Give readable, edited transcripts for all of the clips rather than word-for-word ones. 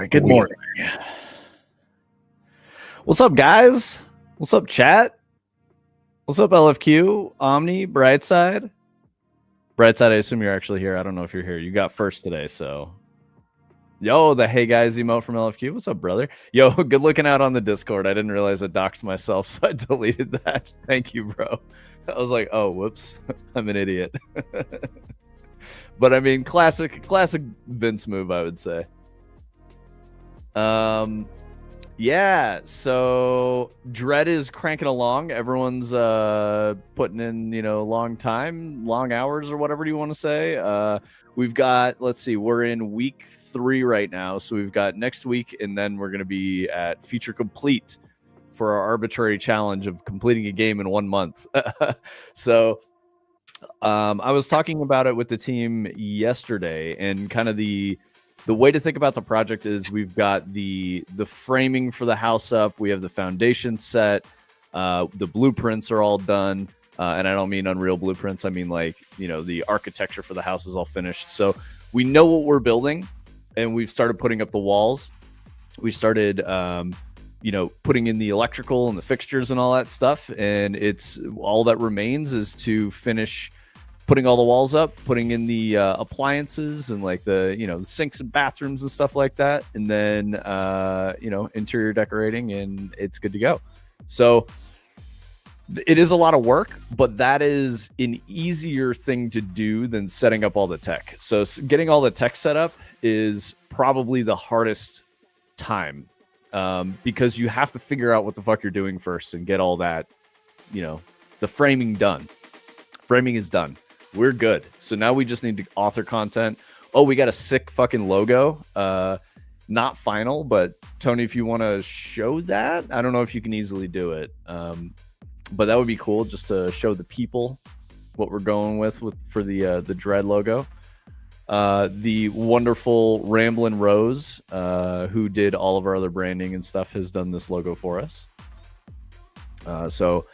Good morning. What's up, guys? What's up, chat? What's up, LFQ, Omni, Brightside? Brightside, I assume you're actually here. I don't know if you're here. You got first today, so. Yo, the hey guys emote from LFQ. What's up, brother? Yo, good looking out on the Discord. I didn't realize I doxed myself, so I deleted that. Thank you, bro. I was like, oh, whoops. I'm an idiot. But I mean, classic Vince move, I would say. Yeah, so Dread is cranking along. Everyone's putting in, long time, long hours, or whatever you want to say. We've got, let's see, we're in week 3 right now. So we've got next week, and then we're going to be at feature complete for our arbitrary challenge of completing a game in 1 month. So I was talking about it with the team yesterday, and kind of the way to think about the project is we've got the framing for the house up. We have the foundation set. The blueprints are all done. And I don't mean Unreal blueprints. I mean, like, the architecture for the house is all finished. So we know what we're building, and we've started putting up the walls. We started, putting in the electrical and the fixtures and all that stuff. And it's all that remains is to finish putting all the walls up, putting in the appliances and like the sinks and bathrooms and stuff like that, and then interior decorating, and it's good to go. So it is a lot of work, but that is an easier thing to do than setting up all the tech. So getting all the tech set up is probably the hardest time, because you have to figure out what the fuck you're doing first and get all that, the framing done. Framing is done. We're good. So now we just need to author content. Oh, we got a sick fucking logo. Not final, but Tony, if you want to show that, I don't know if you can easily do it. But that would be cool, just to show the people what we're going with for the Dread logo. The wonderful Ramblin' Rose, who did all of our other branding and stuff, has done this logo for us. So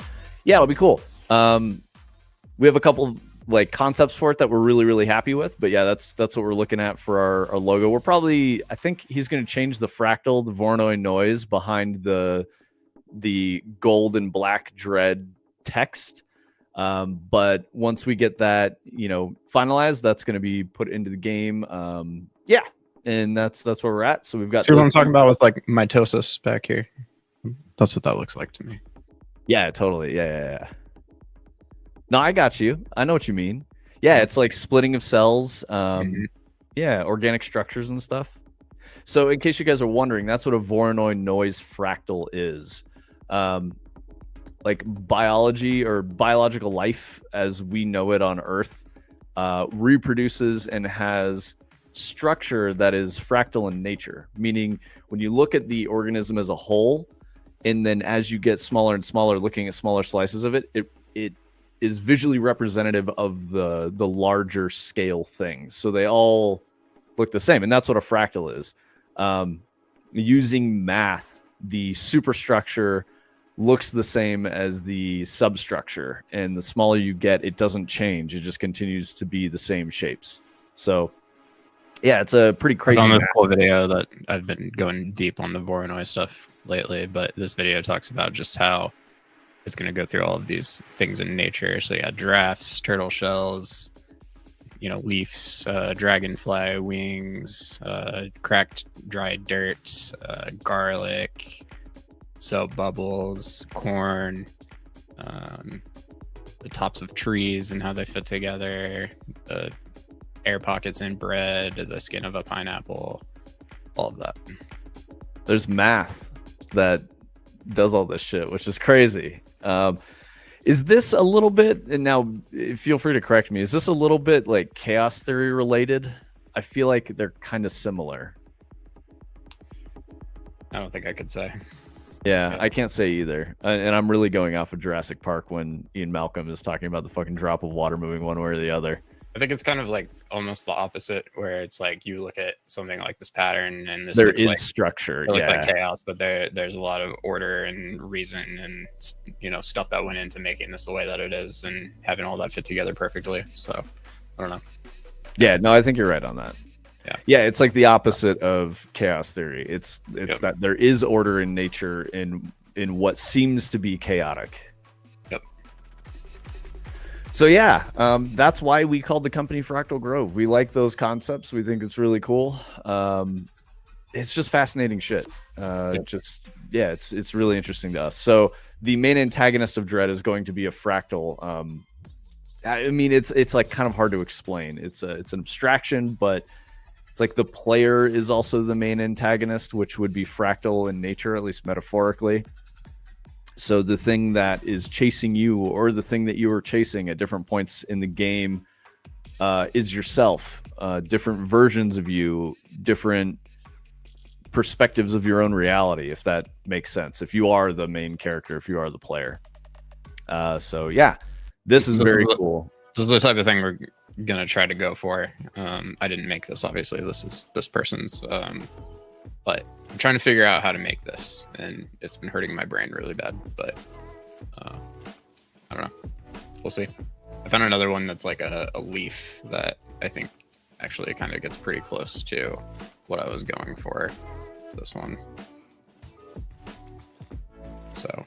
yeah, it'll be cool. We have a couple like concepts for it that we're really, really happy with, but yeah, that's what we're looking at for our logo. We're probably, I think he's going to change the fractal, the Voronoi noise behind the gold and black Dread text. But once we get that, finalized, that's going to be put into the game. Yeah. And that's where we're at. So we've got, see what I'm talking about with like mitosis back here. That's what that looks like to me. Yeah, totally. Yeah. No, I got you. I know what you mean. Yeah, it's like splitting of cells. Yeah, organic structures and stuff. So in case you guys are wondering, that's what a Voronoi noise fractal is. Like biology or biological life as we know it on Earth reproduces and has structure that is fractal in nature, meaning when you look at the organism as a whole, and then as you get smaller and smaller, looking at smaller slices of it, it is visually representative of the larger scale things. So they all look the same, and that's what a fractal is. Using math, the superstructure looks the same as the substructure, and the smaller you get, it doesn't change. It just continues to be the same shapes. So yeah, it's a pretty crazy. On this whole video that I've been going deep on the Voronoi stuff lately, but this video talks about just how it's going to go through all of these things in nature. So you got giraffes, turtle shells, leaves, dragonfly wings, cracked dried dirt, garlic, soap bubbles, corn, the tops of trees and how they fit together, the air pockets in bread, the skin of a pineapple, all of that. There's math that does all this shit, which is crazy. Is this a little bit, and now feel free to correct me, is this a little bit like chaos theory related? I feel like they're kind of similar. I don't think I could say. Yeah, I can't say either. And I'm really going off of Jurassic Park when Ian Malcolm is talking about the fucking drop of water moving one way or the other. I think it's kind of like almost the opposite, where it's like you look at something like this pattern and this there looks is like structure. It looks like chaos, but there's a lot of order and reason and stuff that went into making this the way that it is and having all that fit together perfectly. So I don't know. Yeah, no, I think you're right on that. Yeah, it's like the opposite of chaos theory. It's Yep. that there is order in nature in what seems to be chaotic. Yep. So yeah, that's why we called the company Fractal Grove. We like those concepts. We think it's really cool. It's just fascinating shit. Just yeah, it's really interesting to us. So the main antagonist of Dread is going to be a fractal. I mean, it's like kind of hard to explain. It's an abstraction, but it's like the player is also the main antagonist, which would be fractal in nature, at least metaphorically. So the thing that is chasing you, or the thing that you are chasing at different points in the game, is yourself. Different versions of you, different perspectives of your own reality, if that makes sense. If you are the main character, if you are the player. So yeah, this is very cool. This is the type of thing we're gonna try to go for. I didn't make this, obviously. This is this person's, but I'm trying to figure out how to make this, and it's been hurting my brain really bad. But I don't know. We'll see. I found another one that's like a leaf that I think actually kind of gets pretty close to what I was going for. This one. So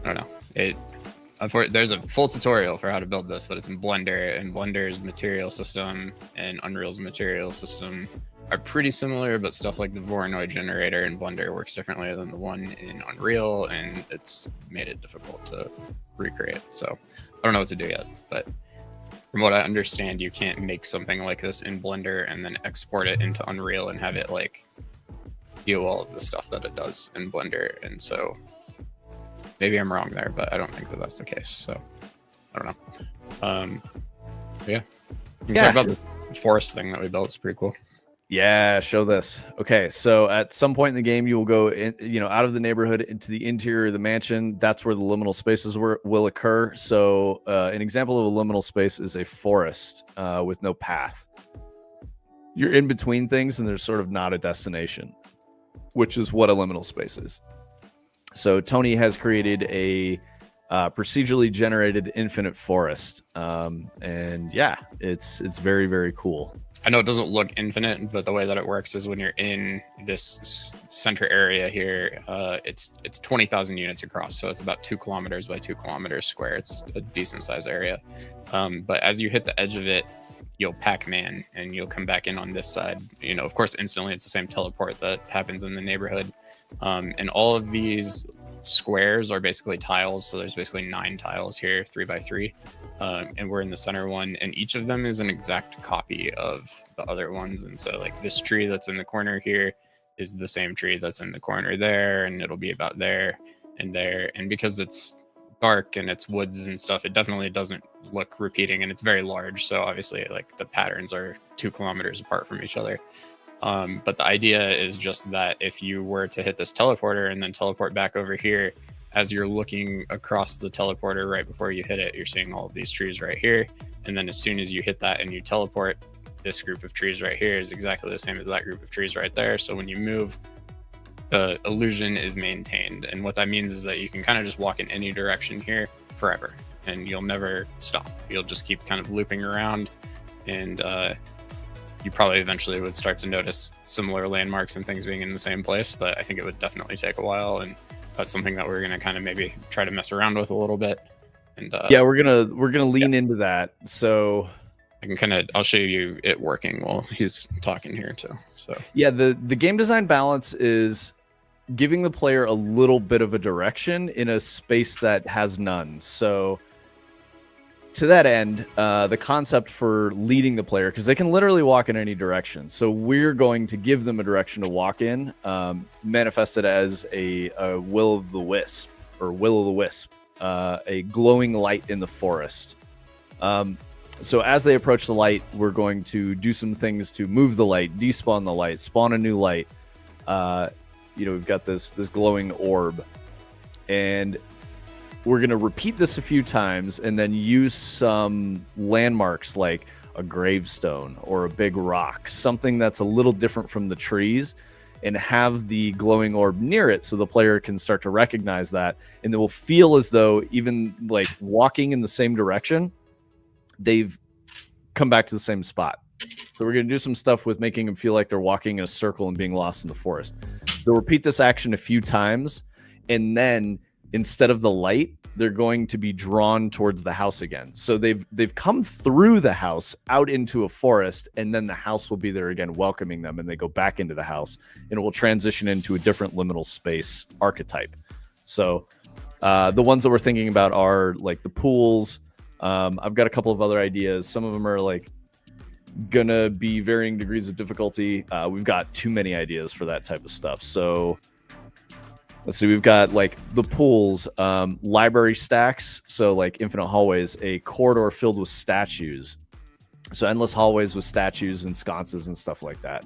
I don't know. There's a full tutorial for how to build this, but it's in Blender, and Blender's material system and Unreal's material system are pretty similar, but stuff like the Voronoi generator in Blender works differently than the one in Unreal, and it's made it difficult to recreate. So I don't know what to do yet, but from what I understand, you can't make something like this in Blender and then export it into Unreal and have it like do all of the stuff that it does in Blender. And so maybe I'm wrong there, but I don't think that that's the case. So I don't know. Yeah. We can talk about this forest thing that we built. It's pretty cool. Yeah, show this. Okay, so at some point in the game, you will go out of the neighborhood into the interior of the mansion. That's where the liminal spaces will occur. So an example of a liminal space is a forest with no path. You're in between things, and there's sort of not a destination, which is what a liminal space is. So Tony has created a procedurally generated infinite forest, and yeah, it's very, very cool. I know it doesn't look infinite, but the way that it works is when you're in this center area here, it's 20,000 units across, so it's about 2 kilometers by 2 kilometers square. It's a decent sized area, but as you hit the edge of it, you'll Pac-Man and you'll come back in on this side. Of course, instantly it's the same teleport that happens in the neighborhood, and all of these squares are basically tiles. So there's basically 9 tiles here, 3 by 3. And we're in the center one, and each of them is an exact copy of the other ones. And so like this tree that's in the corner here is the same tree that's in the corner there, and it'll be about there and there. And because it's dark and it's woods and stuff, it definitely doesn't look repeating, and it's very large. So obviously like the patterns are 2 kilometers apart from each other. But the idea is just that if you were to hit this teleporter and then teleport back over here, as you're looking across the teleporter right before you hit it, you're seeing all of these trees right here. And then as soon as you hit that and you teleport, this group of trees right here is exactly the same as that group of trees right there. So when you move, the illusion is maintained. And what that means is that you can kind of just walk in any direction here forever, and you'll never stop. You'll just keep kind of looping around, and you probably eventually would start to notice similar landmarks and things being in the same place, but I think it would definitely take a while, and that's something that we're gonna kind of maybe try to mess around with a little bit. And yeah, we're gonna lean into that. So I can I'll show you it working while he's talking here too. So yeah, the game design balance is giving the player a little bit of a direction in a space that has none. So to that end, the concept for leading the player, because they can literally walk in any direction, so we're going to give them a direction to walk in, manifested as a will of the wisp, a glowing light in the forest. So as they approach the light, we're going to do some things to move the light, despawn the light, spawn a new light. We've got this glowing orb, and we're going to repeat this a few times and then use some landmarks like a gravestone or a big rock, something that's a little different from the trees, and have the glowing orb near it so the player can start to recognize that. And they will feel as though even like walking in the same direction, they've come back to the same spot. So we're going to do some stuff with making them feel like they're walking in a circle and being lost in the forest. They'll repeat this action a few times, and then instead of the light, they're going to be drawn towards the house again. So they've come through the house out into a forest, and then the house will be there again welcoming them, and they go back into the house, and it will transition into a different liminal space archetype. So the ones that we're thinking about are like the pools. I've got a couple of other ideas. Some of them are like gonna be varying degrees of difficulty. We've got too many ideas for that type of stuff. So let's see, we've got like the pools, library stacks. So like infinite hallways, a corridor filled with statues. So endless hallways with statues and sconces and stuff like that.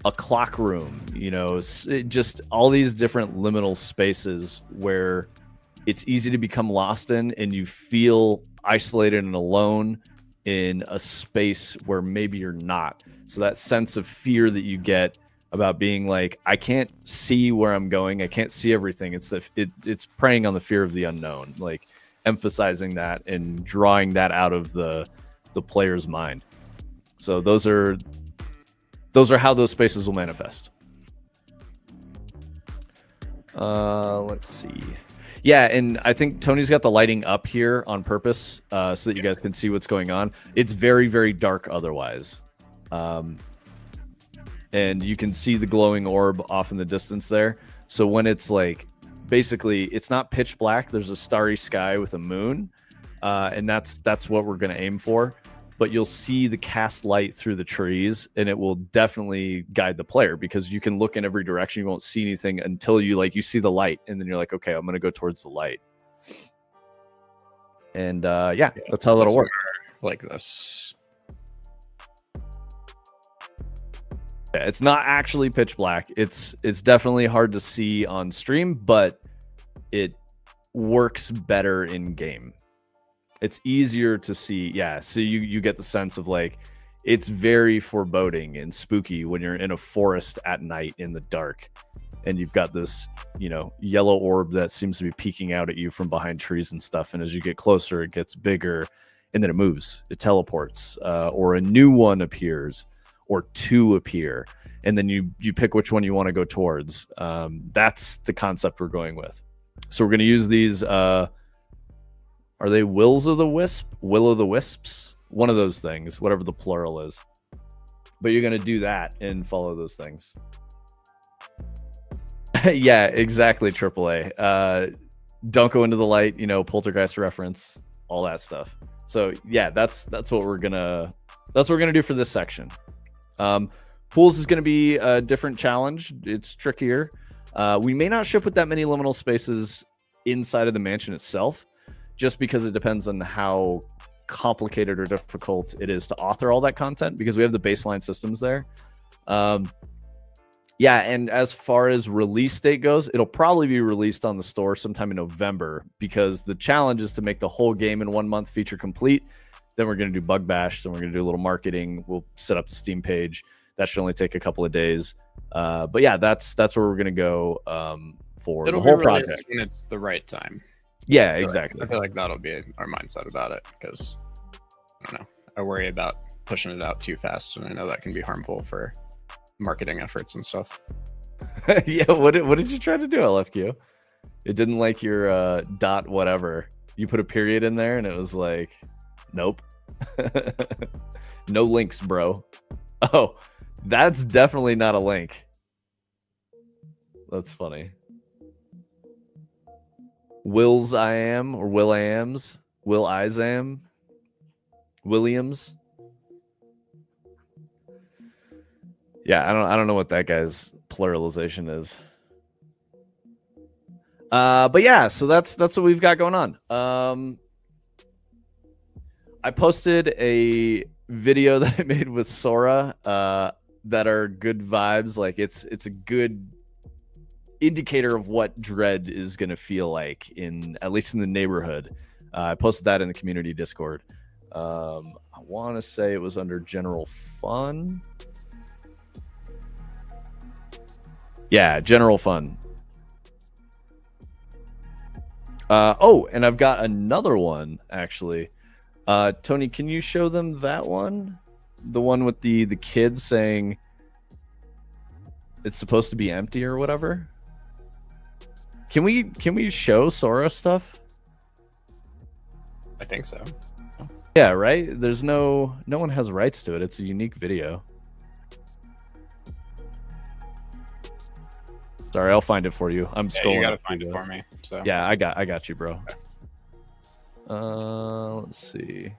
A clock room, you know, just all these different liminal spaces where it's easy to become lost in, and you feel isolated and alone in a space where maybe you're not. So that sense of fear that you get about being like, I can't see where I'm going, I can't see everything. It's preying on the fear of the unknown, like emphasizing that and drawing that out of the player's mind. So those are how those spaces will manifest. Let's see. Yeah, and I think Tony's got the lighting up here on purpose so that you guys can see what's going on. It's very, very dark otherwise. And you can see the glowing orb off in the distance there. So when it's like, basically, it's not pitch black. There's a starry sky with a moon. And that's what we're going to aim for. But you'll see the cast light through the trees, and it will definitely guide the player, because you can look in every direction. You won't see anything until you see the light, and then you're like, okay, I'm going to go towards the light. And yeah, that's how that'll work. Like this. Yeah, it's not actually pitch black. It's definitely hard to see on stream, but it works better in game. It's easier to see. Yeah, so you get the sense of like, it's very foreboding and spooky when you're in a forest at night in the dark, and you've got this, you know, yellow orb that seems to be peeking out at you from behind trees and stuff. And as you get closer, it gets bigger, and then it moves, it teleports, or a new one appears, or two appear, and then you pick which one you want to go towards. That's the concept we're going with. So we're going to use these. Are they Will o' the Wisps? One of those things, whatever the plural is. But you're going to do that and follow those things. Yeah, exactly, AAA. Don't go into the light, you know, poltergeist reference, all that stuff. So yeah, that's what we're gonna do for this section. Pools is gonna be a different challenge. It's trickier. We may not ship with that many liminal spaces inside of the mansion itself, just because it depends on how complicated or difficult it is to author all that content, because we have the baseline systems there. Yeah, and as far as release date goes, it'll probably be released on the store sometime in November, because the challenge is to make the whole game in 1 month feature complete. Then we're going to do bug bash, then we're going to do a little marketing. We'll set up the Steam page. That should only take a couple of days. But yeah, that's where we're going to go for the whole project. When it's the right time. Yeah, exactly. I feel like that'll be our mindset about it, because I don't know, I worry about pushing it out too fast, and I know that can be harmful for marketing efforts and stuff. Yeah, what did you try to do, LFQ? It didn't like your dot whatever. You put a period in there, and it was like, nope. No links, bro. Oh, that's definitely not a link. That's funny. Wills I am, or Will I ams, Will Isam, Williams. Yeah, I don't know what that guy's pluralization is. But yeah, so that's what we've got going on. I posted a video that I made with Sora that are good vibes. Like it's a good indicator of what Dread is going to feel like, in at least in the neighborhood. I posted that in the community Discord. I want to say it was under general fun. Yeah, general fun. Oh, and I've got another one actually Tony, can you show them that one? The one with the kid saying it's supposed to be empty or whatever? Can we show Sora stuff? I think so. Yeah, right? There's no one has rights to it. It's a unique video. Sorry, I'll find it for you. I'm scrolling. You gotta find it for me. So yeah, I got you, bro. Let's see.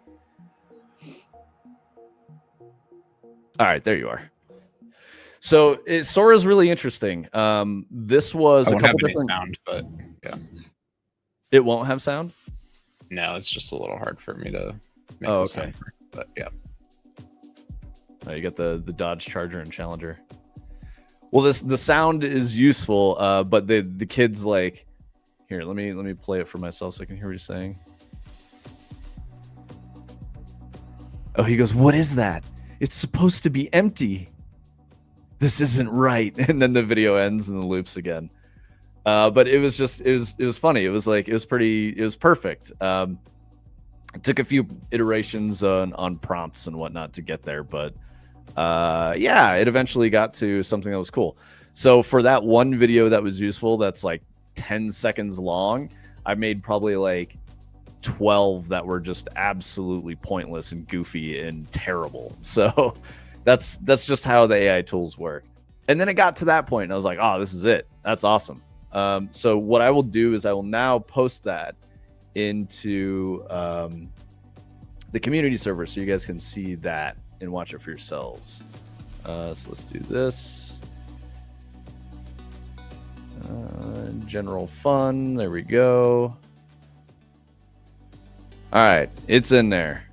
All right, there you are. So Sora's really interesting. This was I a won't couple have any different sound, but yeah. It won't have sound? No, it's just a little hard for me to make Oh, the okay. sound. But yeah. Oh, you got the Dodge Charger and Challenger. Well, the sound is useful, but the kid's like, here, let me play it for myself so I can hear what he's saying. Oh, he goes, what is that? It's supposed to be empty. This isn't right. And then the video ends and the loops again. But it was just it was funny. It was like it was perfect. It took a few iterations on prompts and whatnot to get there, but yeah, it eventually got to something that was cool. So for that one video that was useful, that's like 10 seconds long, I made probably like 12 that were just absolutely pointless and goofy and terrible. So that's just how the AI tools work. And then it got to that point and I was like, oh, this is it. That's awesome. So what I will do is I will now post that into the community server so you guys can see that and watch it for yourselves. So let's do this. General fun. There we go. All right, it's in there.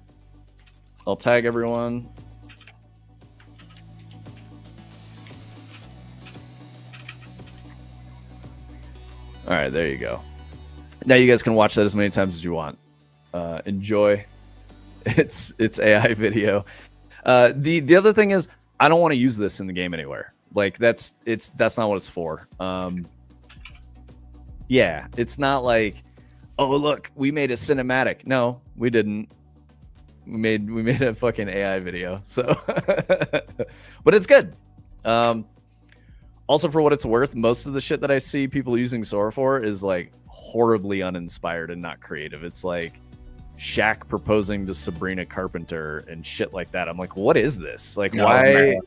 I'll tag everyone. All right, there you go. Now you guys can watch that as many times as you want. Enjoy. It's AI video. The other thing is I don't want to use this in the game anywhere. Like that's not what it's for. Yeah, it's not like, oh look, we made a cinematic. No, we didn't. We made a fucking AI video. So but it's good. Also, for what it's worth, most of the shit that I see people using Sora for is like horribly uninspired and not creative. It's like Shaq proposing to Sabrina Carpenter and shit like that. I'm like, what is this? Like, No, why?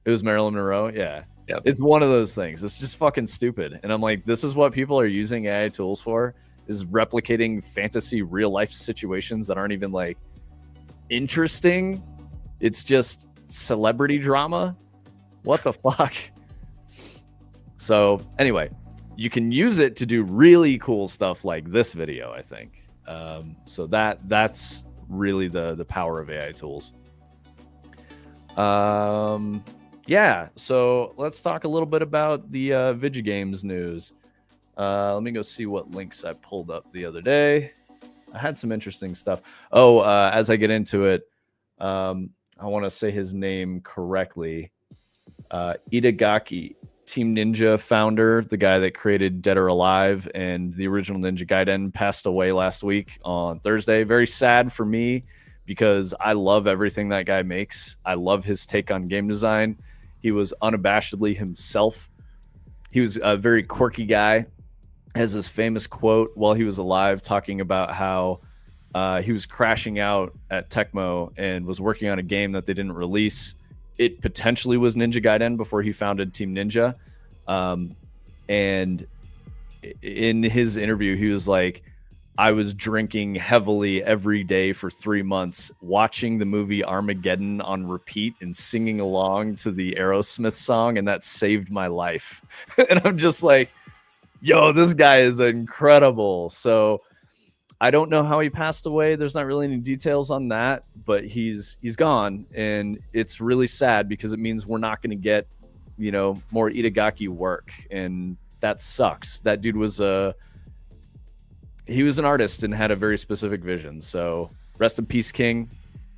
It was Marilyn Monroe. Yeah. Yep. It's one of those things. It's just fucking stupid. And I'm like, this is what people are using AI tools for, is replicating fantasy real life situations that aren't even like interesting. It's just celebrity drama. What the fuck? So anyway, you can use it to do really cool stuff like this video, I think. So that's really the power of AI tools. Yeah, so let's talk a little bit about the Vigigames news. Let me go see what links I pulled up the other day. I had some interesting stuff. Oh, as I get into it, I want to say his name correctly. Itagaki, Team Ninja founder, the guy that created Dead or Alive and the original Ninja Gaiden, passed away last week on Thursday. Very sad for me because I love everything that guy makes. I love his take on game design. He was unabashedly himself. He was a very quirky guy. Has this famous quote while he was alive talking about how he was crashing out at Tecmo and was working on a game that they didn't release. It potentially was Ninja Gaiden before he founded Team Ninja. And in his interview, he was like, I was drinking heavily every day for 3 months, watching the movie Armageddon on repeat and singing along to the Aerosmith song, and that saved my life. And I'm just like, yo, this guy is incredible. So I don't know how he passed away. There's not really any details on that, but he's gone, and it's really sad because it means we're not going to get, you know, more Itagaki work, and that sucks. That dude was he was an artist and had a very specific vision. So rest in peace, King.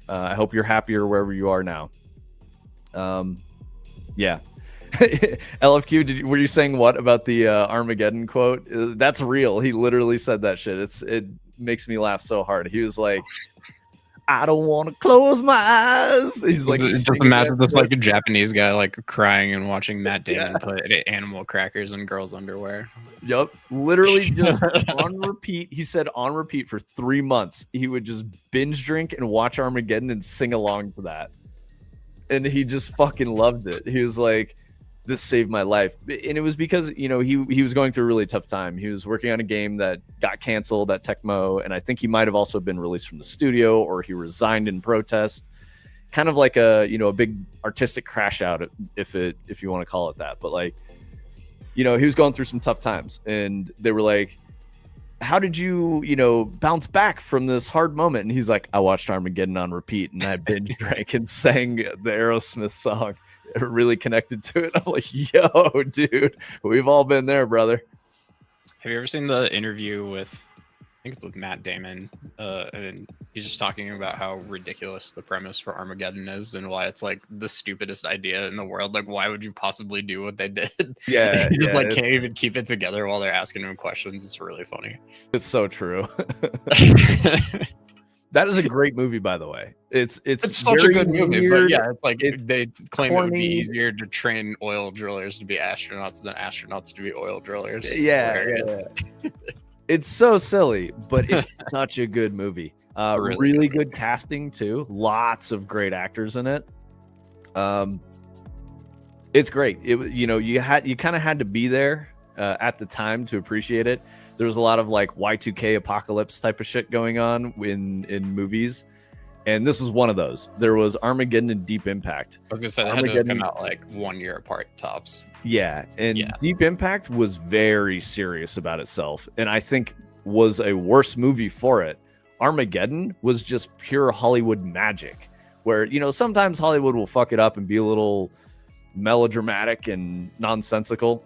I hope you're happier wherever you are now. Yeah. LFQ, were you saying what about the Armageddon quote? That's real. He literally said that shit. makes me laugh so hard. He was like, I don't want to close my eyes. He's like, just imagine this like a Japanese guy like crying and watching Matt Damon put animal crackers in girls' underwear. Yep, literally just on repeat. He said on repeat for 3 months. He would just binge drink and watch Armageddon and sing along to that. And he just fucking loved it. He was like, this saved my life. And it was because, you know, he was going through a really tough time. He was working on a game that got canceled at Tecmo, and I think he might have also been released from the studio, or he resigned in protest. Kind of like a, you know, a big artistic crash out, if you want to call it that. But like, you know, he was going through some tough times, and they were like, how did you, you know, bounce back from this hard moment? And he's like, I watched Armageddon on repeat, and I binge drank and sang the Aerosmith song. It really connected to it. I'm like, yo, dude, we've all been there, brother. Have you ever seen the interview with, I think it's with Matt Damon, and he's just talking about how ridiculous the premise for Armageddon is and why it's like the stupidest idea in the world. Like, why would you possibly do what they did? Yeah, he just like can't even keep it together while they're asking him questions. It's really funny. It's so true. That is a great movie, by the way. It's such a good movie, weird. But yeah, it's like they claim corny. it would be easier to train oil drillers to be astronauts than astronauts to be oil drillers. Yeah. It's so silly, but it's such a good movie. Really good casting too. Lots of great actors in it. It's great. It, you know, you kind of had to be there at the time to appreciate it. There was a lot of like Y2K apocalypse type of shit going on in movies, and this was one of those. There was Armageddon and Deep Impact. I was gonna say, they had to have come out like 1 year apart tops. Yeah, and Deep Impact was very serious about itself, and I think was a worse movie for it. Armageddon was just pure Hollywood magic, where, you know, sometimes Hollywood will fuck it up and be a little melodramatic and nonsensical,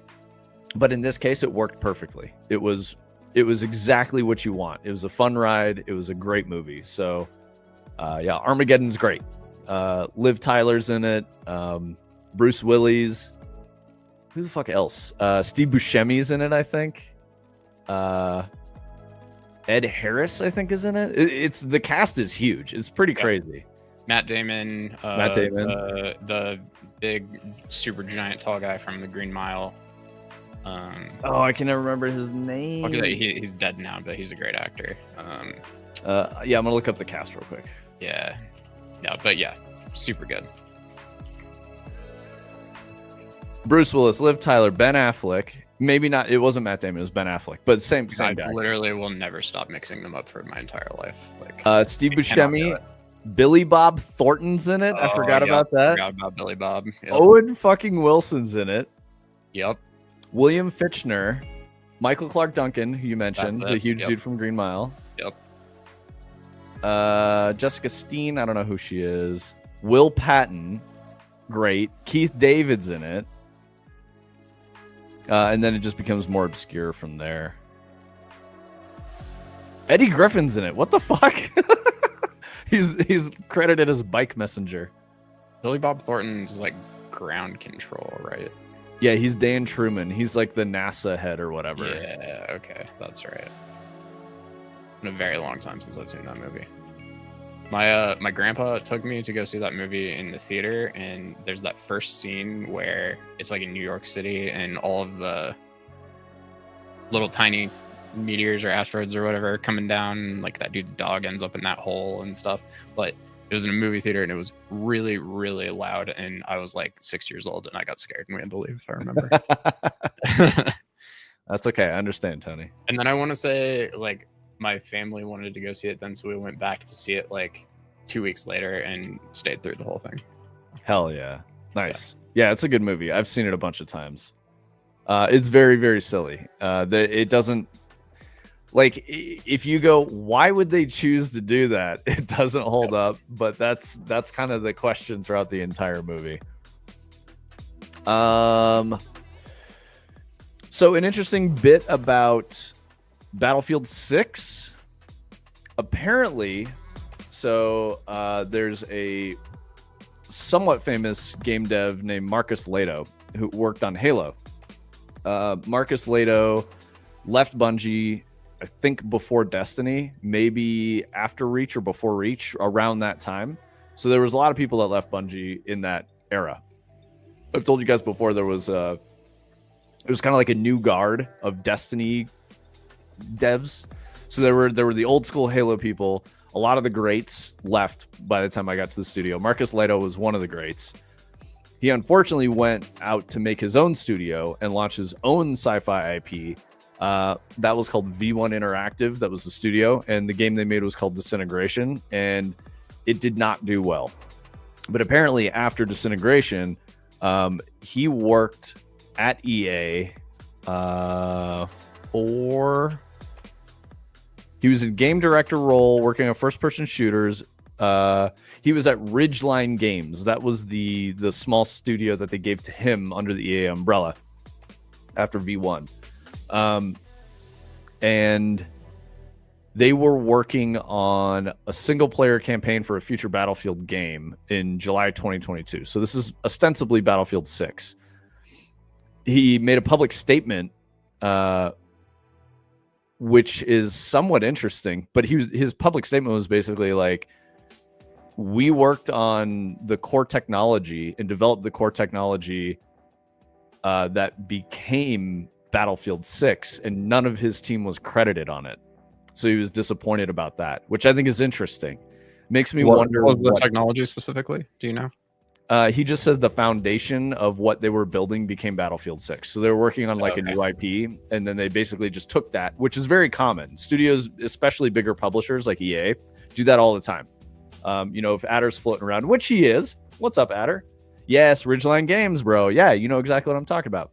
but in this case, it worked perfectly. It was exactly what you want. It was a fun ride. It was a great movie. So, yeah, Armageddon's great. Liv Tyler's in it. Bruce Willis. Who the fuck else? Steve Buscemi's in it, I think. Ed Harris, I think, is in it. It's the cast is huge. It's pretty crazy. Matt Damon. The big, super giant, tall guy from The Green Mile. I can never remember his name. Okay, he's dead now, but he's a great actor. Yeah, I'm gonna look up the cast real quick. Yeah, no, but yeah, super good. Bruce Willis, Liv Tyler, Ben Affleck. Maybe not. It wasn't Matt Damon. It was Ben Affleck, but same guy. Literally will never stop mixing them up for my entire life. Like, Steve Buscemi, Billy Bob Thornton's in it. I forgot about that. Forgot about Billy Bob. Yep. Owen fucking Wilson's in it. Yep. William Fichtner, Michael Clark Duncan, who you mentioned, the huge dude from Green Mile. Yep. Jessica Steen, I don't know who she is. Will Patton, great. Keith David's in it. And then it just becomes more obscure from there. Eddie Griffin's in it. What the fuck? he's credited as bike messenger. Billy Bob Thornton's like ground control, right? Yeah, he's Dan Truman. He's like the NASA head or whatever. Yeah, okay, that's right. Been a very long time since I've seen that movie. My grandpa took me to go see that movie in the theater, and there's that first scene where it's like in New York City, and all of the little tiny meteors or asteroids or whatever are coming down, and like that dude's dog ends up in that hole and stuff. But it was in a movie theater, and it was really, really loud, and I was like 6 years old, and I got scared, and we had to leave, if I remember. That's okay. I understand, Tony. And then I want to say, like, my family wanted to go see it then, so we went back to see it like 2 weeks later and stayed through the whole thing. Hell yeah. Nice. Yeah, it's a good movie. I've seen it a bunch of times. It's very, very silly. It doesn't, like, if you go, why would they choose to do that? It doesn't hold up, but that's kind of the question throughout the entire movie. So an interesting bit about Battlefield 6, apparently, so there's a somewhat famous game dev named Marcus Lato who worked on Halo. Marcus Lato left Bungie I think before Destiny, maybe after Reach or before Reach, around that time. So there was a lot of people that left Bungie in that era. I've told you guys before, it was kind of like a new guard of Destiny devs. So there were the old school Halo people. A lot of the greats left by the time I got to the studio. Marcus Leto was one of the greats. He unfortunately went out to make his own studio and launch his own sci-fi IP. That was called V1 Interactive. That was the studio, and the game they made was called Disintegration, and it did not do well. But apparently, after Disintegration, he worked at EA for. He was in game director role, working on first-person shooters. He was at Ridgeline Games. That was the small studio that they gave to him under the EA umbrella after V1. And they were working on a single-player campaign for a future Battlefield game in July 2022. So this is ostensibly Battlefield 6. He made a public statement, which is somewhat interesting, but his public statement was basically like, we worked on the core technology and developed the core technology that became Battlefield 6, and none of his team was credited on it. So he was disappointed about that, which I think is interesting. Makes me wonder what was the technology specifically? Do you know? He just says the foundation of what they were building became Battlefield 6. So they were working on like a new IP, and then they basically just took that, which is very common. Studios, especially bigger publishers like EA, do that all the time. If Adder's floating around, which he is. What's up, Adder? Yes, Ridgeline Games, bro. Yeah, you know exactly what I'm talking about.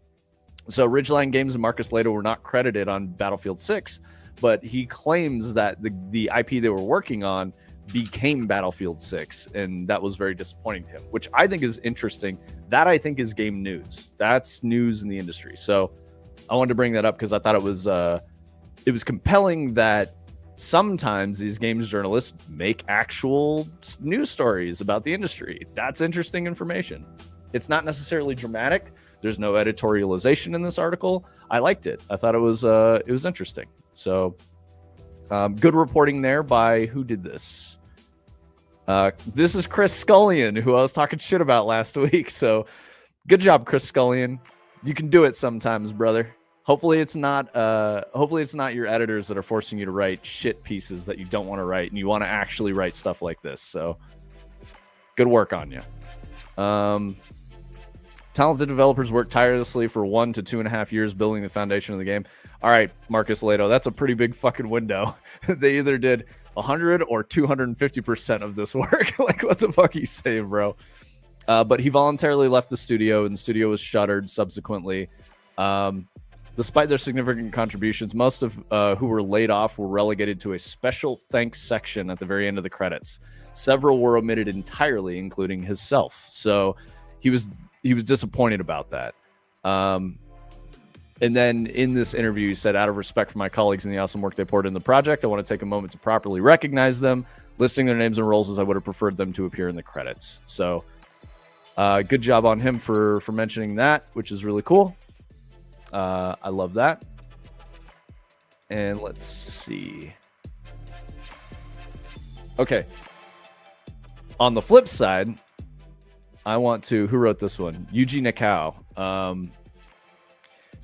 So Ridgeline Games and Marcus Leto were not credited on Battlefield 6, but he claims that the IP they were working on became Battlefield 6, and that was very disappointing to him, which I think is interesting. That I think is game news. That's news in the industry. So I wanted to bring that up because I thought it was compelling that sometimes these games journalists make actual news stories about the industry. That's interesting information. It's not necessarily dramatic. There's no editorialization in this article. I liked it. I thought it was interesting. So good reporting there by who did this? This is Chris Scullion, who I was talking shit about last week. So good job, Chris Scullion. You can do it sometimes, brother. Hopefully it's not your editors that are forcing you to write shit pieces that you don't want to write, and you want to actually write stuff like this. So good work on you. Talented developers work tirelessly for 1 to 2.5 years building the foundation of the game. All right, Marcus Leto, that's a pretty big fucking window. They either did 100 or 250% of this work. Like, what the fuck are you saying, bro? But he voluntarily left the studio, and the studio was shuttered subsequently. Despite their significant contributions, most of who were laid off were relegated to a special thanks section at the very end of the credits. Several were omitted entirely, including himself. So he was disappointed about that. And then in this interview, he said, out of respect for my colleagues and the awesome work they poured in the project, I want to take a moment to properly recognize them, listing their names and roles as I would have preferred them to appear in the credits. So good job on him for mentioning that, which is really cool. I love that. And let's see. Okay. On the flip side, I want to, who wrote this one? Yuji Nakao.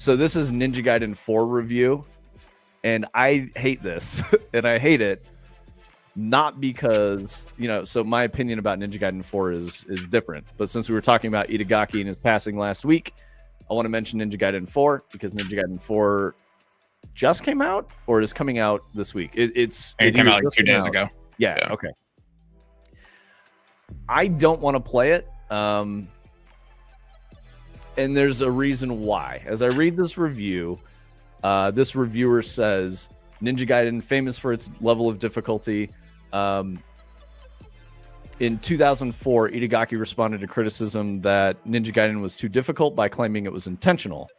So this is Ninja Gaiden 4 review, and I hate this, and I hate it not because, so my opinion about Ninja Gaiden 4 is different, but since we were talking about Itagaki and his passing last week, I want to mention Ninja Gaiden 4 because Ninja Gaiden 4 just came out or is coming out this week. It came out like 2 days ago. Yeah, okay. I don't want to play it. And there's a reason why. As I read this review, this reviewer says Ninja Gaiden, famous for its level of difficulty. In 2004, Itagaki responded to criticism that Ninja Gaiden was too difficult by claiming it was intentional.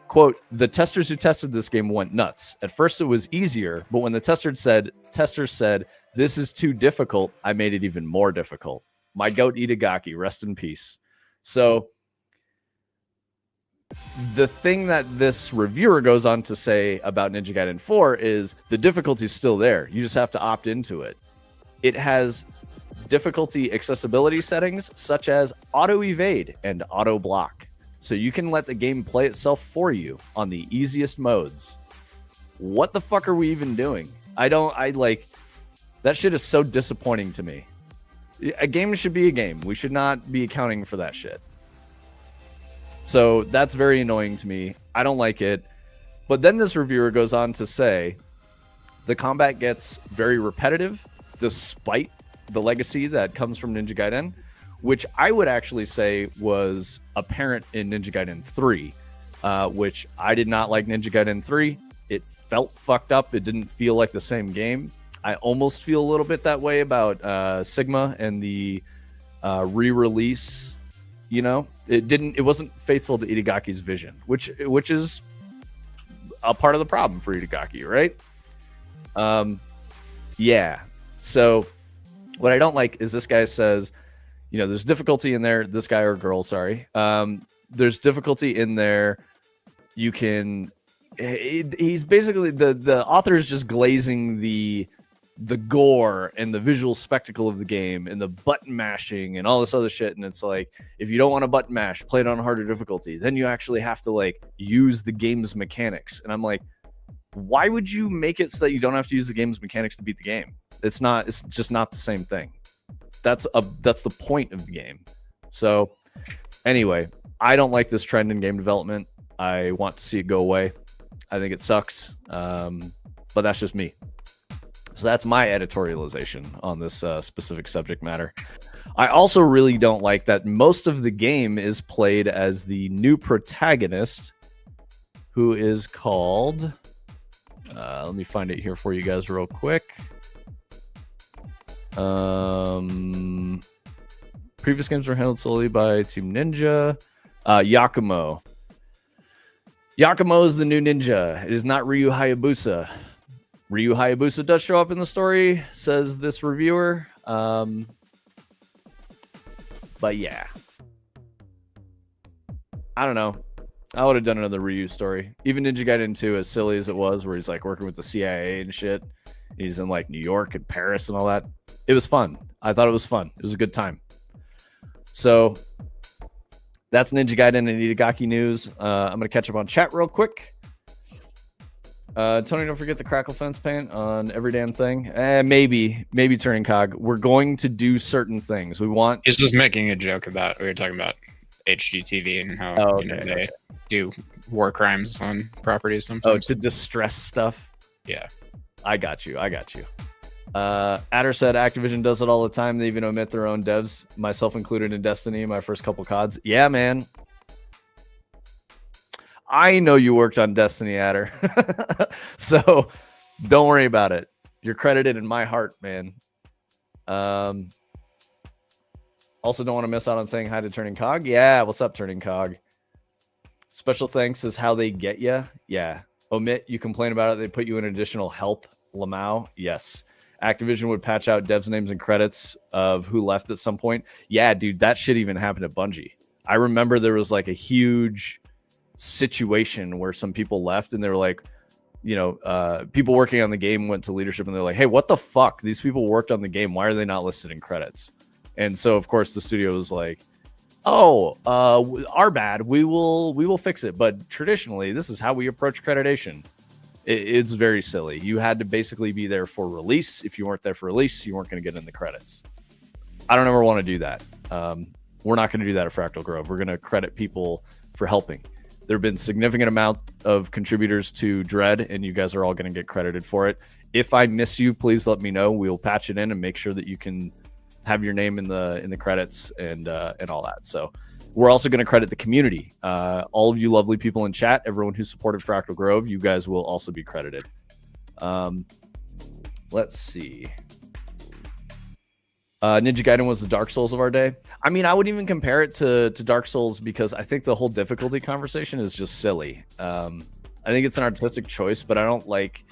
Quote, the testers who tested this game went nuts. At first it was easier, but when the testers said, this is too difficult, I made it even more difficult. My goat Itagaki, rest in peace. So the thing that this reviewer goes on to say about Ninja Gaiden 4 is the difficulty is still there. You just have to opt into it. It has difficulty accessibility settings such as auto evade and auto block. So you can let the game play itself for you on the easiest modes. What the fuck are we even doing? That shit is so disappointing to me. A game should be a game. We should not be accounting for that shit. So that's very annoying to me. I don't like it. But then this reviewer goes on to say the combat gets very repetitive despite the legacy that comes from Ninja Gaiden, which I would actually say was apparent in Ninja Gaiden 3, which I did not like Ninja Gaiden 3. It felt fucked up. It didn't feel like the same game. I almost feel a little bit that way about Sigma and the re-release. You know, it wasn't faithful to Itagaki's vision, which is a part of the problem for Itagaki, right? Yeah. So what I don't like is this guy says, you know, there's difficulty in there. This guy or girl, sorry. There's difficulty in there. You can. He's basically the author is just glazing the gore and the visual spectacle of the game and the button mashing and all this other shit. And it's like, if you don't want to button mash, play it on harder difficulty. Then you actually have to like use the game's mechanics. And I'm like, why would you make it so that you don't have to use the game's mechanics to beat the game? It's just not the same thing. That's the point of the game. So anyway, I don't like this trend in game development. I want to see it go away. I think it sucks. But that's just me. So that's my editorialization on this specific subject matter. I also really don't like that most of the game is played as the new protagonist, who is called... let me find it here for you guys real quick. Previous games were handled solely by Team Ninja. Yakumo. Yakumo is the new ninja. It is not Ryu Hayabusa. Ryu Hayabusa does show up in the story, says this reviewer. But yeah. I don't know. I would have done another Ryu story. Even Ninja Gaiden 2, as silly as it was, where he's like working with the CIA and shit. He's in like New York and Paris and all that. It was fun. I thought it was fun. It was a good time. So that's Ninja Gaiden and Itagaki news. I'm going to catch up on chat real quick. Tony, don't forget the crackle fence paint on every damn thing. Maybe turning cog. We're going to do certain things. We want. He's just making a joke about. We were talking about HGTV and how they do war crimes on properties sometimes. Oh, to distress stuff. Yeah, I got you. Adder said Activision does it all the time. They even omit their own devs, myself included in Destiny. My first couple CODs. Yeah, man. I know you worked on Destiny, Adder. So don't worry about it. You're credited in my heart, man. Also, don't want to miss out on saying hi to Turning Cog. Yeah, what's up, Turning Cog? Special thanks is how they get you. Yeah. Omit, you complain about it. They put you in additional help. Lamau. Yes. Activision would patch out devs' names and credits of who left at some point. Yeah, dude, that shit even happened at Bungie. I remember there was like a huge situation where some people left and they were like, you know, people working on the game went to leadership and they're like, hey, what the fuck? These people worked on the game. Why are they not listed in credits? And so, of course, the studio was like, oh, our bad. We will fix it. But traditionally, this is how we approach accreditation. It's very silly. You had to basically be there for release. If you weren't there for release, you weren't going to get in the credits. I don't ever want to do that. We're not going to do that at Fractal Grove. We're going to credit people for helping. There have been significant amount of contributors to Dread, and you guys are all going to get credited for it. If I miss you, please let me know. We'll patch it in and make sure that you can have your name in the credits and all that. So we're also going to credit the community. All of you lovely people in chat, everyone who supported Fractal Grove, you guys will also be credited. Let's see. Ninja Gaiden was the Dark Souls of our day. I mean, I would even compare it to Dark Souls because I think the whole difficulty conversation is just silly. I think it's an artistic choice, but I don't like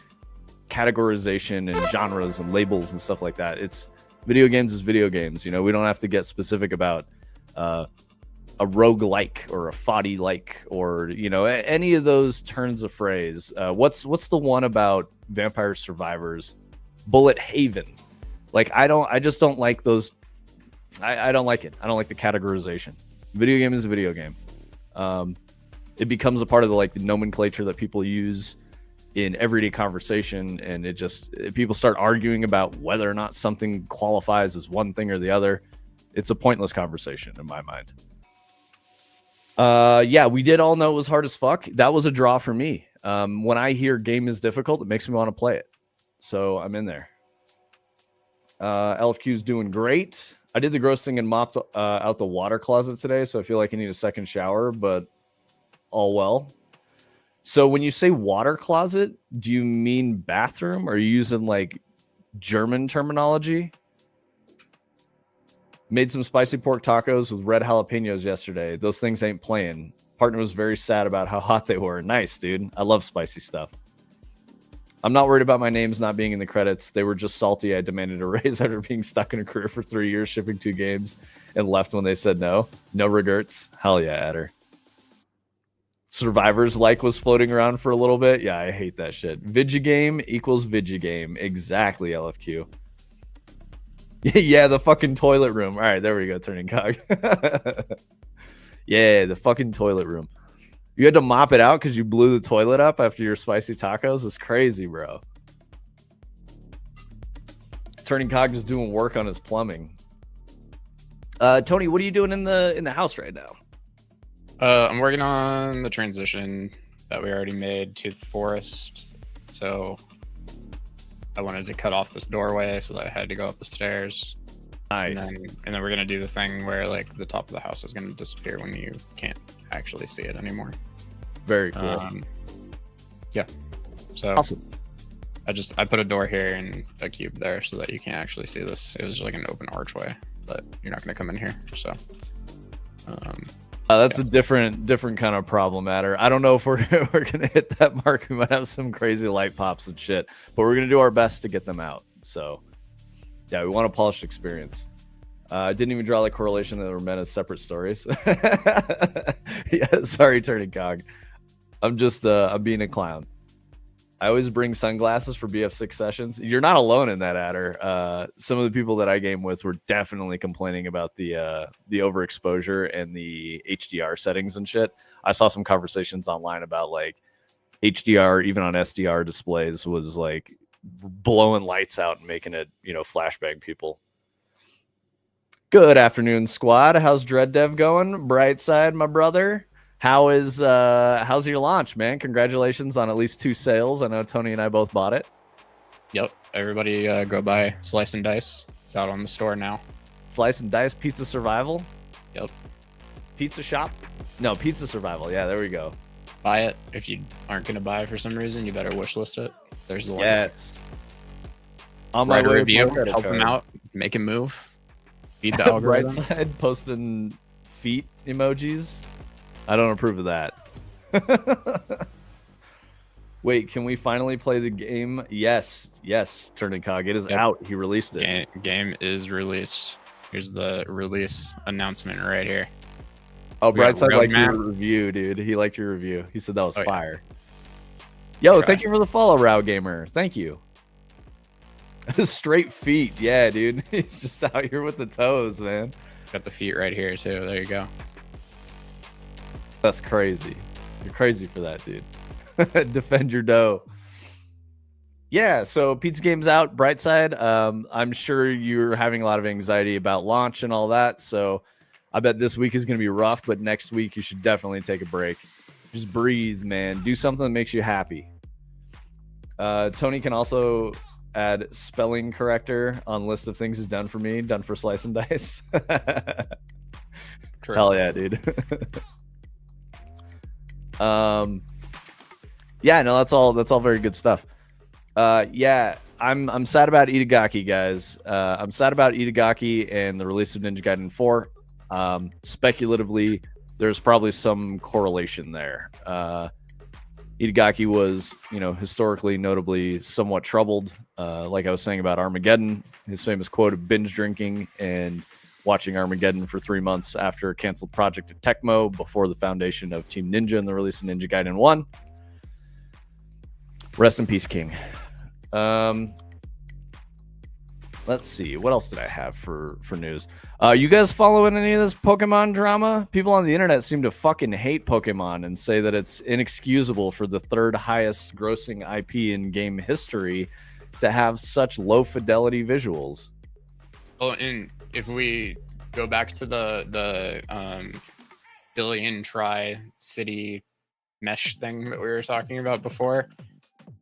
categorization and genres and labels and stuff like that. It's video games is video games. You know, we don't have to get specific about a roguelike or a foddy like, or any of those turns of phrase. What's the one about Vampire Survivors? Bullet Haven. Like I just don't like those. I don't like it. I don't like the categorization. Video game is a video game. It becomes a part of the nomenclature that people use in everyday conversation, and people start arguing about whether or not something qualifies as one thing or the other. It's a pointless conversation in my mind. Yeah, we did all know it was hard as fuck. That was a draw for me. When I hear game is difficult, it makes me want to play it. So I'm in there. LFQ is doing great. I did the gross thing and mopped out the water closet today, so I feel like I need a second shower, but all well. So when you say water closet, do you mean bathroom? Or are you using like German terminology? Made some spicy pork tacos with red jalapenos yesterday. Those things ain't playing. Partner was very sad about how hot they were. Nice, dude. I love spicy stuff. I'm not worried about my names not being in the credits. They were just salty. I demanded a raise after being stuck in a career for 3 years, shipping 2 games, and left when they said no. No regrets. Hell yeah, Adder. Survivors was floating around for a little bit. Yeah, I hate that shit. Vigigame equals Vigigame. Exactly, LFQ. Yeah, the fucking toilet room. All right, there we go, turning cog. Yeah, the fucking toilet room. You had to mop it out because you blew the toilet up after your spicy tacos? It's crazy, bro. Turning cog is doing work on his plumbing. Tony, what are you doing in the house right now? I'm working on the transition that we already made to the forest. So I wanted to cut off this doorway so that I had to go up the stairs. Nice. And then we're going to do the thing where like the top of the house is going to disappear when you can't actually see it anymore. Very cool. Yeah. So awesome. I put a door here and a cube there so that you can't actually see this. It was like an open archway, but you're not going to come in here. So that's a different kind of problem matter. I don't know if we're gonna hit that mark. We might have some crazy light pops and shit, but we're gonna do our best to get them out. So yeah, we want a polished experience. I didn't even draw the correlation that they were meant as separate stories. Yeah, sorry, turning cog. I'm being a clown. I always bring sunglasses for BF6 sessions. You're not alone in that, Adder. Some of the people that I game with were definitely complaining about the overexposure and the HDR settings and shit. I saw some conversations online about like HDR, even on SDR displays, was like blowing lights out and making it, flashbang people. Good afternoon, squad. How's Dread Dev going? Bright side, my brother. How's your launch, man? Congratulations on at least 2 sales. I know Tony and I both bought it. Yep. Everybody go buy Slice and Dice. It's out on the store now. Slice and Dice Pizza Survival. Yep. Pizza Shop? No, Pizza Survival. Yeah, there we go. Buy it. If you aren't going to buy it for some reason, you better wishlist it. There's the link. Yes. On Write my a way review. to Help him out. Make him move. Beat the algorithm. Right side posting feet emojis. I don't approve of that. Wait, can we finally play the game? Yes, Turning Cog. It is out. He released it. Game is released. Here's the release announcement right here. Oh, Brightside liked your review, dude. He liked your review. He said that was fire. Yo, thank you for the follow, Row Gamer. Thank you. Straight feet. Yeah, dude. He's just out here with the toes, man. Got the feet right here, too. There you go. That's crazy. You're crazy for that, dude. Defend your dough. Yeah, so Pizza Game's out. Brightside. I'm sure you're having a lot of anxiety about launch and all that. So I bet this week is going to be rough, but next week you should definitely take a break. Just breathe, man. Do something that makes you happy. Tony can also add spelling corrector on list of things he's done for me. Done for Slice and Dice. Hell yeah, dude. Yeah, no, that's all very good stuff. Yeah, I'm sad about Itagaki, guys. I'm sad about Itagaki and the release of Ninja Gaiden 4. Speculatively, there's probably some correlation there. Itagaki was, historically notably somewhat troubled. Like I was saying about Armageddon, his famous quote of binge drinking and watching Armageddon for 3 months after a canceled project at Tecmo before the foundation of Team Ninja and the release of Ninja Gaiden 1. Rest in peace, King. Let's see. What else did I have for news? You guys following any of this Pokemon drama? People on the internet seem to fucking hate Pokemon and say that it's inexcusable for the third highest grossing IP in game history to have such low fidelity visuals. Well, and if we go back to the billion tri-city mesh thing that we were talking about before,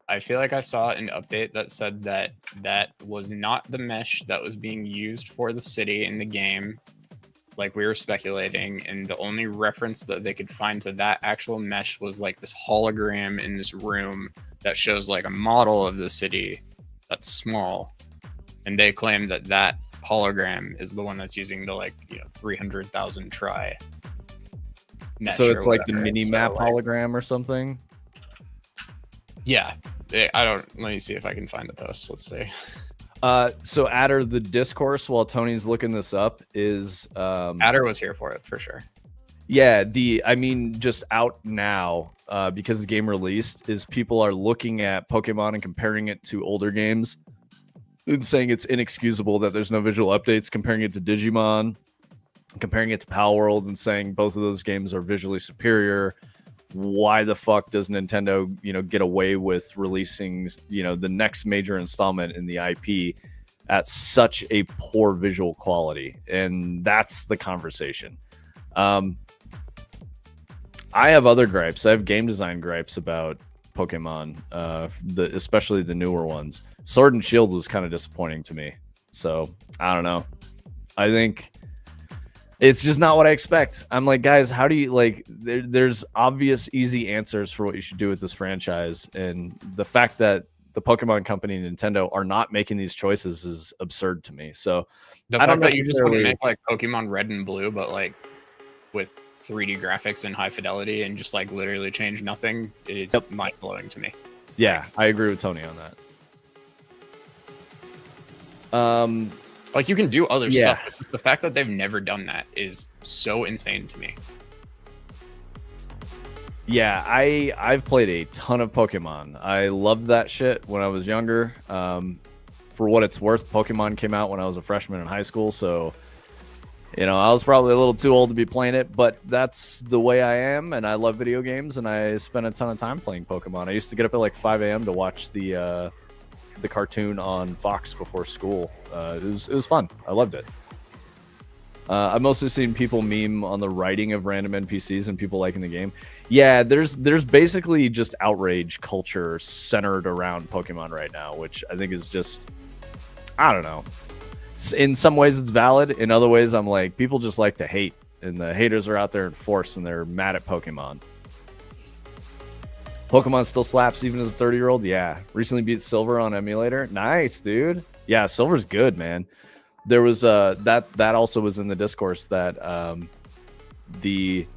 I feel like I saw an update that said that that was not the mesh that was being used for the city in the game, like we were speculating, and the only reference that they could find to that actual mesh was like this hologram in this room that shows like a model of the city that's small, and they claim that that hologram is the one that's using the 300,000 try mesh. So it's like the whatever. mini map hologram or something. Yeah, I don't. Let me see if I can find the post. Let's see. So Adder, the discourse while Tony's looking this up is Adder was here for it for sure. Yeah, just out now because the game released is people are looking at Pokemon and comparing it to older games and saying it's inexcusable that there's no visual updates, comparing it to Digimon, comparing it to Pal World, and saying both of those games are visually superior. Why the fuck does Nintendo, get away with releasing, the next major installment in the IP at such a poor visual quality? And that's the conversation. I have other gripes. I have game design gripes about Pokemon, especially the newer ones. Sword and Shield was kind of disappointing to me. So I don't know. I think it's just not what I expect. I'm like, guys, how do you there's obvious, easy answers for what you should do with this franchise. And the fact that the Pokemon company and Nintendo are not making these choices is absurd to me. So the fact that you just want to make like Pokemon Red and Blue, but like with 3D graphics and high fidelity and just like literally change nothing, it's mind blowing to me. Yeah, I agree with Tony on that. Like you can do other stuff, but the fact that they've never done that is so insane to me. Yeah, I've played a ton of Pokemon. I loved that shit when I was younger. For what it's worth, Pokemon came out when I was a freshman in high school, so I was probably a little too old to be playing it, but that's the way I am, and I love video games, and I spent a ton of time playing Pokemon. I used to get up at like 5 a.m. to watch the cartoon on Fox before school. It was fun. I loved it. I've mostly seen people meme on the writing of random NPCs and people liking the game. Yeah, there's basically just outrage culture centered around Pokemon right now, which I think is just, I don't know. In some ways it's valid. In other ways, I'm like, people just like to hate, and the haters are out there in force, and they're mad at Pokemon. Pokemon still slaps even as a 30-year-old. Yeah, recently beat Silver on emulator. Nice, dude. Yeah, Silver's good, man. There was that also was in the discourse that the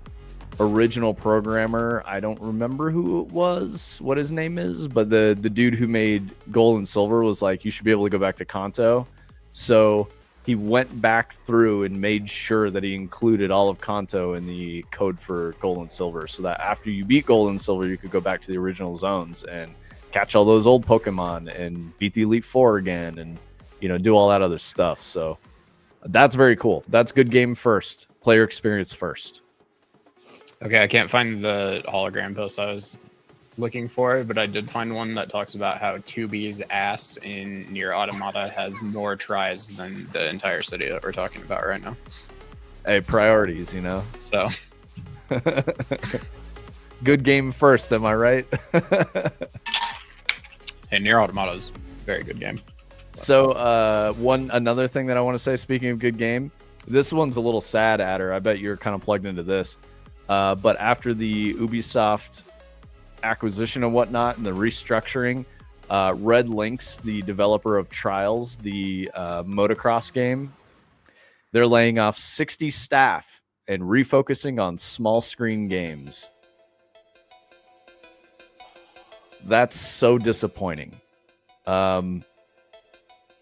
original programmer, I don't remember who it was, what his name is, but the dude who made Gold and Silver was like, you should be able to go back to Kanto. So he went back through and made sure that he included all of Kanto in the code for Gold and Silver, so that after you beat Gold and Silver, you could go back to the original zones and catch all those old Pokemon and beat the Elite Four again, and do all that other stuff. So that's very cool. That's good game first, player experience first. Okay, I can't find the hologram post I was looking for, but I did find one that talks about how 2B's ass in Nier Automata has more tries than the entire city that we're talking about right now. Hey, priorities, So good game first, am I right? Hey, Nier Automata is a very good game. So another thing that I want to say, speaking of good game, this one's a little sad, Adder. I bet you're kind of plugged into this. But after the Ubisoft acquisition and whatnot and the restructuring, Red Lynx, the developer of Trials, the motocross game, they're laying off 60 staff and refocusing on small screen games. That's so disappointing.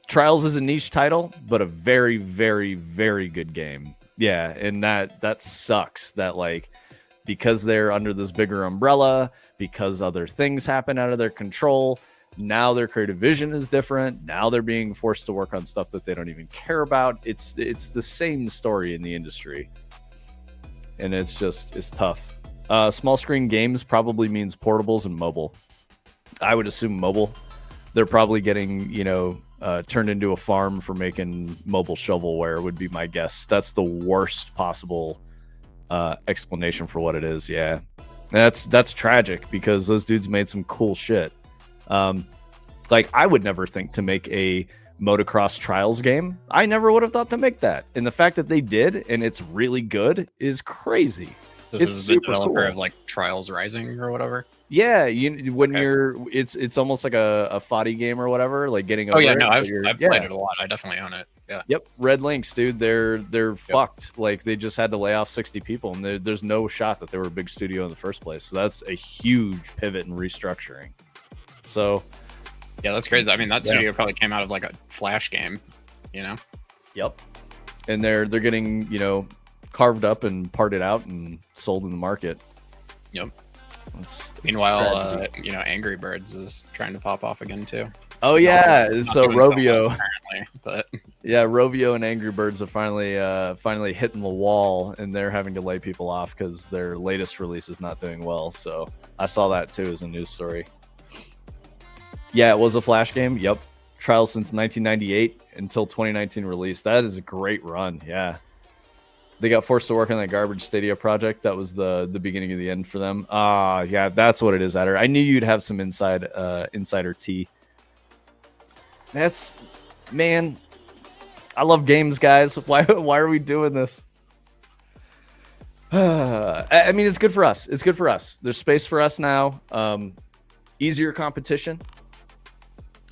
Trials is a niche title, but a very, very, very good game. Yeah, and that sucks that like because they're under this bigger umbrella, because other things happen out of their control, now their creative vision is different. Now they're being forced to work on stuff that they don't even care about. It's the same story in the industry. And it's tough. Small screen games probably means portables and mobile. I would assume mobile. They're probably getting, turned into a farm for making mobile shovelware would be my guess. That's the worst possible explanation for what it is. Yeah, that's tragic because those dudes made some cool shit. Like I would never think to make a motocross trials game. I never would have thought to make that. And the fact that they did and it's really good is crazy. This is the developer of like Trials Rising or whatever. Yeah, it's almost like a foddy game or whatever, like getting over I've played it a lot. I definitely own it. Yeah. Yep. Red Links, dude, they're fucked. Like they just had to lay off 60 people and there's no shot that they were a big studio in the first place. So that's a huge pivot and restructuring. So yeah, that's crazy. I mean, that studio probably came out of like a Flash game, Yep. And they're getting, carved up and parted out and sold in the market. Yep. Meanwhile, Angry Birds is trying to pop off again too. Oh yeah, so Rovio, apparently, but yeah, Rovio and Angry Birds are finally hitting the wall, and they're having to lay people off because their latest release is not doing well. So I saw that too as a news story. Yeah, it was a Flash game. Yep, trials since 1998 until 2019 release. That is a great run. Yeah. They got forced to work on that garbage Stadia project. That was the beginning of the end for them. Yeah, that's what it is, Adder. I knew you'd have some insider tea. Man, I love games, guys. Why are we doing this? I mean, it's good for us. It's good for us. There's space for us now. Easier competition.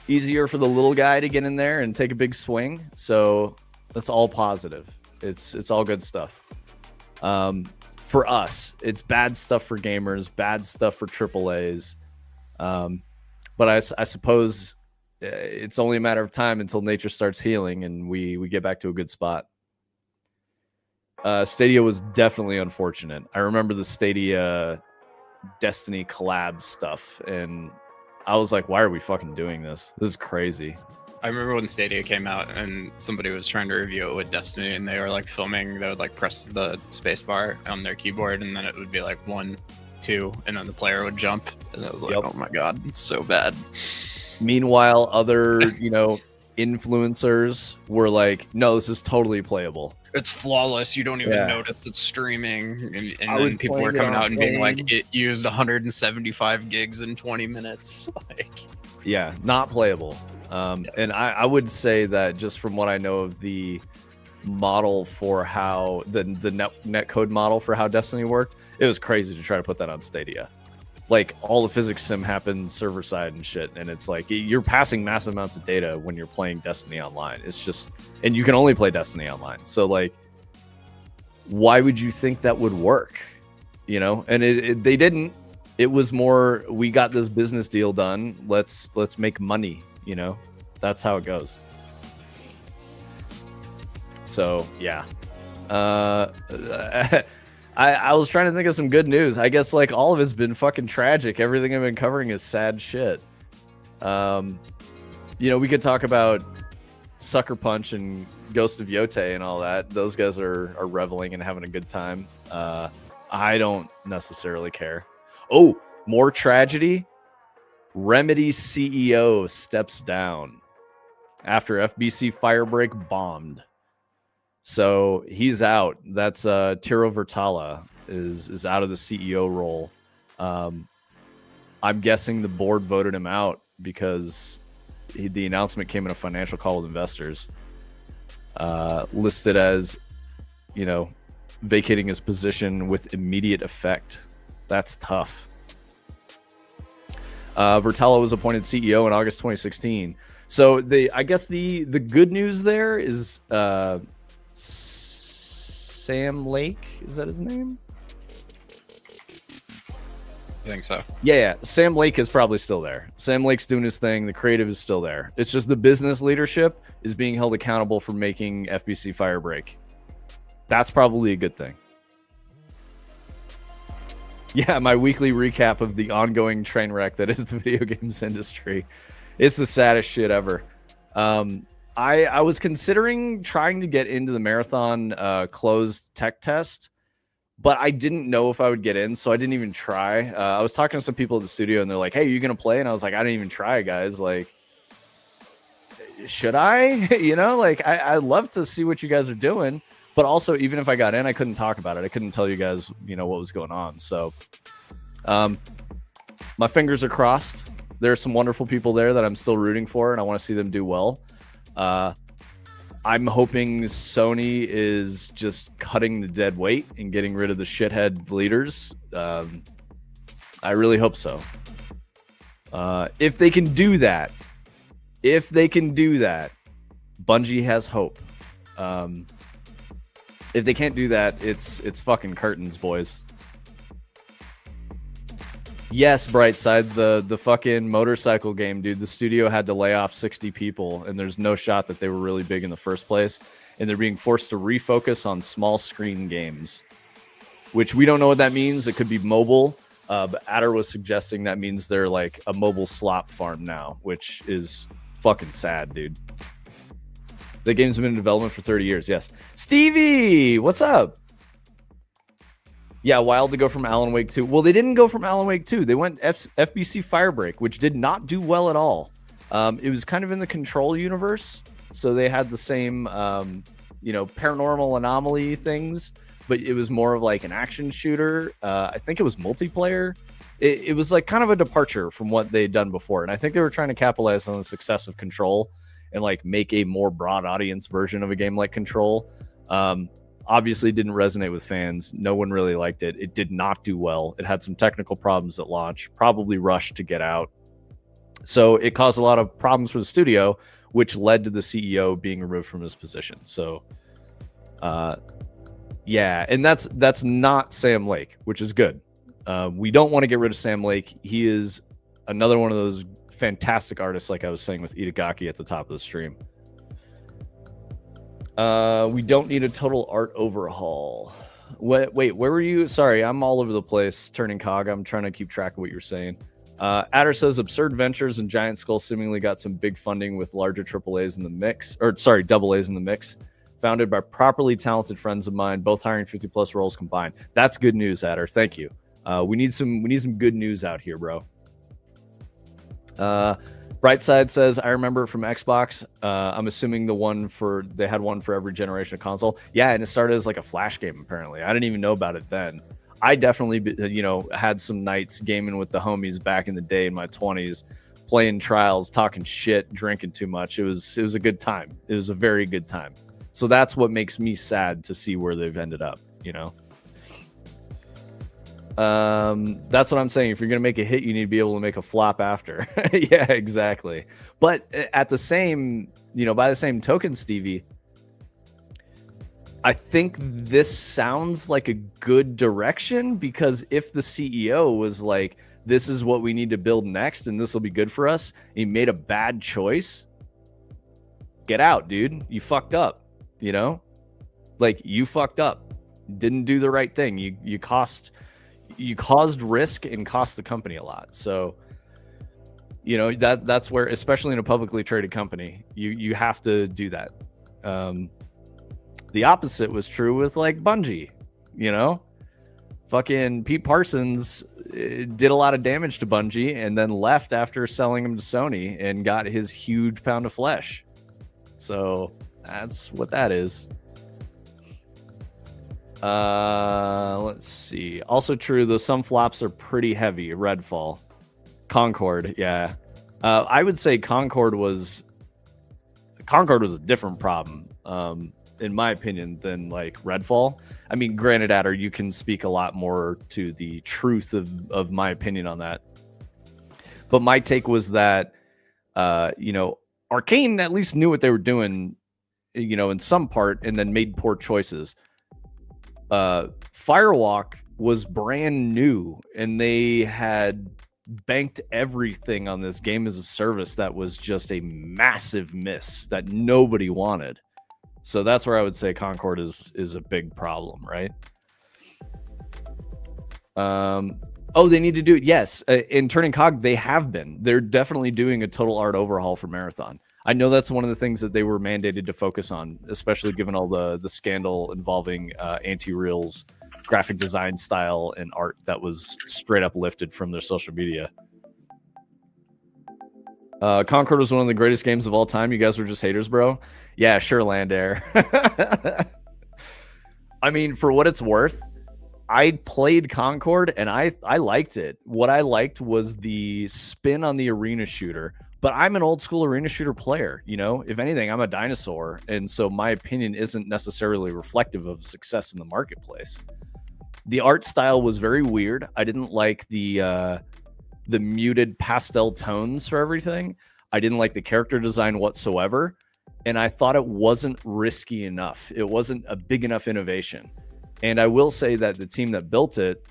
Easier for the little guy to get in there and take a big swing. So that's all positive. It's all good stuff. For us, it's bad stuff for gamers, bad stuff for AAAs. But I suppose it's only a matter of time until nature starts healing and we get back to a good spot. Stadia was definitely unfortunate. I remember the Stadia Destiny collab stuff, and I was like, why are we fucking doing this? This is crazy. I remember when Stadia came out and somebody was trying to review it with Destiny and they were like filming, they would like press the spacebar on their keyboard and then it would be like 1, 2, and then the player would jump. And it was like, oh my God, it's so bad. Meanwhile, other, influencers were like, no, this is totally playable. It's flawless. You don't even notice it's streaming. And then people were coming out and being like, it used 175 gigs in 20 minets. Yeah, not playable. And I would say that just from what I know of the model for how the netcode model for how Destiny worked, it was crazy to try to put that on Stadia. Like all the physics sim happens server side and shit, and it's like you're passing massive amounts of data when you're playing Destiny online. It's just, and you can only play Destiny online. So like, why would you think that would work? And they didn't. It was more, we got this business deal done. Let's make money. That's how it goes. So yeah. I was trying to think of some good news. I guess like all of it's been fucking tragic. Everything I've been covering is sad shit. We could talk about Sucker Punch and Ghost of Yotei and all that. Those guys are reveling and having a good time. I don't necessarily care. Oh, more tragedy. Remedy CEO steps down after FBC Firebreak bombed. So he's out. That's Tiro Vertala is out of the CEO role. I'm guessing the board voted him out because the announcement came in a financial call with investors. Listed as, vacating his position with immediate effect. That's tough. Vertala was appointed CEO in August 2016. So I guess the good news there is Sam Lake, is that his name? I think so. Yeah. Sam Lake is probably still there. Sam Lake's doing his thing. The creative is still there. It's just the business leadership is being held accountable for making FBC Firebreak. That's probably a good thing. Yeah, my weekly recap of the ongoing train wreck that is the video games industry. It's the saddest shit ever. I was considering trying to get into the marathon closed tech test, but I didn't know if I would get in, so I didn't even try. I was talking to some people at the studio, and they're like, "Hey, are you gonna play?" And I was like, "I didn't even try, guys. Like, should I?" You know, like I'd love to see what you guys are doing, but also even if I got in, I couldn't talk about it. I couldn't tell you guys, you know, what was going on. So, my fingers are crossed. There are some wonderful people there that I'm still rooting for, and I want to see them do well. I'm hoping Sony is just cutting the dead weight and getting rid of the shithead leaders. I really hope so. If they can do that, Bungie has hope. If they can't do that, it's fucking curtains, boys. Yes, Brightside, the fucking motorcycle game, dude. The studio had to lay off 60 people, and there's no shot that they were really big in the first place. And they're being forced to refocus on small screen games, which we don't know what that means. It could be mobile. But Adder was suggesting that means they're like a mobile slop farm now, which is fucking sad, dude. The game's been in development for 30 years. Yes. Stevie, what's up? Yeah, wild to go from Alan Wake 2. Well, they didn't go from Alan Wake 2. They went FBC Firebreak, which did not do well at all. It was kind of in the Control universe. So they had the same, paranormal anomaly things, but it was more of like an action shooter. I think it was multiplayer. It was like kind of a departure from what they'd done before. And I think they were trying to capitalize on the success of Control and like make a more broad audience version of a game like Control. Obviously didn't resonate with fans. No one really liked it. It did not do well. It had some technical problems at launch, probably rushed to get out. So it caused a lot of problems for the studio, which led to the CEO being removed from his position. So, yeah, and that's not Sam Lake, which is good. We don't want to get rid of Sam Lake. He is another one of those fantastic artists, like I was saying with Itagaki at the top of the stream. We don't need a total art overhaul. Wait, where were you? Sorry, I'm all over the place, turning cog. I'm trying to keep track of what you're saying. Adder says Absurd Ventures and Giant Skull seemingly got some big funding with larger AAAs in the mix, or sorry, AA's in the mix, founded by properly talented friends of mine, both hiring 50+ roles combined. That's good news, Adder. Thank you. We need some good news out here, bro. Brightside says, I remember it from Xbox. I'm assuming they had one for every generation of console. Yeah, and it started as like a Flash game, apparently. I didn't even know about it then. I definitely, had some nights gaming with the homies back in the day in my 20s, playing Trials, talking shit, drinking too much. It was a good time. It was a very good time. So that's what makes me sad to see where they've ended up, That's what I'm saying. If you're going to make a hit, you need to be able to make a flop after. Yeah, exactly. But at the same, by the same token, Stevie, I think this sounds like a good direction, because if the CEO was like, this is what we need to build next and this will be good for us, and he made a bad choice, get out, dude. You fucked up, like you fucked up, didn't do the right thing. You caused risk and cost the company a lot. So, that's where, especially in a publicly traded company, you have to do that. The opposite was true with like Bungie, fucking Pete Parsons did a lot of damage to Bungie and then left after selling him to Sony and got his huge pound of flesh. So that's what that is. Let's see. Also true, though, some flops are pretty heavy. Redfall. Concord, yeah. I would say Concord was a different problem, in my opinion, than like Redfall. I mean, granted, Adder, you can speak a lot more to the truth of my opinion on that. But my take was that, Arcane at least knew what they were doing, in some part, and then made poor choices. Firewalk was brand new, and they had banked everything on this game as a service that was just a massive miss that nobody wanted. So that's where I would say Concord is a big problem, right? Oh, they need to do it. Yes, in Turning Cog, they have been. They're definitely doing a total art overhaul for Marathon. I know that's one of the things that they were mandated to focus on, especially given all the scandal involving Anti-Real's graphic design style and art that was straight up lifted from their social media. Concord was one of the greatest games of all time. You guys were just haters, bro. Yeah, sure, Land Air. I mean, for what it's worth, I played Concord and I liked it. What I liked was the spin on the arena shooter, but I'm an old school arena shooter player. You know, if anything, I'm a dinosaur. And so my opinion isn't necessarily reflective of success in the marketplace. The art style was very weird. I didn't like the muted pastel tones for everything. I didn't like the character design whatsoever. And I thought it wasn't risky enough. It wasn't a big enough innovation. And I will say that the team that built it,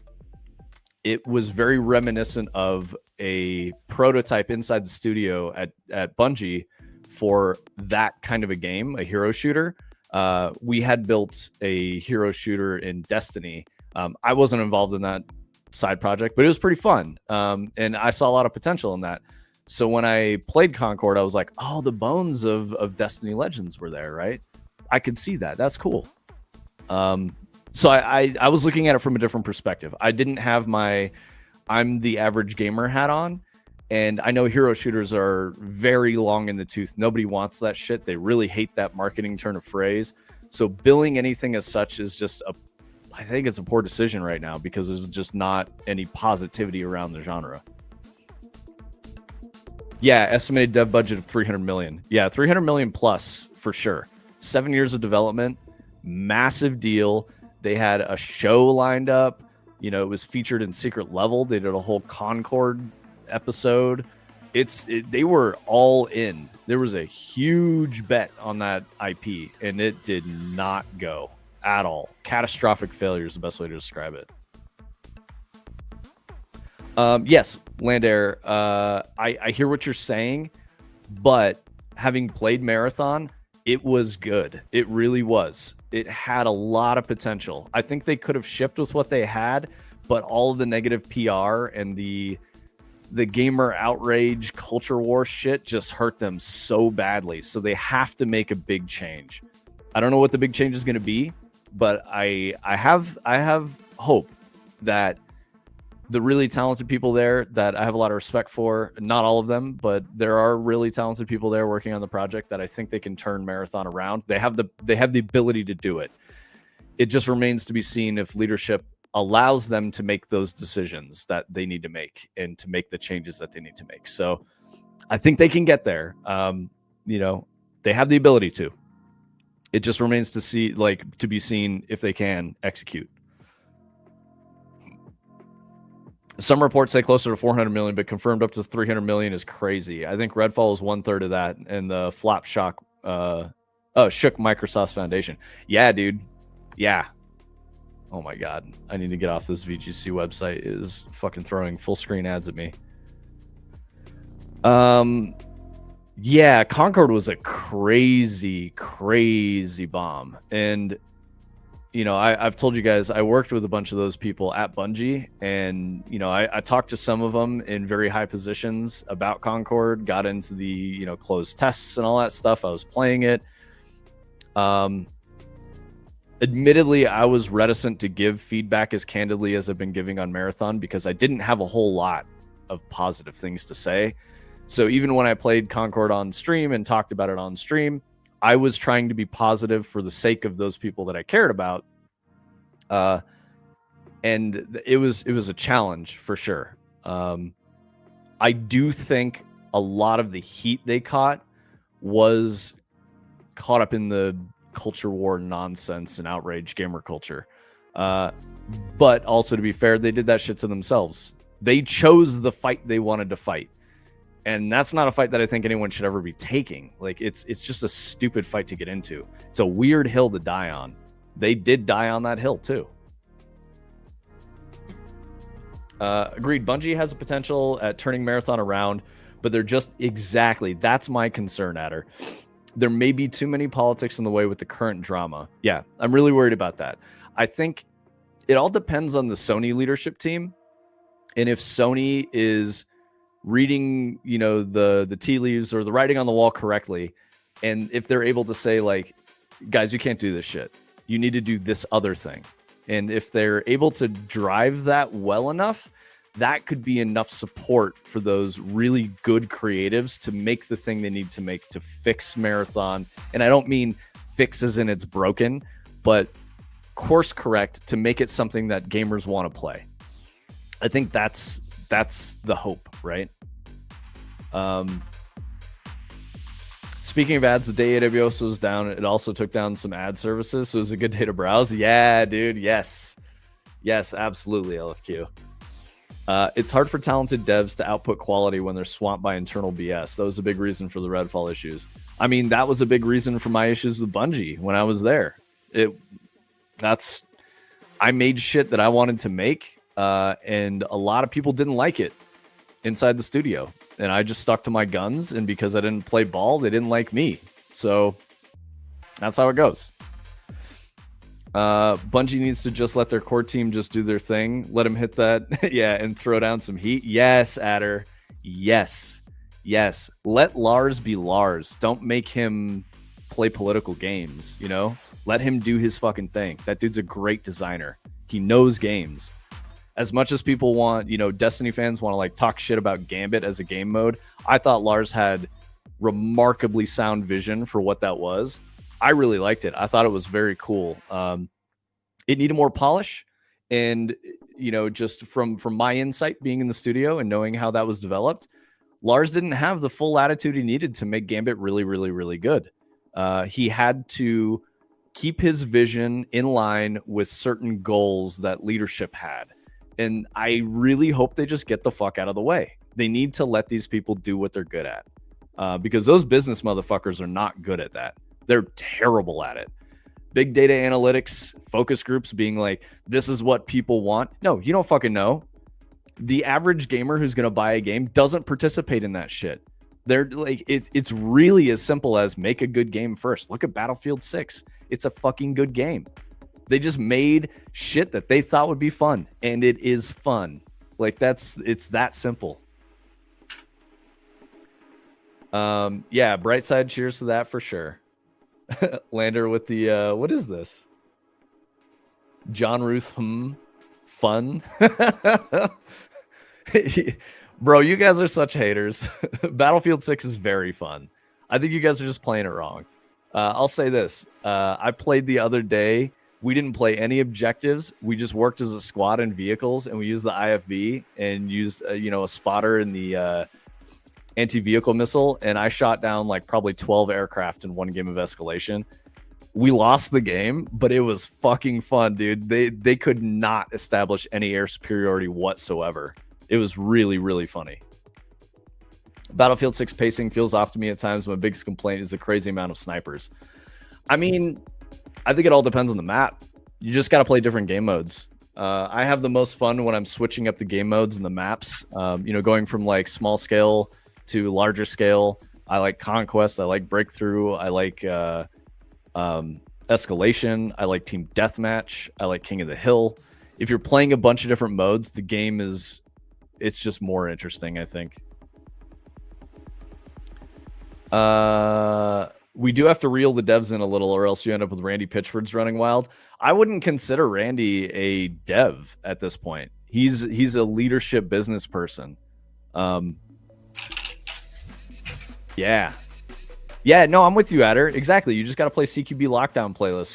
it was very reminiscent of a prototype inside the studio at Bungie for that kind of a game, a hero shooter. We had built a hero shooter in Destiny. I wasn't involved in that side project, but it was pretty fun. And I saw a lot of potential in that. So when I played Concord, I was like, oh, the bones of Destiny Legends were there, right? I could see that. That's cool. So I was looking at it from a different perspective. I didn't have my I'm the average gamer hat on. And I know hero shooters are very long in the tooth. Nobody wants that shit. They really hate that marketing turn of phrase. So billing anything as such is just I think it's a poor decision right now because there's just not any positivity around the genre. Yeah, estimated dev budget of 300 million. Yeah, 300 million plus for sure. 7 years of development, massive deal. They had a show lined up. You know, it was featured in Secret Level. They did a whole Concord episode. They were all in. There was a huge bet on that IP, and it did not go at all. Catastrophic failure is the best way to describe it. Yes, Landair, I hear what you're saying, but having played Marathon, it was good. It really was. It had a lot of potential. I think they could have shipped with what they had, but all of the negative PR and the gamer outrage culture war shit just hurt them so badly. So they have to make a big change. I don't know what the big change is going to be, but I have hope that the really talented people there that I have a lot of respect for, not all of them, but there are really talented people there working on the project that I think they can turn Marathon around. They have the ability to do it. It just remains to be seen if leadership allows them to make those decisions that they need to make and to make the changes that they need to make. So I think they can get there. You know, they have the ability to. It just remains to be seen if they can execute. Some reports say closer to 400 million, but confirmed up to 300 million is crazy. I think Redfall is 1/3 of that, and the flop shook Microsoft's foundation. Yeah, dude. Yeah. Oh my god. I need to get off this VGC website. It is fucking throwing full screen ads at me. Yeah, Concord was a crazy, crazy bomb. And you know, I've told you guys, I worked with a bunch of those people at Bungie, and, you know, I talked to some of them in very high positions about Concord, got into the, you know, closed tests and all that stuff. I was playing it. Admittedly, I was reticent to give feedback as candidly as I've been giving on Marathon because I didn't have a whole lot of positive things to say. So even when I played Concord on stream and talked about it on stream, I was trying to be positive for the sake of those people that I cared about. And it was a challenge for sure. I do think a lot of the heat they caught was caught up in the culture war nonsense and outrage gamer culture. But also, to be fair, they did that shit to themselves. They chose the fight they wanted to fight. And that's not a fight that I think anyone should ever be taking. Like, it's just a stupid fight to get into. It's a weird hill to die on. They did die on that hill too. Agreed. Bungie has a potential at turning Marathon around, but they're just that's my concern, Adder. There may be too many politics in the way with the current drama. Yeah, I'm really worried about that. I think it all depends on the Sony leadership team, and if Sony is reading, the tea leaves or the writing on the wall correctly, and if they're able to say, like, guys, you can't do this shit. You need to do this other thing. And if they're able to drive that well enough, that could be enough support for those really good creatives to make the thing they need to make to fix Marathon. And I don't mean fix as in it's broken, but course correct to make it something that gamers want to play. I think that's the hope, right? Speaking of ads, the day AWS was down, it also took down some ad services, so it was a good day to browse. Yeah, dude, yes, absolutely, LFQ. It's hard for talented devs to output quality when they're swamped by internal BS. That was a big reason for the Redfall issues. I mean, that was a big reason for my issues with Bungie when I was there. I made shit that I wanted to make, and a lot of people didn't like it inside the studio. And I just stuck to my guns, and because I didn't play ball, they didn't like me. So that's how it goes. Bungie needs to just let their core team just do their thing. Let them hit that, yeah, and throw down some heat. Yes, Adder. Yes. Let Lars be Lars. Don't make him play political games, Let him do his fucking thing. That dude's a great designer. He knows games. As much as people want, Destiny fans want to like talk shit about Gambit as a game mode, I thought Lars had remarkably sound vision for what that was. I really liked it. I thought it was very cool. It needed more polish, and just from my insight being in the studio and knowing how that was developed, Lars didn't have the full latitude he needed to make Gambit really, really, really good. He had to keep his vision in line with certain goals that leadership had. And I really hope they just get the fuck out of the way. They need to let these people do what they're good at, because those business motherfuckers are not good at that. They're terrible at it. Big data analytics, focus groups being like, this is what people want. No, you don't fucking know. The average gamer who's going to buy a game doesn't participate in that shit. They're like, it's really as simple as make a good game first. Look at Battlefield 6. It's a fucking good game. They just made shit that they thought would be fun, and it is fun. Like it's that simple. Yeah, bright side, cheers to that for sure. Lander with the what is this? John Ruth fun. Bro, you guys are such haters. Battlefield 6 is very fun. I think you guys are just playing it wrong. I'll say this. I played the other day. We didn't play any objectives. We just worked as a squad in vehicles, and we used the IFV and used a spotter in the anti-vehicle missile, and I shot down like probably 12 aircraft in one game of escalation. We lost the game, but it was fucking fun, dude. They could not establish any air superiority whatsoever. It was really, really funny. Battlefield 6 pacing feels off to me at times. My biggest complaint is the crazy amount of snipers. I mean, I think it all depends on the map. You just got to play different game modes. I have the most fun when I'm switching up the game modes and the maps, going from like small scale to larger scale. I like Conquest. I like Breakthrough. I like Escalation. I like Team Deathmatch. I like King of the Hill. If you're playing a bunch of different modes, the game it's just more interesting, I think. We do have to reel the devs in a little, or else you end up with Randy Pitchford's running wild. I wouldn't consider Randy a dev at this point. He's a leadership business person. Yeah, no, I'm with you, Adder. Exactly. You just got to play CQB Lockdown playlist.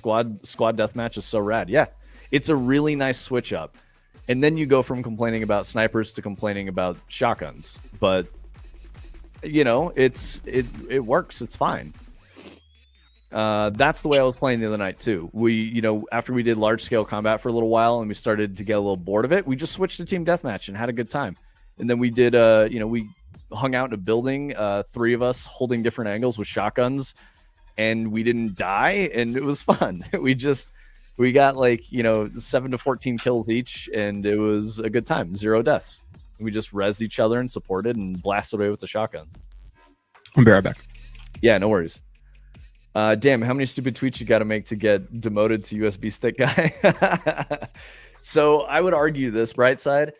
Squad Deathmatch is so rad. Yeah, it's a really nice switch up. And then you go from complaining about snipers to complaining about shotguns. But, it works. It's fine. That's the way I was playing the other night too. We, after we did large scale combat for a little while and we started to get a little bored of it, we just switched to team deathmatch and had a good time. And then we did, we hung out in a building, 3 of us holding different angles with shotguns, and we didn't die, and it was fun. We just, We got like, you know, 7 to 14 kills each, and it was a good time. 0 deaths. We just rezzed each other and supported and blasted away with the shotguns. I'll be right back. Yeah, no worries. Damn, how many stupid tweets you got to make to get demoted to USB stick guy? So I would argue this, bright side.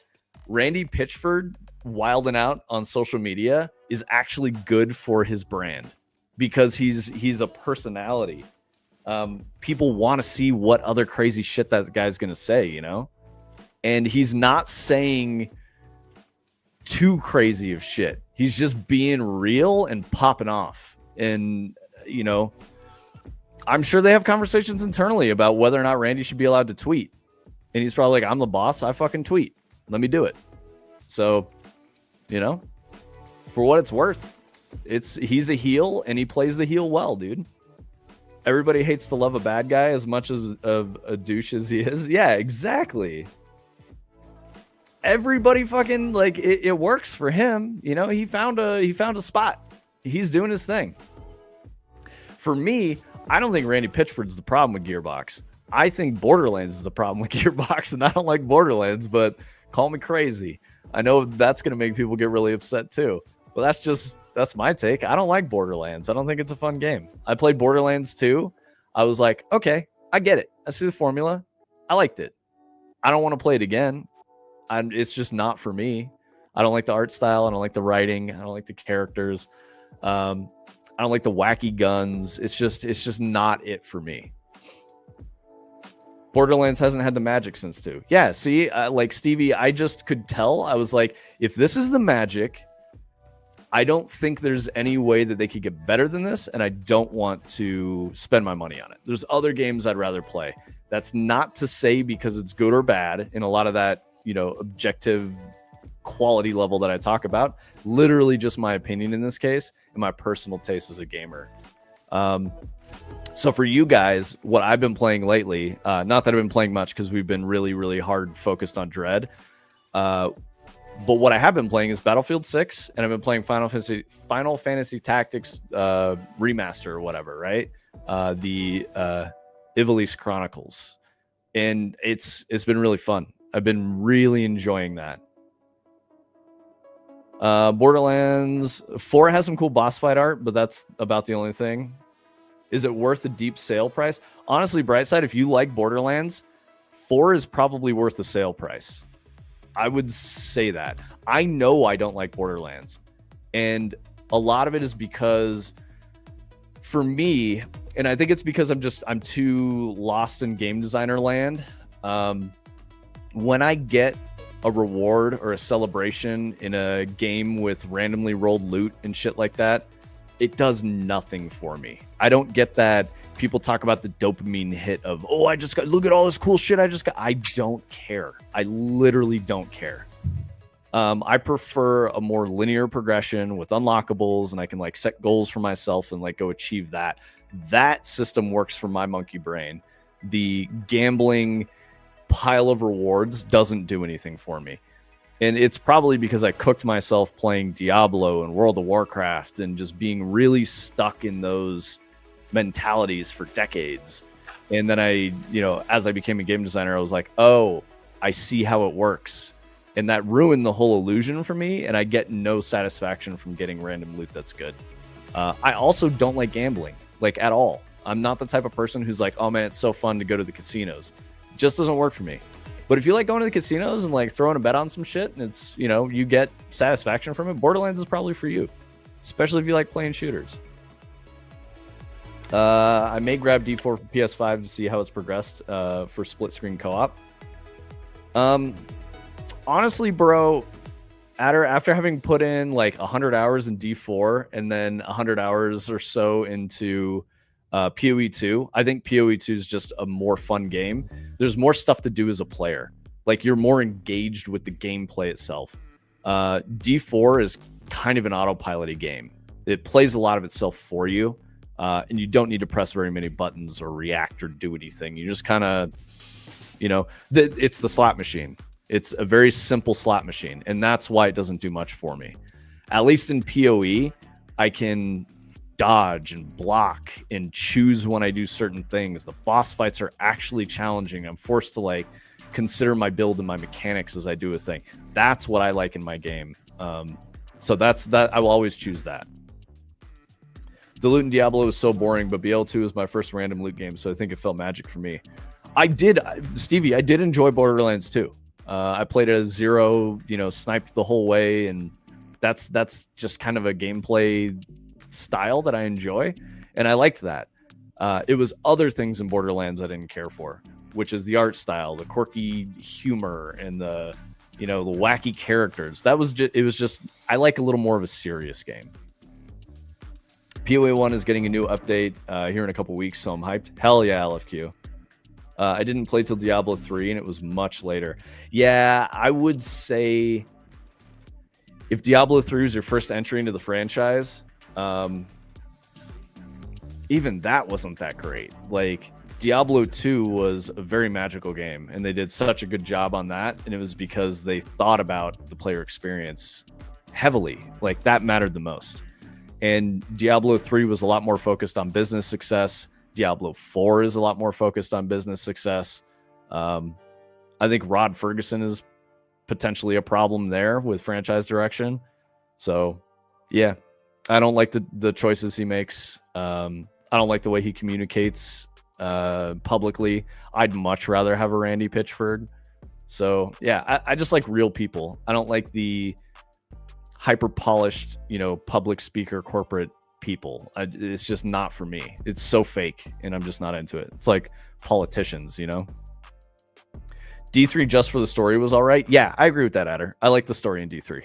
Randy Pitchford wilding out on social media is actually good for his brand because he's a personality. People want to see what other crazy shit that guy's going to say, you know? And he's not saying too crazy of shit. He's just being real and popping off. And, you know, I'm sure they have conversations internally about whether or not Randy should be allowed to tweet. And he's probably like, I'm the boss. I fucking tweet. Let me do it. So, you know, for what it's worth, he's a heel and he plays the heel well, dude. Everybody hates to love a bad guy as much as of a douche as he is. Yeah, exactly. Everybody fucking like it works for him. You know, he found a spot. He's doing his thing. For me, I don't think Randy Pitchford's the problem with Gearbox. I think Borderlands is the problem with Gearbox, and I don't like Borderlands, but call me crazy. I know that's going to make people get really upset too. But that's my take. I don't like Borderlands. I don't think it's a fun game. I played Borderlands 2. I was like, okay, I get it. I see the formula. I liked it. I don't want to play it again. It's just not for me. I don't like the art style. I don't like the writing. I don't like the characters. I don't like the wacky guns. It's just not it for me. Borderlands hasn't had the magic since 2. Yeah, see, like Stevie, I just could tell. I was like, if this is the magic, I don't think there's any way that they could get better than this, and I don't want to spend my money on it. There's other games I'd rather play. That's not to say because it's good or bad in a lot of that, you know, objective quality level that I talk about. Literally just my opinion in this case and my personal taste as a gamer. So for you guys, what I've been playing lately, not that I've been playing much because we've been really, really hard focused on Dread. But what I have been playing is Battlefield 6, and I've been playing Final Fantasy Tactics Remaster or whatever, right? The Ivalice Chronicles. And it's been really fun. I've been really enjoying that. Borderlands 4 has some cool boss fight art, but that's about the only thing. Is it worth the deep sale price? Honestly, Brightside, if you like Borderlands, 4 is probably worth the sale price. I would say that. I know I don't like Borderlands. And a lot of it is because, for me, and I think it's because I'm too lost in game designer land. When I get a reward or a celebration in a game with randomly rolled loot and shit like that, it does nothing for me. I don't get that. People talk about the dopamine hit of, oh, I just got, look at all this cool shit I just got. I don't care. I literally don't care. I prefer a more linear progression with unlockables, and I can like set goals for myself and like go achieve that. That system works for my monkey brain. The gambling pile of rewards doesn't do anything for me. And it's probably because I cooked myself playing Diablo and World of Warcraft and just being really stuck in those mentalities for decades. And then I, you know, as I became a game designer, I was like, oh, I see how it works. And that ruined the whole illusion for me. And I get no satisfaction from getting random loot that's good. I also don't like gambling, like at all. I'm not the type of person who's like, oh man, it's so fun to go to the casinos. It just doesn't work for me. But if you like going to the casinos and like throwing a bet on some shit and it's, you know, you get satisfaction from it, Borderlands is probably for you, especially if you like playing shooters. I may grab D4 for PS5 to see how it's progressed for split screen co-op. Honestly, bro, after having put in like 100 hours in D4 and then 100 hours or so into PoE 2, I think PoE 2 is just a more fun game. There's more stuff to do as a player. Like, you're more engaged with the gameplay itself. D4 is kind of an autopilot game. It plays a lot of itself for you, and you don't need to press very many buttons or react or do anything. You just kind of, you know, it's the slot machine. It's a very simple slot machine, and that's why it doesn't do much for me. At least in PoE, I can dodge and block and choose when I do certain things. The boss fights are actually challenging. I'm forced to like consider my build and my mechanics as I do a thing. That's what I like in my game. So that's that. I will always choose that. The loot in Diablo is so boring, but BL2 is my first random loot game, so I think it felt magic for me. Stevie, I did enjoy Borderlands 2. I played as Zero, sniped the whole way, and that's just kind of a gameplay style that I enjoy, and I liked that. It was other things in Borderlands I didn't care for, which is the art style, the quirky humor, and the wacky characters. It was just I like a little more of a serious game. PoE 1 is getting a new update here in a couple weeks, so I'm hyped. Hell yeah, LFQ. I didn't play till Diablo 3, and it was much later. Yeah, I would say if Diablo 3 is your first entry into the franchise, even that wasn't that great. Like, Diablo 2 was a very magical game, and they did such a good job on that, and it was because they thought about the player experience heavily. Like, that mattered the most. And Diablo 3 was a lot more focused on business success. Diablo 4 is a lot more focused on business success. I think Rod Ferguson is potentially a problem there with franchise direction. So, yeah, I don't like the choices he makes. I don't like the way he communicates publicly. I'd much rather have a Randy Pitchford. So, yeah, I just like real people. I don't like the hyper polished, public speaker corporate people. It's just not for me. It's so fake, and I'm just not into it. It's like politicians, D3 just for the story was all right. Yeah, I agree with that, Adder. I like the story in D3.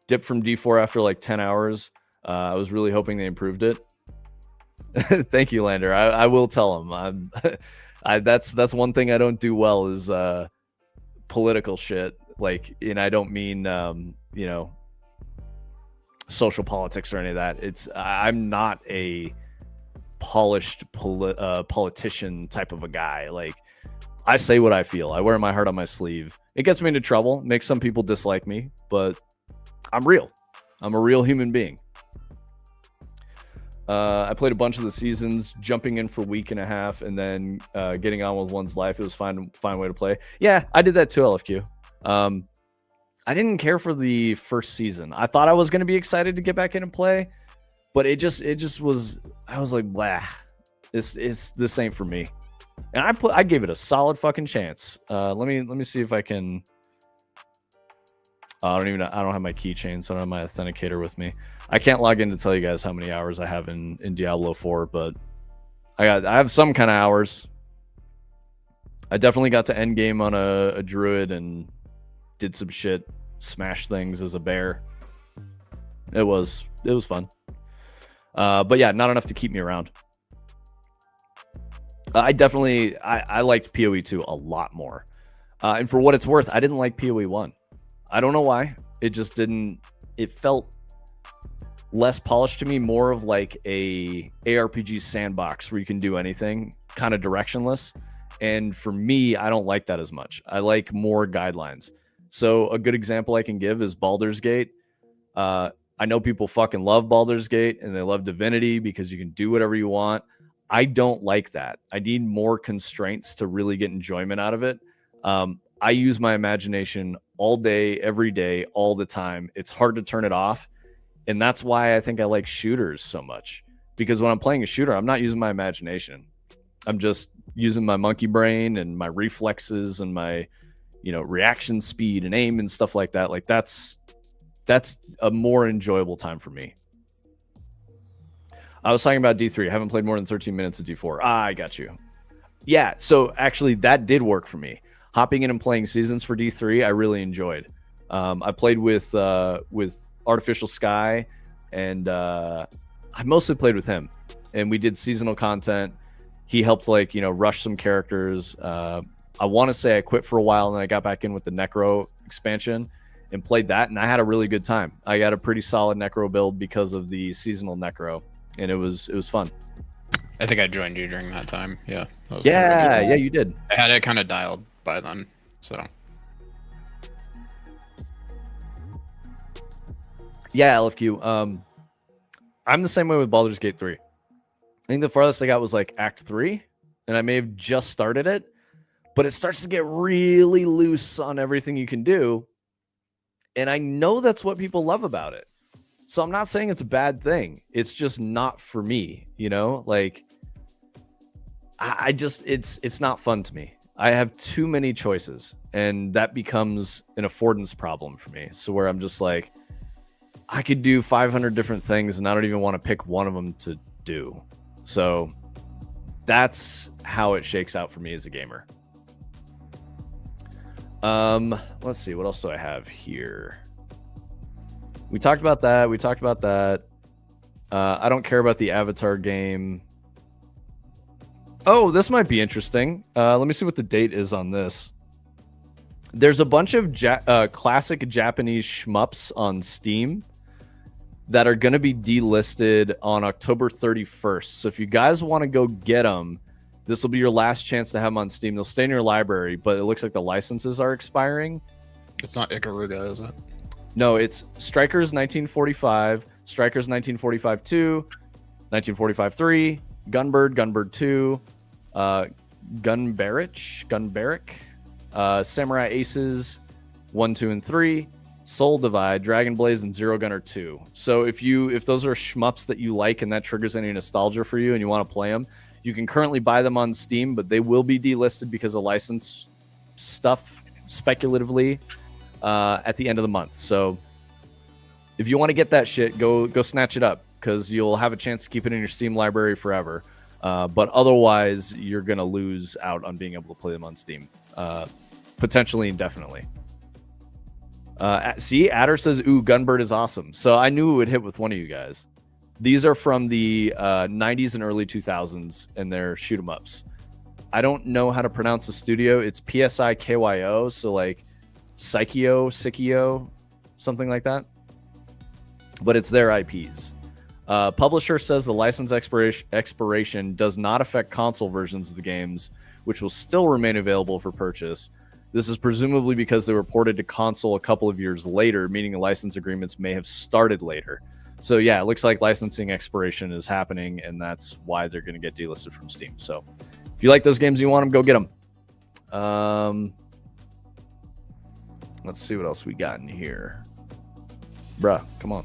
Dipped from D4 after like 10 hours. I was really hoping they improved it. Thank you, Lander. I will tell him. That's one thing I don't do well is political shit. Like, and I don't mean social politics or any of that. I'm not a polished politician type of a guy. Like, I say what I feel. I wear my heart on my sleeve. It gets me into trouble, makes some people dislike me, but I'm real. I'm a real human being. I played a bunch of the seasons, jumping in for a week and a half, and then getting on with one's life. It was fine way to play. Yeah, I did that too, LFQ. I didn't care for the first season. I thought I was going to be excited to get back in and play, but it just was. I was like, blah. This ain't for me. And I gave it a solid fucking chance. Let me see if I can. I don't have my keychain, so I don't have my authenticator with me. I can't log in to tell you guys how many hours I have in Diablo 4, but I have some kind of hours. I definitely got to end game on a druid and did some shit, smash things as a bear. It was fun. But yeah, not enough to keep me around. I liked PoE 2 a lot more. And for what it's worth, I didn't like PoE 1. I don't know why. It just didn't. It felt less polished to me, more of like a ARPG sandbox where you can do anything, kind of directionless. And for me, I don't like that as much. I like more guidelines. So a good example I can give is Baldur's Gate. I know people fucking love Baldur's Gate and they love Divinity because you can do whatever you want. I don't like that. I need more constraints to really get enjoyment out of it. I use my imagination all day, every day, all the time. It's hard to turn it off. And that's why I think I like shooters so much. Because when I'm playing a shooter, I'm not using my imagination. I'm just using my monkey brain and my reflexes and my, reaction speed and aim and stuff like that. Like that's a more enjoyable time for me. I was talking about D3. I haven't played more than 13 minutes of D4. I got you. Yeah, so actually that did work for me. Hopping in and playing seasons for D3, I really enjoyed. I played with Artificial Sky, and I mostly played with him. And we did seasonal content. He helped rush some characters. I want to say I quit for a while, and then I got back in with the Necro expansion and played that, and I had a really good time. I got a pretty solid Necro build because of the seasonal Necro, and it was fun. I think I joined you during that time. Yeah. That was yeah, you did. I had it kind of dialed by then, so. Yeah, LFQ. I'm the same way with Baldur's Gate 3. I think the farthest I got was like Act 3, and I may have just started it, but it starts to get really loose on everything you can do. And I know that's what people love about it. So I'm not saying it's a bad thing. It's just not for me, you know? Like, I just, it's not fun to me. I have too many choices, and that becomes an affordance problem for me. So where I'm just like, I could do 500 different things, and I don't even want to pick one of them to do. So that's how it shakes out for me as a gamer. Let's see, what else do I have here? We talked about that. I don't care about the Avatar game. Oh, this might be interesting. Let me see what the date is on this. There's a bunch of classic Japanese shmups on Steam that are going to be delisted on October 31st. So if you guys want to go get them, this will be your last chance to have them on Steam. They'll stay in your library, but it looks like the licenses are expiring. It's not Ikaruga, is it? No, it's Strikers 1945, Strikers 1945 2, 1945 3, Gunbird, Gunbird 2, Gunbarrick, Samurai Aces 1, 2, and 3, Soul Divide, Dragon Blaze, and Zero Gunner 2. So if those are shmups that you like and that triggers any nostalgia for you and you want to play them, you can currently buy them on Steam, but they will be delisted because of license stuff, speculatively, at the end of the month. So if you want to get that shit, go snatch it up, because you'll have a chance to keep it in your Steam library forever. But otherwise, you're going to lose out on being able to play them on Steam, potentially indefinitely. See, Adder says, ooh, Gunbird is awesome. So I knew it would hit with one of you guys. These are from the 90s and early 2000s, and they're shoot 'em ups. I don't know how to pronounce the studio. It's PSIKYO, so like Psychio, something like that. But it's their IPs. Publisher says the license expiration does not affect console versions of the games, which will still remain available for purchase. This is presumably because they were ported to console a couple of years later, meaning the license agreements may have started later. So yeah, it looks like licensing expiration is happening, and that's why they're going to get delisted from Steam. So if you like those games and you want them, go get them. Let's see what else we got in here. Bruh, come on.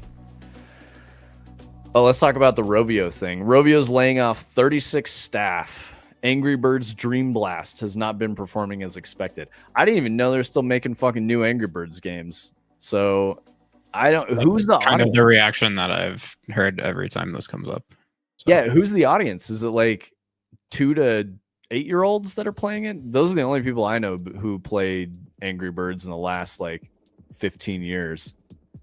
Oh, let's talk about the Rovio thing. Rovio's laying off 36 staff. Angry Birds Dream Blast has not been performing as expected. I didn't even know they're still making fucking new Angry Birds games. So I don't. That's who's the kind audience? of the reaction that I've heard every time this comes up. So. Yeah, who's the audience? Is it like 2 to 8-year-olds that are playing it? Those are the only people I know who played Angry Birds in the last like 15 years.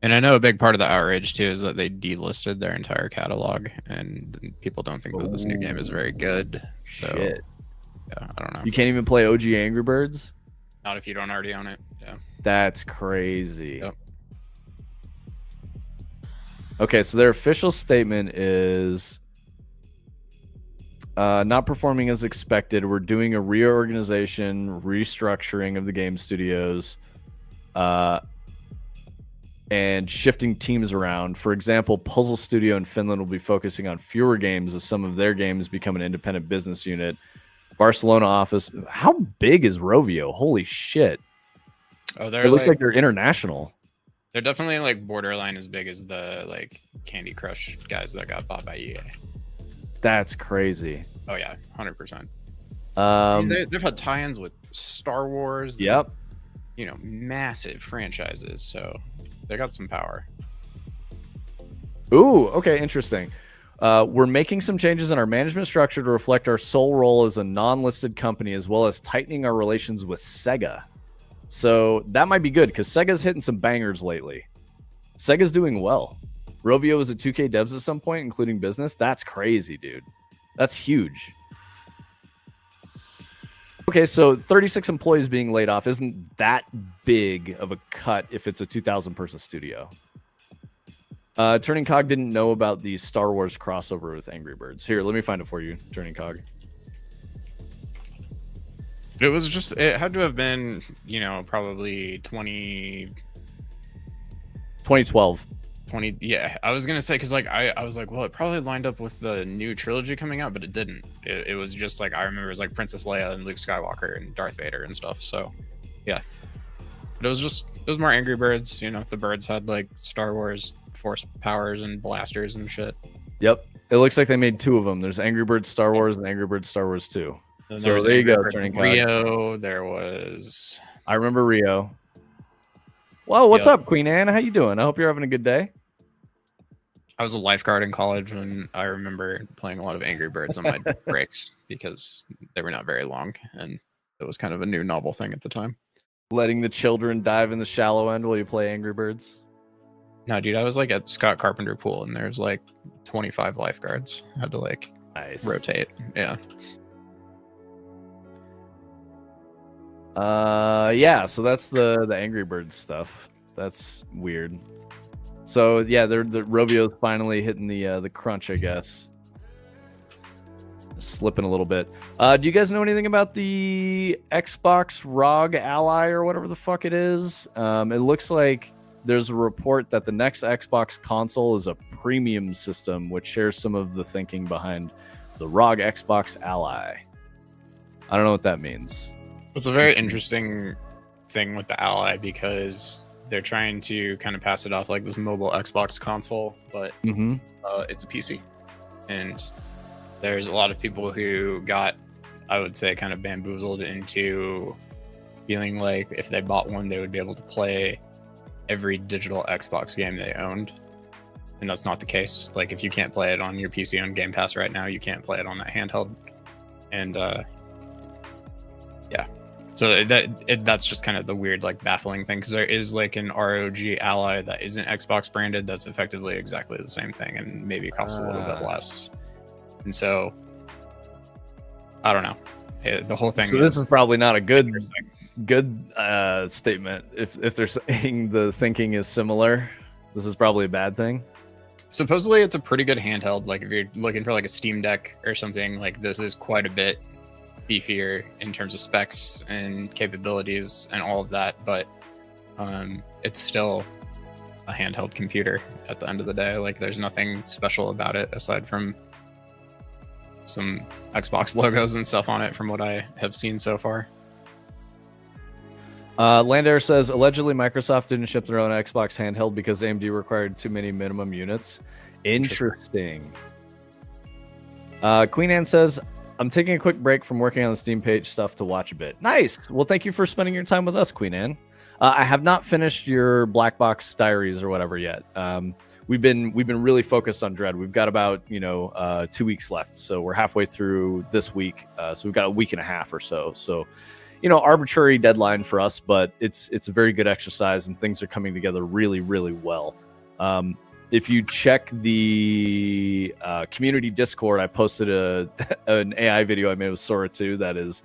And I know a big part of the outrage too is that they delisted their entire catalog, and people don't think that this new game is very good. So, shit. Yeah, I don't know. You can't even play OG Angry Birds? Not if you don't already own it. Yeah. That's crazy. Yep. Okay, so their official statement is not performing as expected. We're doing a reorganization, restructuring of the game studios, and shifting teams around. For example, Puzzle Studio in Finland will be focusing on fewer games as some of their games become an independent business unit. Barcelona office. How big is Rovio? Holy shit. Oh, it looks like they're international. They're definitely like borderline as big as the like Candy Crush guys that got bought by EA. That's crazy. Oh yeah, 100%. They've had tie-ins with Star Wars. Yep. You know, massive franchises. So they got some power. Ooh, okay, interesting. We're making some changes in our management structure to reflect our sole role as a non-listed company, as well as tightening our relations with Sega. So that might be good, because Sega's hitting some bangers lately. Sega's doing well. Rovio was at 2K Devs at some point, including business. That's crazy, dude. That's huge. Okay, so 36 employees being laid off isn't that big of a cut if it's a 2,000-person studio. Turning Cog didn't know about the Star Wars crossover with Angry Birds. Here, let me find it for you, Turning Cog. It had to have been, you know, probably 2012. Yeah, I was gonna say, because like I was like, well, it probably lined up with the new trilogy coming out, but it didn't. It was just like, I remember it was like Princess Leia and Luke Skywalker and Darth Vader and stuff. So yeah, but it was more Angry Birds. You know, the birds had like Star Wars force powers and blasters and shit. Yep. It looks like they made 2 of them. There's Angry Birds Star Wars and Angry Birds Star Wars 2. And So there you go, Turning Cog. Rio. There was. I remember Rio. Well, what's up, Queen Anne? How you doing? I hope you're having a good day. I was a lifeguard in college, and I remember playing a lot of Angry Birds on my breaks because they were not very long, and it was kind of a new novel thing at the time. Letting the children dive in the shallow end while you play Angry Birds. No, dude, I was like at Scott Carpenter Pool, and there's like 25 lifeguards. I had to like rotate. Yeah. Yeah. So that's the Angry Birds stuff. That's weird. So yeah, the Rovio's finally hitting the crunch, I guess. Slipping a little bit. Do you guys know anything about the Xbox ROG Ally or whatever the fuck it is? It looks like there's a report that the next Xbox console is a premium system, which shares some of the thinking behind the ROG Xbox Ally. I don't know what that means. It's a very interesting thing with the Ally because they're trying to kind of pass it off like this mobile Xbox console, but it's a PC. And there's a lot of people who got, I would say, kind of bamboozled into feeling like if they bought one, they would be able to play every digital Xbox game they owned. And that's not the case. Like, if you can't play it on your PC on Game Pass right now, you can't play it on that handheld. And yeah, so that's just kind of the weird, like, baffling thing, because there is like an ROG Ally that isn't Xbox branded that's effectively exactly the same thing and maybe costs a little bit less. And so I don't know. The whole thing. So this is probably not a good statement. If they're saying the thinking is similar, this is probably a bad thing. Supposedly it's a pretty good handheld. Like, if you're looking for like a Steam Deck or something, like, this is quite a bit beefier in terms of specs and capabilities and all of that, but it's still a handheld computer at the end of the day. Like, there's nothing special about it aside from some Xbox logos and stuff on it from what I have seen so far. Landair says, allegedly Microsoft didn't ship their own Xbox handheld because AMD required too many minimum units. Interesting. Queen Anne says, I'm taking a quick break from working on the Steam page stuff to watch a bit. Nice. Well, thank you for spending your time with us, Queen Anne. I have not finished your Black Box Diaries or whatever yet. We've been really focused on Dread. We've got about 2 weeks left, so we're halfway through this week. So we've got a week and a half or so. So, arbitrary deadline for us, but it's a very good exercise, and things are coming together really, really well. If you check the community Discord, I posted an AI video I made with Sora 2 that is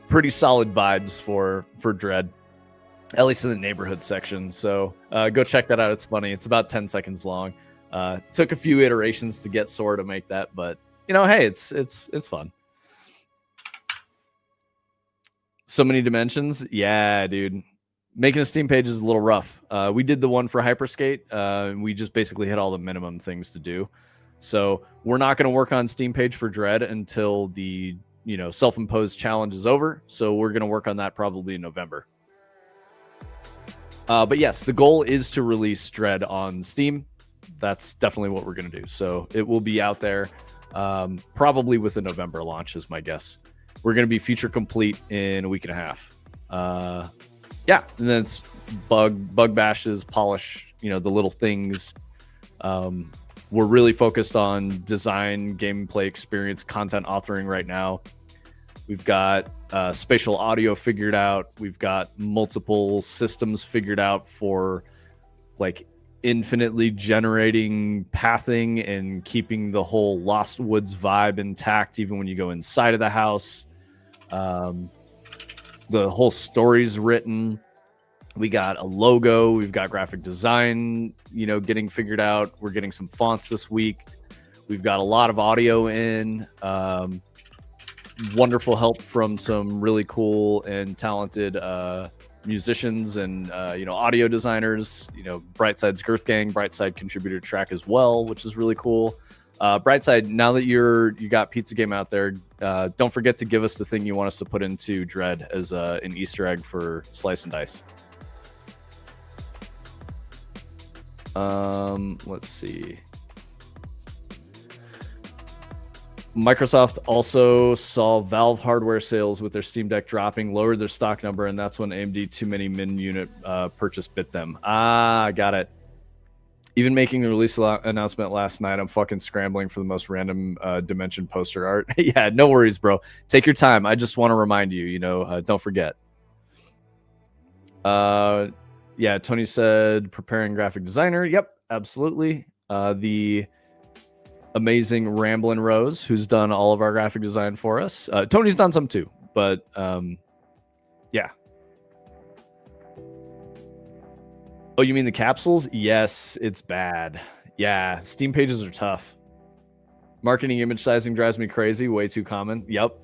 pretty solid vibes for Dread, at least in the neighborhood section. So go check that out. It's funny. It's about 10 seconds long. Took a few iterations to get Sora to make that, but hey, it's fun. So many dimensions. Yeah, dude. Making a Steam page is a little rough. We did the one for Hyperskate. And we just basically hit all the minimum things to do. So we're not going to work on Steam page for Dread until the self-imposed challenge is over. So we're going to work on that probably in November. But yes, the goal is to release Dread on Steam. That's definitely what we're going to do. So it will be out there probably with a November launch is my guess. We're going to be feature complete in a week and a half. Yeah, and then it's bug bashes, polish, the little things. We're really focused on design, gameplay experience, content authoring right now. We've got spatial audio figured out. We've got multiple systems figured out for like infinitely generating pathing and keeping the whole Lost Woods vibe intact even when you go inside of the house. The whole story's written. We got a logo. We've got graphic design, getting figured out. We're getting some fonts this week. We've got a lot of audio in. Wonderful help from some really cool and talented musicians and audio designers. Brightside's Girth Gang, Brightside contributor track as well, which is really cool. Brightside, now that you got Pizza Game out there, don't forget to give us the thing you want us to put into Dread as an Easter egg for Slice and Dice. Let's see. Microsoft also saw Valve hardware sales with their Steam Deck dropping, lowered their stock number, and that's when AMD too many min unit purchase bit them. I got it. Even making the release announcement last night, I'm fucking scrambling for the most random Dimension poster art. Yeah, no worries, bro. Take your time. I just want to remind you, don't forget. Yeah, Tony said preparing graphic designer. Yep, absolutely. The amazing Ramblin' Rose, who's done all of our graphic design for us. Tony's done some too, but yeah. Oh, you mean the capsules? Yes, it's bad. Yeah, Steam pages are tough. Marketing image sizing drives me crazy. Way too common. Yep.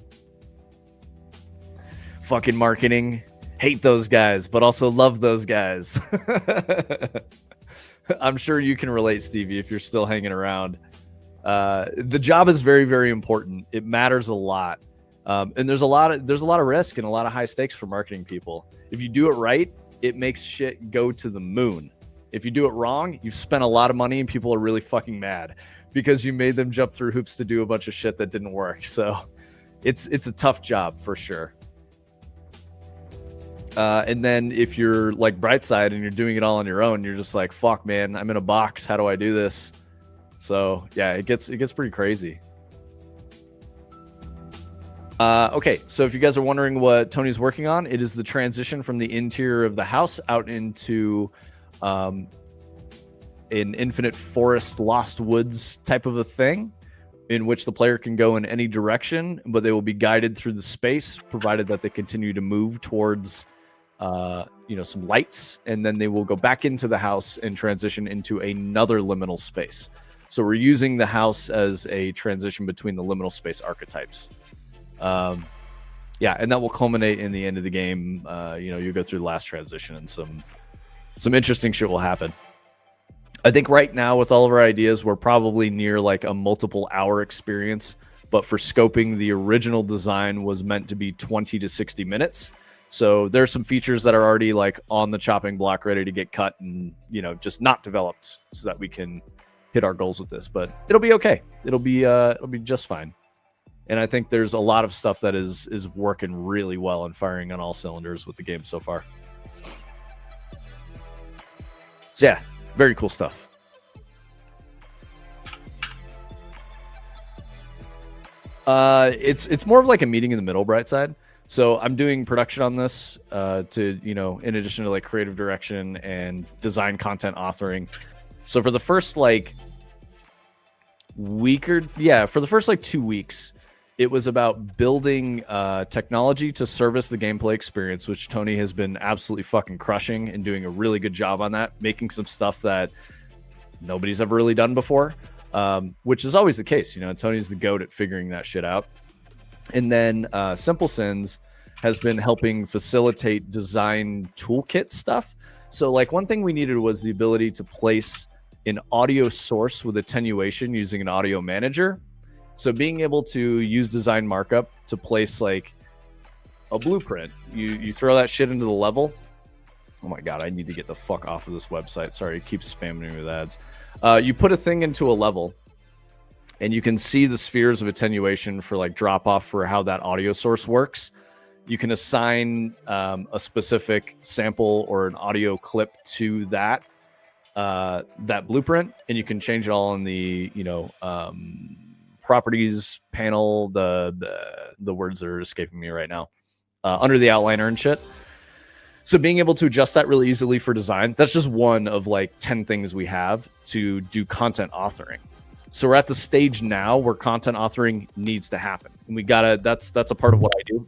Fucking marketing. Hate those guys, but also love those guys. I'm sure you can relate, Stevie, if you're still hanging around. The job is very, very important. It matters a lot. And there's a lot of risk and a lot of high stakes for marketing people. If you do it right, it makes shit go to the moon. If you do it wrong, you've spent a lot of money and people are really fucking mad because you made them jump through hoops to do a bunch of shit that didn't work. So it's a tough job for sure. And then if you're like Brightside and you're doing it all on your own, you're just like, fuck, man, I'm in a box. How do I do this? So yeah, it gets pretty crazy. Okay, so if you guys are wondering what Tony's working on, it is the transition from the interior of the house out into an infinite forest, lost woods type of a thing, in which the player can go in any direction, but they will be guided through the space, provided that they continue to move towards some lights, and then they will go back into the house and transition into another liminal space. So we're using the house as a transition between the liminal space archetypes. And that will culminate in the end of the game. You go through the last transition and some interesting shit will happen. I think right now with all of our ideas, we're probably near like a multiple hour experience, but for scoping, the original design was meant to be 20 to 60 minutes. So there's some features that are already like on the chopping block, ready to get cut and, just not developed so that we can hit our goals with this, but it'll be okay. It'll be just fine. And I think there's a lot of stuff that is working really well and firing on all cylinders with the game so far. So yeah, very cool stuff. It's more of like a meeting in the middle, Brightside. So I'm doing production on this to, in addition to like creative direction and design content authoring. So for the first like week for the first like 2 weeks, it was about building technology to service the gameplay experience, which Tony has been absolutely fucking crushing and doing a really good job on that, making some stuff that nobody's ever really done before, which is always the case. Tony's the goat at figuring that shit out. And then Simple Sins has been helping facilitate design toolkit stuff. So like one thing we needed was the ability to place an audio source with attenuation using an audio manager. So being able to use design markup to place like a blueprint, you throw that shit into the level. Oh my God, I need to get the fuck off of this website. Sorry, it keeps spamming me with ads. You put a thing into a level and you can see the spheres of attenuation for like drop off for how that audio source works. You can assign a specific sample or an audio clip to that blueprint, and you can change it all in the properties panel. The words are escaping me right now. Under the outliner and shit. So being able to adjust that really easily for design, that's just one of like 10 things we have to do content authoring. So we're at the stage now where content authoring needs to happen. And we gotta, that's a part of what I do.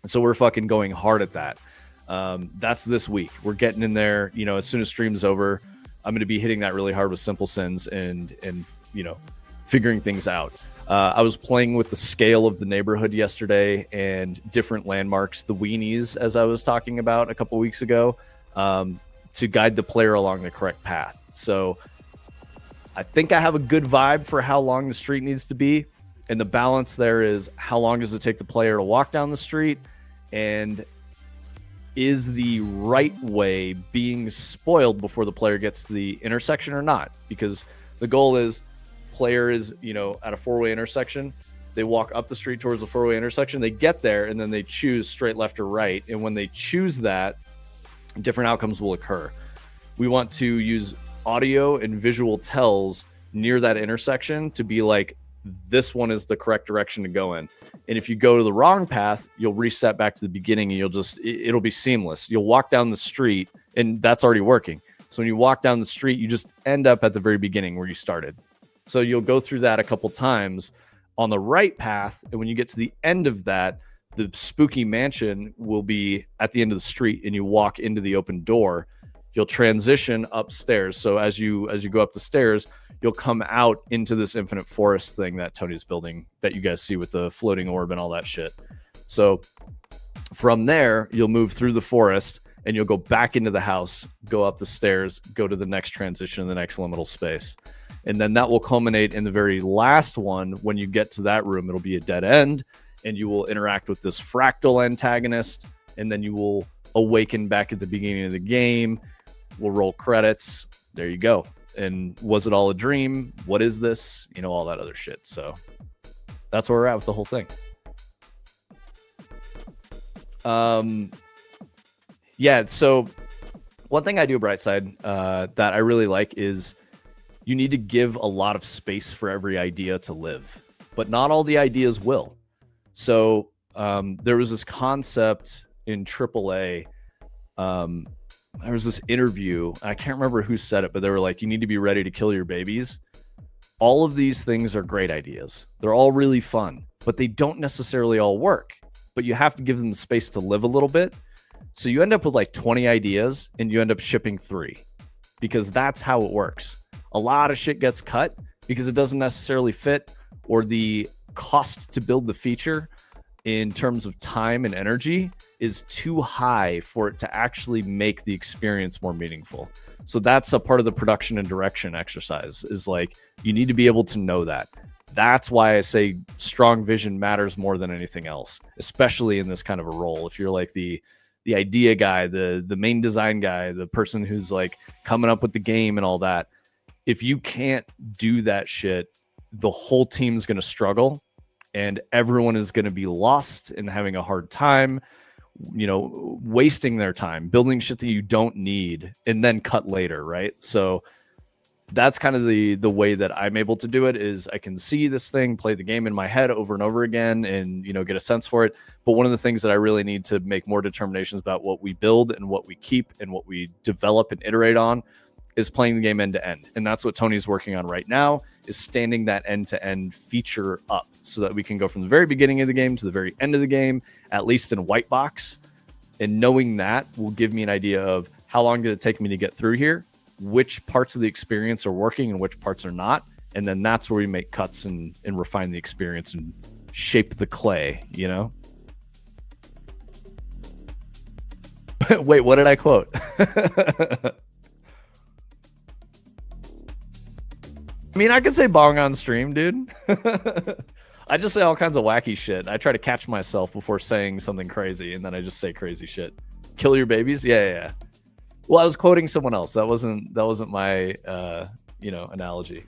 So we're fucking going hard at that. That's this week. We're getting in there, as soon as stream's over, I'm going to be hitting that really hard with Simple Sins and figuring things out. I was playing with the scale of the neighborhood yesterday and different landmarks, the weenies, as I was talking about a couple weeks ago, to guide the player along the correct path. So I think I have a good vibe for how long the street needs to be. And the balance there is how long does it take the player to walk down the street, and is the right way being spoiled before the player gets to the intersection or not? Because the goal is player is, at a four-way intersection. They walk up the street towards the four-way intersection. They get there, and then they choose straight left or right. And when they choose that, different outcomes will occur. We want to use audio and visual tells near that intersection to be like, this one is the correct direction to go in. And if you go to the wrong path, you'll reset back to the beginning, and it'll be seamless. You'll walk down the street, and that's already working. So when you walk down the street, you just end up at the very beginning where you started. So you'll go through that a couple times on the right path. And when you get to the end of that, the spooky mansion will be at the end of the street, and you walk into the open door. You'll transition upstairs. So as you go up the stairs, you'll come out into this infinite forest thing that Tony's building that you guys see with the floating orb and all that shit. So from there, you'll move through the forest, and you'll go back into the house, go up the stairs, go to the next transition in the next liminal space. And then that will culminate in the very last one. When you get to that room, it'll be a dead end, and you will interact with this fractal antagonist, and then you will awaken back at the beginning of the game. We'll roll credits. There you go. And was it all a dream? What is this? All that other shit. So that's where we're at with the whole thing. Yeah. So one thing I do, Brightside, that I really like is you need to give a lot of space for every idea to live, but not all the ideas will. So there was this concept in AAA. There was this interview. I can't remember who said it, but they were like, you need to be ready to kill your babies. All of these things are great ideas. They're all really fun, but they don't necessarily all work. But you have to give them the space to live a little bit. So you end up with like 20 ideas, and you end up shipping 3, because that's how it works. A lot of shit gets cut because it doesn't necessarily fit, or the cost to build the feature in terms of time and energy is too high for it to actually make the experience more meaningful. So that's a part of the production and direction exercise, is like, you need to be able to know that. That's why I say strong vision matters more than anything else, especially in this kind of a role. If you're like the idea guy, the main design guy, the person who's like coming up with the game and all that, if you can't do that shit, the whole team's going to struggle, and everyone is going to be lost and having a hard time, wasting their time building shit that you don't need and then cut later, right? So that's kind of the way that I'm able to do it, is I can see this thing, play the game in my head over and over again, and get a sense for it. But one of the things that I really need to make more determinations about what we build and what we keep and what we develop and iterate on is playing the game end to end. And that's what Tony's working on right now, is standing that end to end feature up so that we can go from the very beginning of the game to the very end of the game, at least in white box. And knowing that will give me an idea of how long did it take me to get through here, which parts of the experience are working and which parts are not. And then that's where we make cuts and refine the experience and shape the clay, Wait, what did I quote? I mean, I could say bong on stream, dude. I just say all kinds of wacky shit. I try to catch myself before saying something crazy, and then I just say crazy shit. Kill your babies? Yeah. Well, I was quoting someone else. That wasn't my analogy.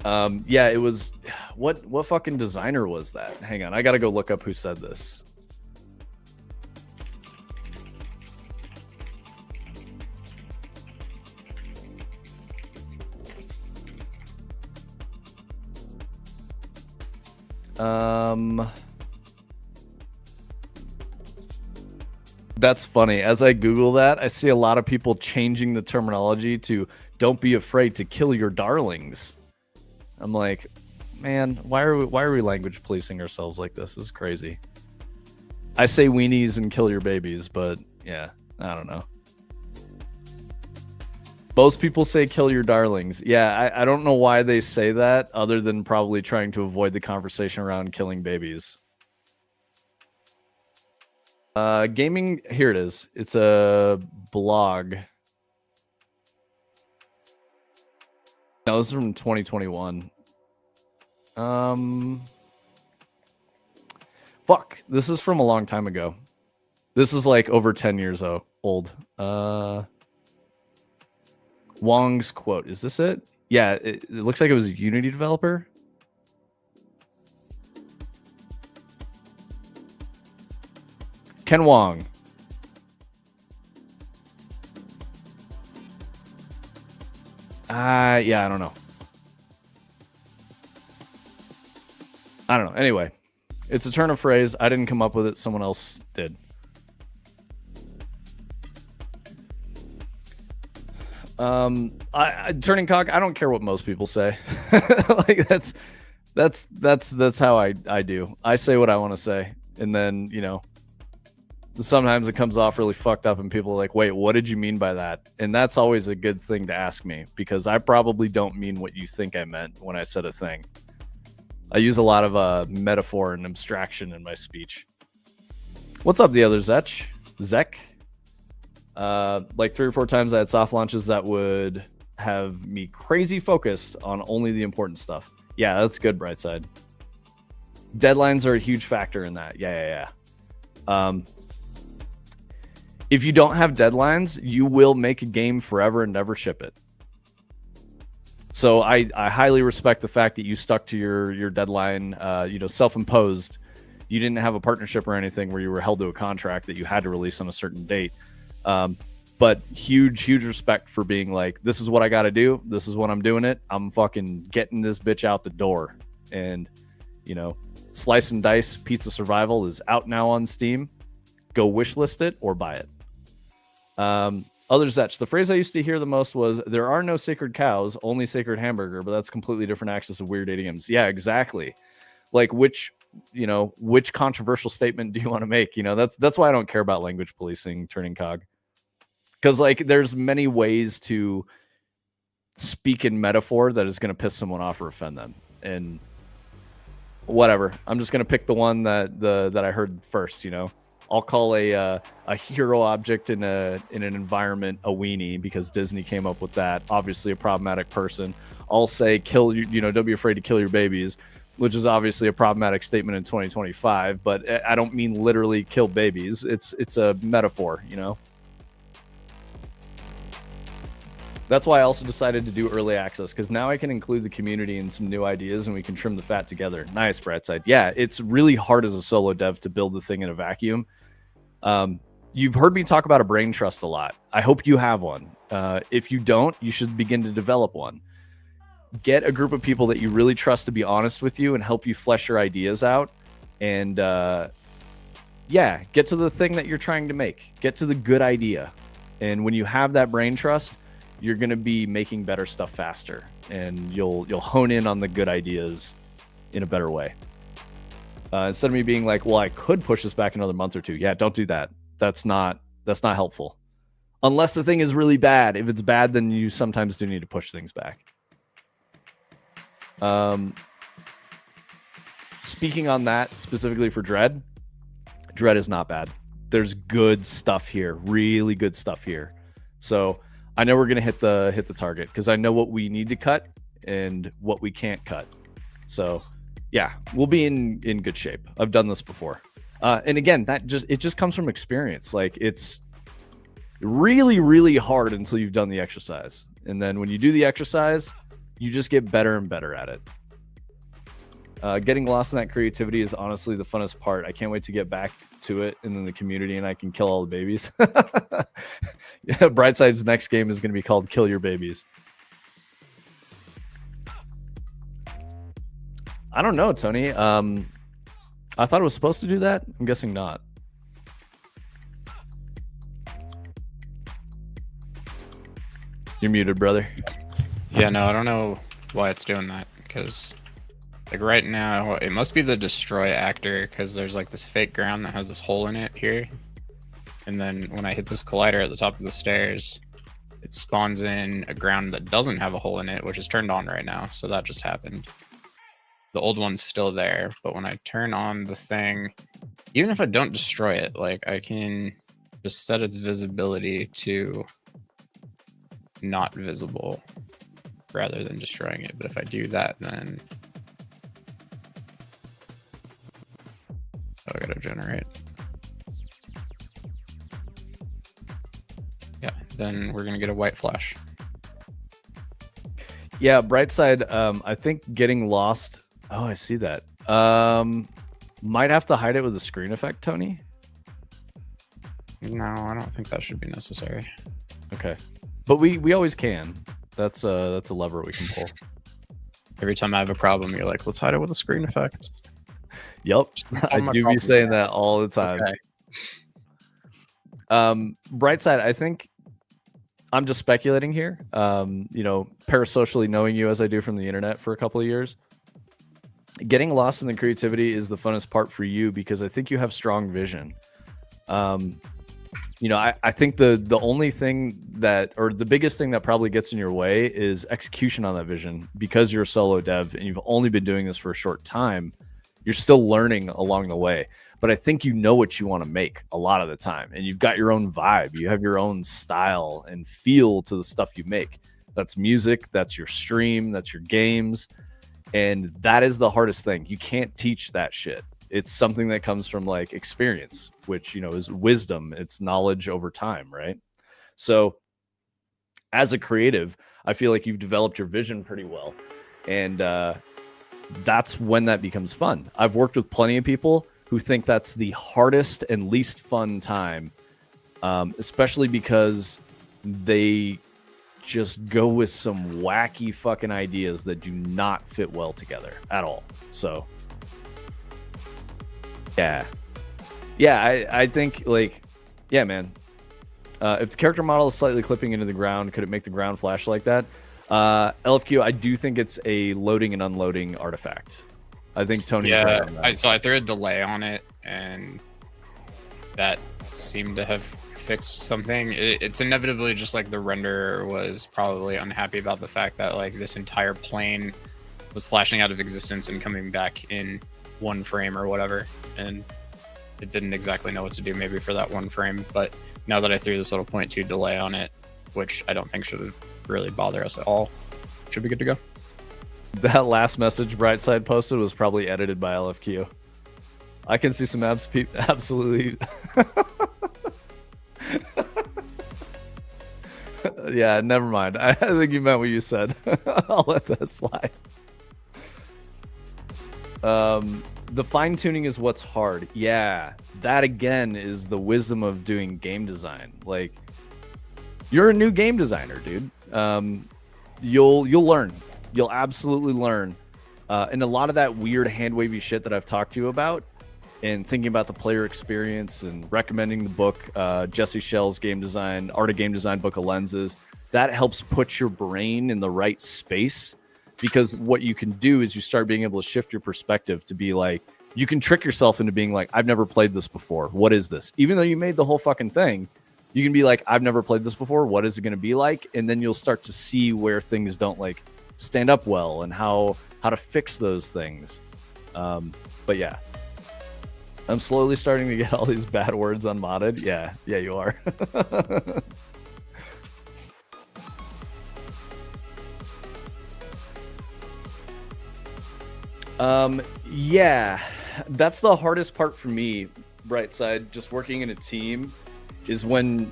Yeah, it was what fucking designer was that? Hang on, I gotta go look up who said this. That's funny. As I Google that, I see a lot of people changing the terminology to "don't be afraid to kill your darlings." I'm like, man, why are we language policing ourselves like this? This is crazy. I say weenies and kill your babies, but yeah, I don't know. Most people say kill your darlings. Yeah, I don't know why they say that, other than probably trying to avoid the conversation around killing babies. Gaming, here it is. It's a blog. No, this is from 2021. Fuck, this is from a long time ago. This is like over 10 years old. Wong's quote. Is this it? Yeah, it looks like it was a Unity developer. Ken Wong. Yeah, I don't know. I don't know. Anyway, it's a turn of phrase. I didn't come up with it. Someone else did. Turning cock. I don't care what most people say. Like that's how I do. I say what I want to say, and then sometimes it comes off really fucked up, and people are like, "Wait, what did you mean by that?" And that's always a good thing to ask me, because I probably don't mean what you think I meant when I said a thing. I use a lot of metaphor and abstraction in my speech. What's up, the other Zek? Like 3 or 4 times I had soft launches that would have me crazy focused on only the important stuff. Yeah, that's good, Brightside. Deadlines are a huge factor in that. Yeah. If you don't have deadlines, you will make a game forever and never ship it. So I highly respect the fact that you stuck to your deadline, self-imposed. You didn't have a partnership or anything where you were held to a contract that you had to release on a certain date. But huge respect for being like, this is what I got to do. This is what I'm doing it. I'm fucking getting this bitch out the door. And, Slice and Dice Pizza Survival is out now on Steam. Go wishlist it or buy it. Other Zetch, the phrase I used to hear the most was, there are no sacred cows, only sacred hamburger, but that's completely different axis of weird idioms. Yeah, exactly. Like which controversial statement do you want to make? That's why I don't care about language policing, turning cog. Because like there's many ways to speak in metaphor that is going to piss someone off or offend them. And whatever. I'm just going to pick the one that I heard first, I'll call a hero object in an environment a weenie, because Disney came up with that. Obviously a problematic person. I'll say kill you, don't be afraid to kill your babies, which is obviously a problematic statement in 2025. But I don't mean literally kill babies. It's a metaphor, That's why I also decided to do early access, because now I can include the community in some new ideas and we can trim the fat together. Nice, Brightside. Yeah, it's really hard as a solo dev to build the thing in a vacuum. You've heard me talk about a brain trust a lot. I hope you have one. If you don't, you should begin to develop one. Get a group of people that you really trust to be honest with you and help you flesh your ideas out. And get to the thing that you're trying to make. Get to the good idea. And when you have that brain trust, you're going to be making better stuff faster, and you'll hone in on the good ideas in a better way. Instead of me being like, well, I could push this back another month or 2. Yeah, don't do that. That's not helpful. Unless the thing is really bad. If it's bad, then you sometimes do need to push things back. Speaking on that specifically for Dread is not bad. There's good stuff here, really good stuff here. So I know we're going to hit the target, because I know what we need to cut and what we can't cut. So yeah, we'll be in good shape. I've done this before. And again, it just comes from experience. Like it's really, really hard until you've done the exercise. And then when you do the exercise, you just get better and better at it. Getting lost in that creativity is honestly the funnest part. I can't wait to get back to it and then the community, and I can kill all the babies. Yeah, Brightside's next game is going to be called Kill Your Babies. I don't know, Tony. I thought it was supposed to do that. I'm guessing not. You're muted, brother. Yeah, no, I don't know why it's doing that, because like right now it must be the destroy actor, because there's like this fake ground that has this hole in it here, and then when I hit this collider at the top of the stairs, it spawns in a ground that doesn't have a hole in it, which is turned on right now. So that just happened. The old one's still there, but when I turn on the thing, even if I don't destroy it, like I can just set its visibility to not visible rather than destroying it. But if I do that, then I gotta generate. Yeah, then we're gonna get a white flash. Yeah, Brightside, I think getting lost. Oh, I see that. Might have to hide it with a screen effect, Tony. No, I don't think that should be necessary. Okay, but we always can. That's a lever we can pull. Every time I have a problem, you're like, let's hide it with a screen effect. Yep, I do be saying that all the time. Okay. Brightside, I think I'm just speculating here. You know, parasocially knowing you as I do from the internet for a couple of years, getting lost in the creativity is the funnest part for you because I think you have strong vision. You know, I think the only thing that, or the biggest thing that probably gets in your way is execution on that vision. Because you're a solo dev and you've only been doing this for a short time, you're still learning along the way. But I think you know what you want to make a lot of the time, and you've got your own vibe. You have your own style and feel to the stuff you make. That's music, that's your stream, that's your games, and that is the hardest thing. You can't teach that shit. It's something that comes from like experience, which, you know, is wisdom. It's knowledge over time, right? So as a creative, I feel like you've developed your vision pretty well, and that's when that becomes fun. I've worked with plenty of people who think that's the hardest and least fun time, especially because they just go with some wacky fucking ideas that do not fit well together at all. So yeah, I think like, yeah, man, if the character model is slightly clipping into the ground, could it make the ground flash like that? LFQ, I do think it's a loading and unloading artifact. I think Tony's right on that. So I threw a delay on it, and that seemed to have fixed something. It's inevitably just like the renderer was probably unhappy about the fact that like this entire plane was flashing out of existence and coming back in one frame or whatever, and it didn't exactly know what to do maybe for that one frame. But now that I threw this little 0.2 delay on it, which I don't think should really bother us at all, should be good to go. That last message Brightside posted was probably edited by LFQ. I can see some absolutely. Yeah, never mind. I think you meant what you said. I'll let that slide. The fine tuning is what's hard. Yeah, that again is the wisdom of doing game design. Like, you're a new game designer, dude. You'll learn. You'll absolutely learn. And a lot of that weird hand wavy shit that I've talked to you about, and thinking about the player experience and recommending the book, Jesse Schell's game design, art of game design book of lenses, that helps put your brain in the right space. Because what you can do is you start being able to shift your perspective to be like, you can trick yourself into being like, I've never played this before. What is this? Even though you made the whole fucking thing, you can be like, I've never played this before. What is it going to be like? And then you'll start to see where things don't like stand up well and how to fix those things. But yeah, I'm slowly starting to get all these bad words unmodded. Yeah, you are. Yeah, that's the hardest part for me, Brightside, just working in a team, is when,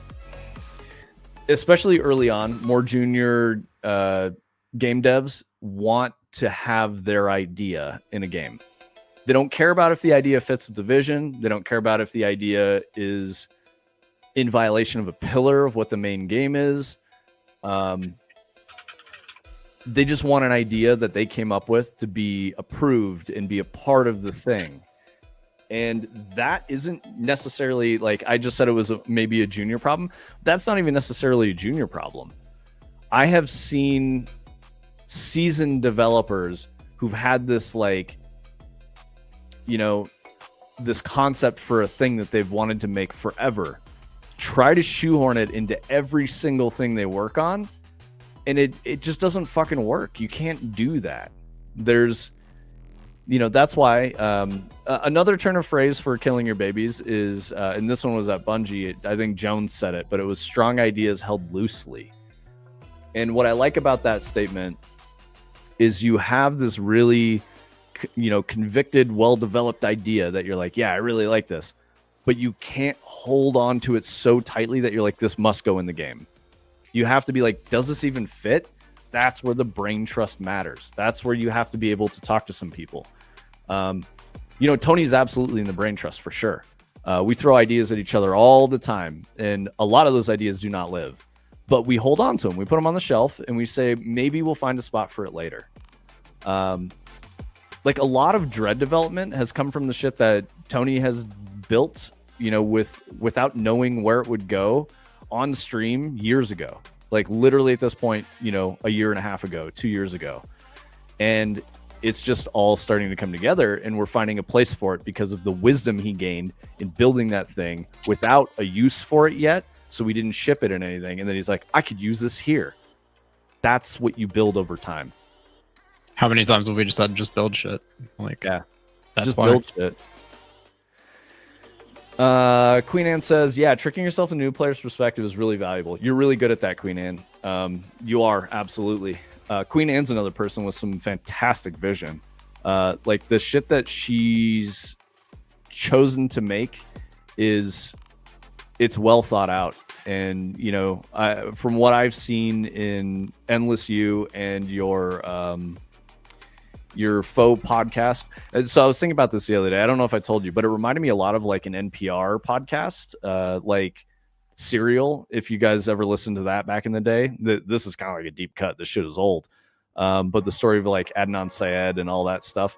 especially early on, more junior game devs want to have their idea in a game. They don't care about if the idea fits with the vision. They don't care about if the idea is in violation of a pillar of what the main game is. They just want an idea that they came up with to be approved and be a part of the thing. And that isn't necessarily, like I just said, it was maybe a junior problem. That's not even necessarily a junior problem. I have seen seasoned developers who've had this, like, you know, this concept for a thing that they've wanted to make forever. try to shoehorn it into every single thing they work on, and it just doesn't fucking work. You can't do that. There's, that's why another turn of phrase for killing your babies is, and this one was at Bungie, I think Jones said it, but it was strong ideas held loosely. And what I like about that statement is you have this really, convicted, well-developed idea that you're like, yeah, I really like this, but you can't hold on to it so tightly that you're like, this must go in the game. You have to be like, does this even fit? That's where the brain trust matters. That's where you have to be able to talk to some people. Tony's absolutely in the brain trust for sure. We throw ideas at each other all the time, and a lot of those ideas do not live, but we hold on to them. We put them on the shelf and we say, maybe we'll find a spot for it later. Like a lot of Dread development has come from the shit that Tony has built, without knowing where it would go on stream years ago. Like literally at this point, a year and a half ago, 2 years ago. And it's just all starting to come together, and we're finding a place for it because of the wisdom he gained in building that thing without a use for it yet. So we didn't ship it in anything. And then he's like, I could use this here. That's what you build over time. How many times have we just said just build shit? Like, yeah, that's just why. Build shit. Queen Anne says, yeah, tricking yourself in a new player's perspective is really valuable. You're really good at that, Queen Anne. You are, absolutely. Queen Anne's another person with some fantastic vision. Like the shit that she's chosen to make it's well thought out. And, from what I've seen in Endless You and your faux podcast. And so I was thinking about this the other day. I don't know if I told you, but it reminded me a lot of like an NPR podcast, like Serial. If you guys ever listened to that back in the day, this is kind of like a deep cut. This shit is old. But the story of like Adnan Syed and all that stuff,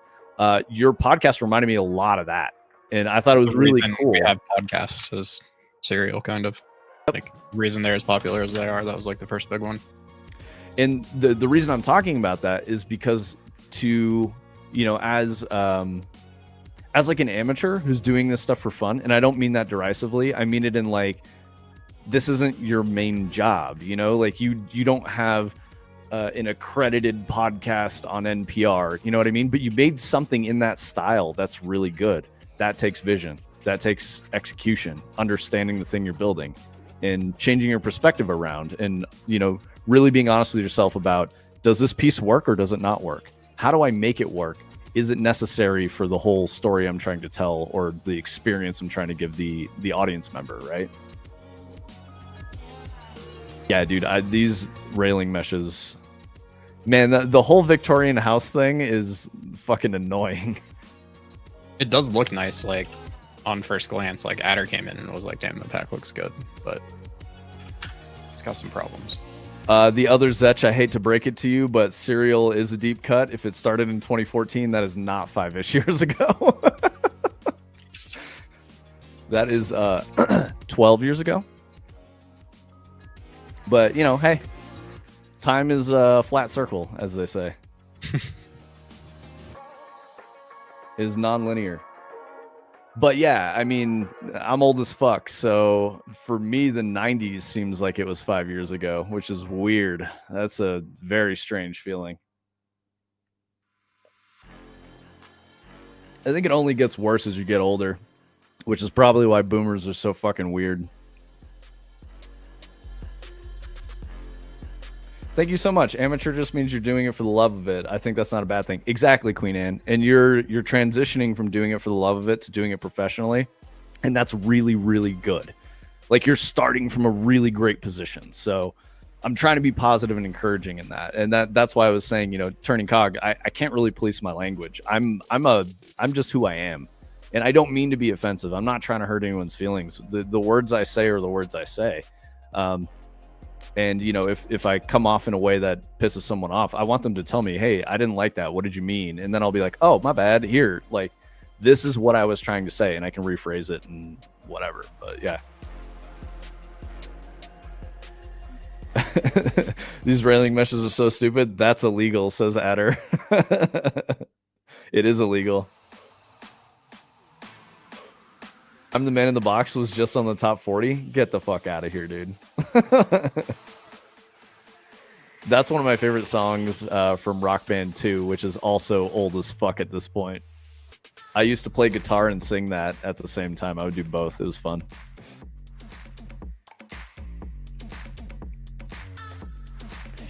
your podcast reminded me a lot of that. And I thought it was really cool. We have podcasts as Serial, kind of. Like the reason they're as popular as they are, that was like the first big one. And the reason I'm talking about that is because as like an amateur who's doing this stuff for fun, and I don't mean that derisively, I mean it in like, this isn't your main job, like you don't have an accredited podcast on NPR, you know what I mean? But you made something in that style that's really good. That takes vision, that takes execution, understanding the thing you're building and changing your perspective around, and really being honest with yourself about, does this piece work or does it not work? How do I make it work? Is it necessary for the whole story I'm trying to tell or the experience I'm trying to give the audience member, right? Yeah, dude, these railing meshes, man, the whole Victorian house thing is fucking annoying. It does look nice, like on first glance. Like Adder came in and was like, damn, the pack looks good, but it's got some problems. The other Zetch, I hate to break it to you, but Serial is a deep cut. If it started in 2014, that is not 5-ish years ago. That is 12 years ago. But, hey, time is a flat circle, as they say. It is non-linear. But yeah, I mean, I'm old as fuck, so for me, the 90s seems like it was 5 years ago, which is weird. That's a very strange feeling. I think it only gets worse as you get older, which is probably why boomers are so fucking weird. Thank you so much. Amateur just means you're doing it for the love of it. I think that's not a bad thing. Exactly, Queen Anne. And you're transitioning from doing it for the love of it to doing it professionally. And that's really, really good. Like you're starting from a really great position. So I'm trying to be positive and encouraging in that. And that's why I was saying, turning cog, I can't really police my language. I'm just who I am. And I don't mean to be offensive. I'm not trying to hurt anyone's feelings. The words I say are the words I say. And, if I come off in a way that pisses someone off, I want them to tell me, hey, I didn't like that. What did you mean? And then I'll be like, oh, my bad. Here, like, this is what I was trying to say. And I can rephrase it and whatever. But yeah. These railing meshes are so stupid. That's illegal, says Adder. It is illegal. I'm the Man in the Box was just on the top 40. Get the fuck out of here, dude. That's one of my favorite songs from Rock Band 2, which is also old as fuck at this point. I used to play guitar and sing that at the same time. I would do both. It was fun.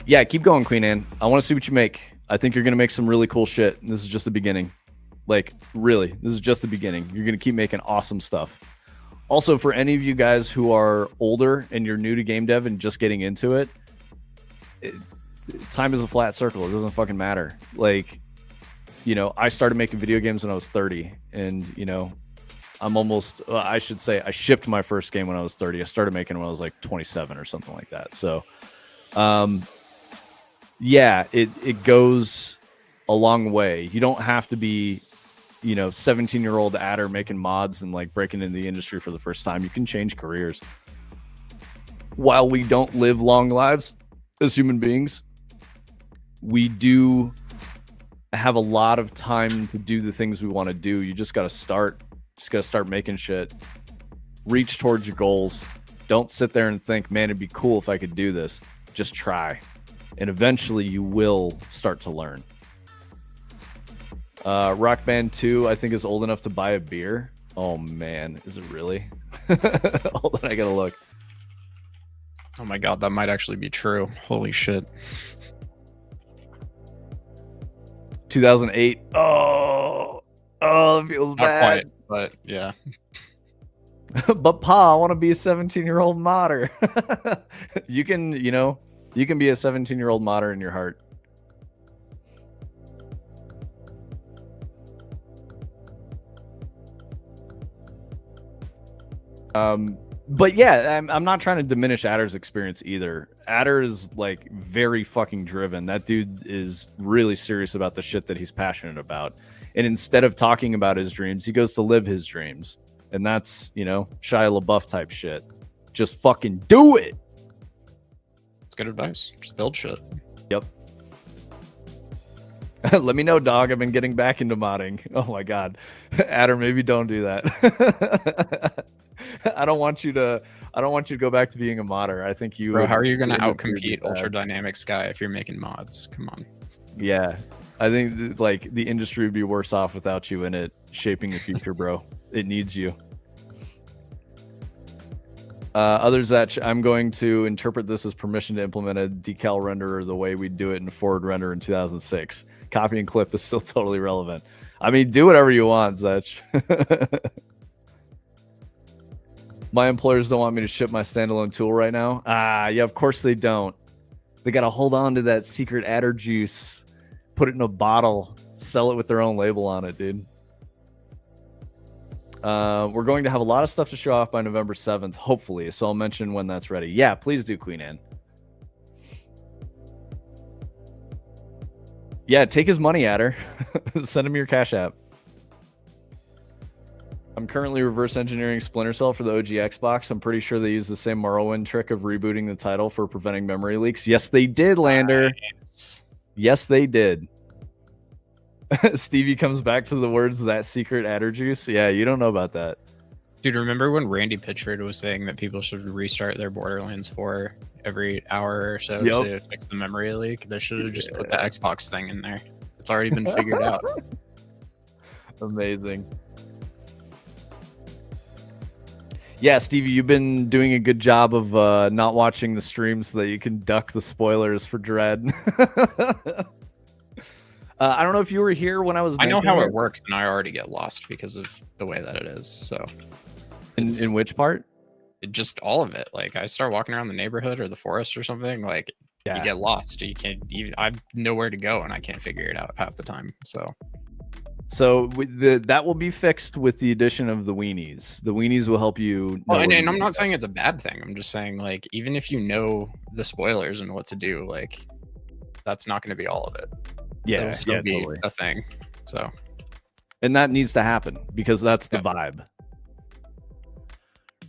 Yeah, keep going, Queen Anne. I want to see what you make. I think you're going to make some really cool shit. This is just the beginning. Like, really, this is just the beginning. You're going to keep making awesome stuff. Also, for any of you guys who are older and you're new to game dev and just getting into it, time is a flat circle. It doesn't fucking matter. Like, you know, I started making video games when I was 30, and, you know, I'm almost, I should say, I shipped my first game when I was 30. I started making when I was like 27 or something like that. So, yeah, it goes a long way. You don't have to be, you know, 17-year-old adder making mods and like breaking into the industry for the first time. You can change careers. While we don't live long lives as human beings, we do have a lot of time to do the things we want to do. You just got to start. Just got to start making shit. Reach towards your goals. Don't sit there and think, man, it'd be cool if I could do this. Just try. And eventually you will start to learn. Rock Band 2, I think, is old enough to buy a beer. Oh, man. Is it really? Hold on, I gotta look. Oh my god, that might actually be true. Holy shit. 2008. Oh, it feels Not bad. quite, but yeah. But Pa, I want to be a 17-year-old modder. You can, you know, you can be a 17-year-old modder in your heart. But yeah, I'm not trying to diminish Adder's experience either. Adder is like very fucking driven. That dude is really serious about the shit that he's passionate about. And instead of talking about his dreams, he goes to live his dreams. And that's, you know, Shia LaBeouf type shit. Just fucking do it. It's good advice. Just build shit. Yep. Let me know, dog. I've been getting back into modding. Oh my god. Adder, maybe don't do that. I don't want you to go back to being a modder. I think you Bro, how are you gonna outcompete Ultra Dynamic Sky if you're making mods? Come on. Yeah. I think like the industry would be worse off without you in it shaping the future, bro. It needs you. Others that I'm going to interpret this as permission to implement a decal renderer the way we do it in forward render in 2006. Copy and clip is still totally relevant. I mean, do whatever you want, Zech. My employers don't want me to ship my standalone tool right now. Yeah, of course they don't. They got to hold on to that secret adder juice, put it in a bottle, sell it with their own label on it, dude. We're going to have a lot of stuff to show off by November 7th, hopefully. So I'll mention when that's ready. Yeah, please do, Queen Anne. Yeah, take his money at her. Send him your Cash App. I'm currently reverse engineering Splinter Cell for the OG Xbox. I'm pretty sure they use the same Morrowind trick of rebooting the title for preventing memory leaks. Yes, they did, Lander. Nice. Yes, they did. Stevie comes back to the words, that secret adder juice. Yeah, you don't know about that. Dude, remember when Randy Pitchford was saying that people should restart their Borderlands 4 every hour or so to fix the memory leak? They should have just put the Xbox thing in there. It's already been figured out. Amazing. Yeah, Stevie, you've been doing a good job of not watching the stream so that you can duck the spoilers for Dread. I don't know if you were here when I was. I know how it works, and I already get lost because of the way that it is. So, in which part? Just all of it. Like I start walking around the neighborhood or the forest or something. Like you get lost. You can't. I know where to go, and I can't figure it out half the time. So that will be fixed with the addition of the weenies. The weenies will help you. Well, and I'm not saying it's a bad thing. I'm just saying, like, even if you know the spoilers and what to do, like, that's not going to be all of it. Yeah, it'll still be totally a thing. So, and that needs to happen because that's the vibe.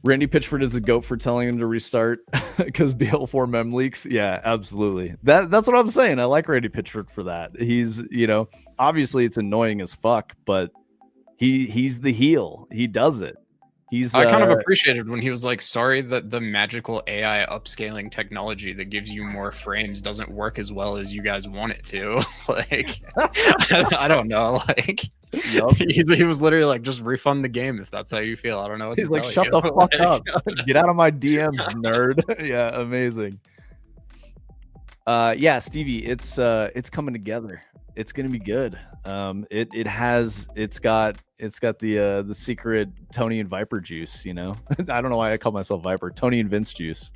Randy Pitchford is a goat for telling him to restart because BL4 mem leaks. Yeah, absolutely. That's what I'm saying. I like Randy Pitchford for that. He's, you know, obviously it's annoying as fuck, but he's the heel. He does it. He's I kind of appreciated when he was like, sorry that the magical AI upscaling technology that gives you more frames doesn't work as well as you guys want it to. Like, I don't know. Like, Yup. he was literally like, just refund the game if that's how you feel. I don't know what He's to like, tell shut you. the fuck Like, up. Get out of my DMs, nerd. Yeah, amazing. Yeah, Stevie, it's coming together. It's gonna be good. It's got the secret Tony and Viper juice, you know. I don't know why I call myself Viper. Tony and Vince juice.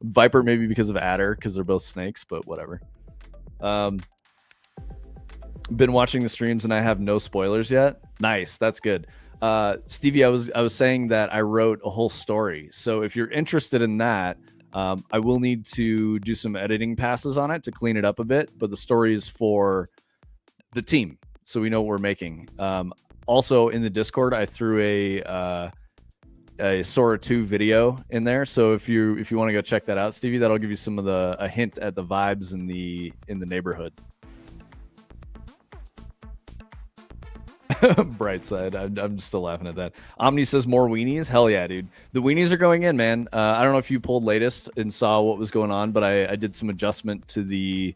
Viper maybe because of Adder, because they're both snakes, but whatever. Been watching the streams and I have no spoilers yet. Nice, that's good. Stevie, I was saying that I wrote a whole story. So if you're interested in that, I will need to do some editing passes on it to clean it up a bit. But the story is for the team, so we know what we're making. Also in the Discord, I threw a Sora 2 video in there. So if you want to go check that out, Stevie, that'll give you some of a hint at the vibes in the neighborhood. Bright side. I'm still laughing at that. Omni says more weenies. Hell yeah, dude. The weenies are going in, man. I don't know if you pulled latest and saw what was going on, but I did some adjustment to the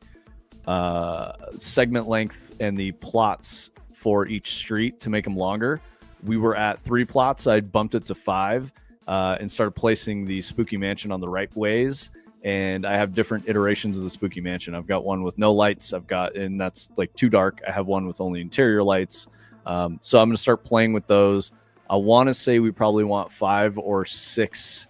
segment length and the plots for each street to make them longer. We were at 3 plots. I bumped it to 5 and started placing the Spooky Mansion on the right ways. And I have different iterations of the Spooky Mansion. I've got one with no lights. And that's like too dark. I have one with only interior lights. So I'm going to start playing with those. I want to say we probably want 5 or 6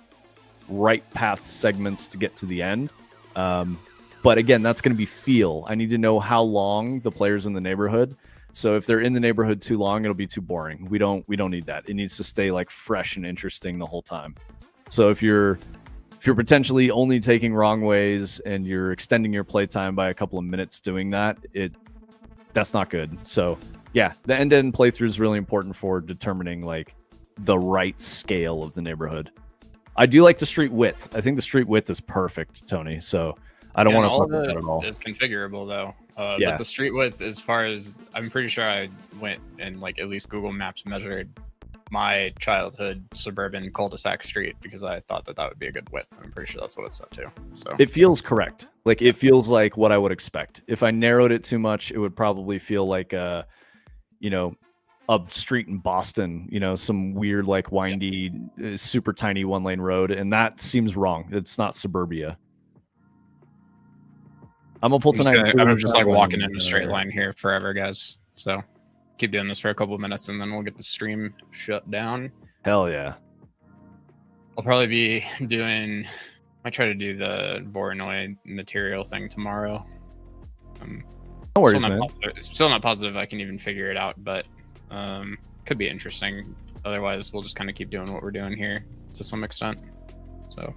right path segments to get to the end. But again, that's going to be feel. I need to know how long the players in the neighborhood. So if they're in the neighborhood too long, it'll be too boring. We don't need that. It needs to stay like fresh and interesting the whole time. So if you're potentially only taking wrong ways and you're extending your playtime by a couple of minutes doing that, that's not good. So yeah, the end-to-end playthrough is really important for determining like the right scale of the neighborhood. I do like the street width. I think the street width is perfect, Tony. So I don't want to fuck with that at all. It's configurable though. Yeah. But the street width, as far as I'm pretty sure, I went and like at least Google Maps measured my childhood suburban cul-de-sac street because I thought that would be a good width. I'm pretty sure that's what it's set to. So it feels correct. Like it feels like what I would expect. If I narrowed it too much, it would probably feel like a street in Boston, some weird, like windy, super tiny 1-lane road. And that seems wrong. It's not suburbia. I'm gonna pull tonight. I'm just like walking in a straight line here forever, guys. So keep doing this for a couple of minutes and then we'll get the stream shut down. Hell yeah. I'll probably be I try to do the Voronoi material thing tomorrow. No worries, man. Still not positive I can even figure it out, but could be interesting. Otherwise, we'll just kind of keep doing what we're doing here to some extent. So,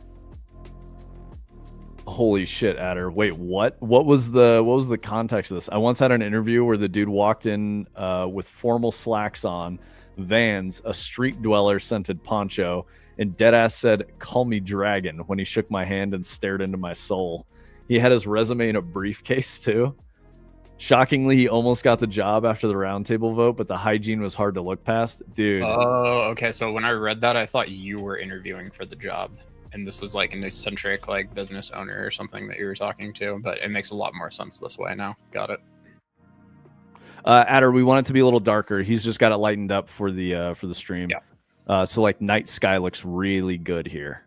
holy shit, Adder! Wait, what? What was the context of this? I once had an interview where the dude walked in with formal slacks on, Vans, a street dweller scented poncho, and deadass said, "Call me Dragon," when he shook my hand and stared into my soul. He had his resume in a briefcase too. Shockingly, he almost got the job after the roundtable vote, but the hygiene was hard to look past. Dude. Oh, okay. So when I read that, I thought you were interviewing for the job. And this was like an eccentric like business owner or something that you were talking to. But it makes a lot more sense this way now. Got it. Adder, we want it to be a little darker. He's just got it lightened up for the stream. Yeah. So like night sky looks really good here.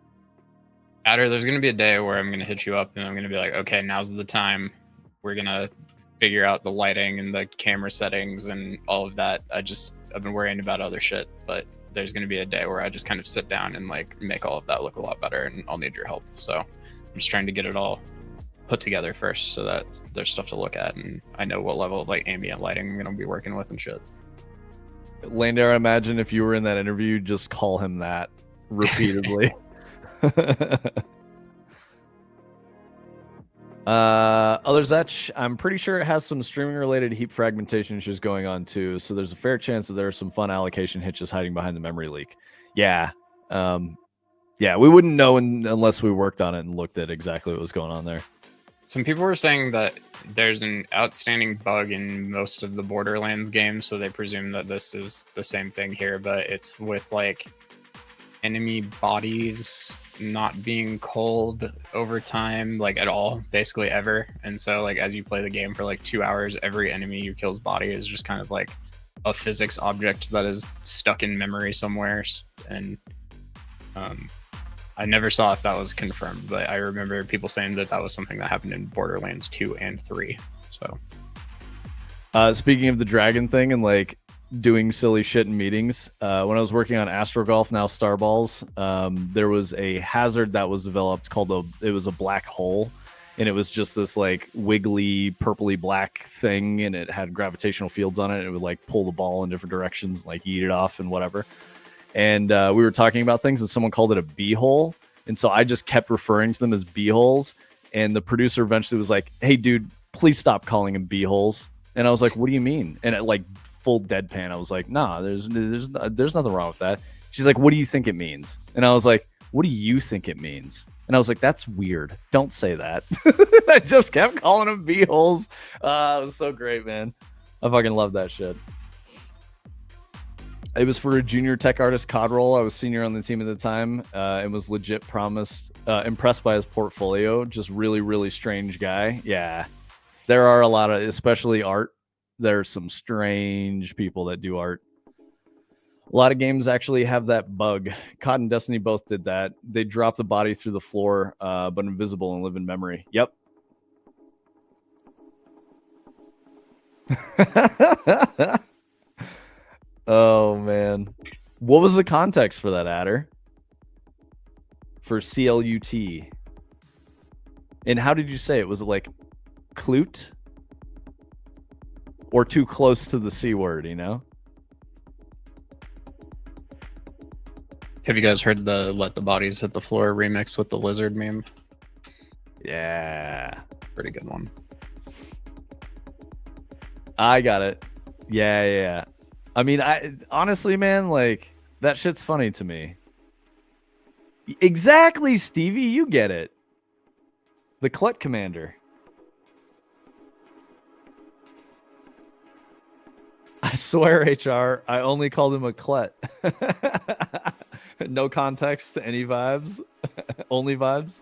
Adder, there's going to be a day where I'm going to hit you up and I'm going to be like, okay, now's the time. We're going to figure out the lighting and the camera settings and all of that. I've been worrying about other shit, but there's going to be a day where I just kind of sit down and like make all of that look a lot better, and I'll need your help. So I'm just trying to get it all put together first so that there's stuff to look at and I know what level of like ambient lighting I'm going to be working with and shit. Lander, I imagine if you were in that interview, just call him that repeatedly. Otherzetch, I'm pretty sure it has some streaming related heap fragmentation issues going on too, so there's a fair chance that there are some fun allocation hitches hiding behind the memory leak. Yeah, we wouldn't know unless we worked on it and looked at exactly what was going on there. Some people were saying that there's an outstanding bug in most of the Borderlands games, so they presume that this is the same thing here, but it's with like enemy bodies not being cold over time, like at all, basically ever. And so like as you play the game for like 2 hours, every enemy you kill's body is just kind of like a physics object that is stuck in memory somewhere. And I never saw if that was confirmed, but I remember people saying that that was something that happened in Borderlands 2 and 3. So speaking of the dragon thing and like doing silly shit in meetings, when I was working on Astro Golf, now Star Balls, there was a hazard that was developed called it was a black hole, and it was just this like wiggly purpley black thing, and it had gravitational fields on it, and it would like pull the ball in different directions, like eat it off and whatever. And we were talking about things, and someone called it a bee hole, and so I just kept referring to them as bee holes, and the producer eventually was like, "Hey dude, please stop calling them bee holes." And I was like, "What do you mean?" And it like full deadpan, I was like, "Nah, there's nothing wrong with that." She's like, "What do you think it means?" And I was like, "What do you think it means?" And I was like, "That's weird. Don't say that." I just kept calling them bee holes. It was so great, man. I fucking love that shit. It was for a junior tech artist COD role. I was senior on the team at the time, and was legit impressed by his portfolio. Just really, really strange guy. Yeah, there are a lot of, especially art. There's some strange people that do art. A lot of games actually have that bug. COD and Destiny both did that. They drop the body through the floor, but invisible and live in memory. Yep. Oh, man. What was the context for that, Adder? For CLUT. And how did you say it? Was it like clute? Or too close to the C word, you know? have you guys heard the Let the Bodies Hit the Floor remix with the lizard meme? Yeah. Pretty good one. I got it. Yeah. I mean, honestly, man, like, that shit's funny to me. Exactly, Stevie, you get it. The Clut Commander. I swear, HR, I only called him a Clut. No context to any vibes. Only vibes.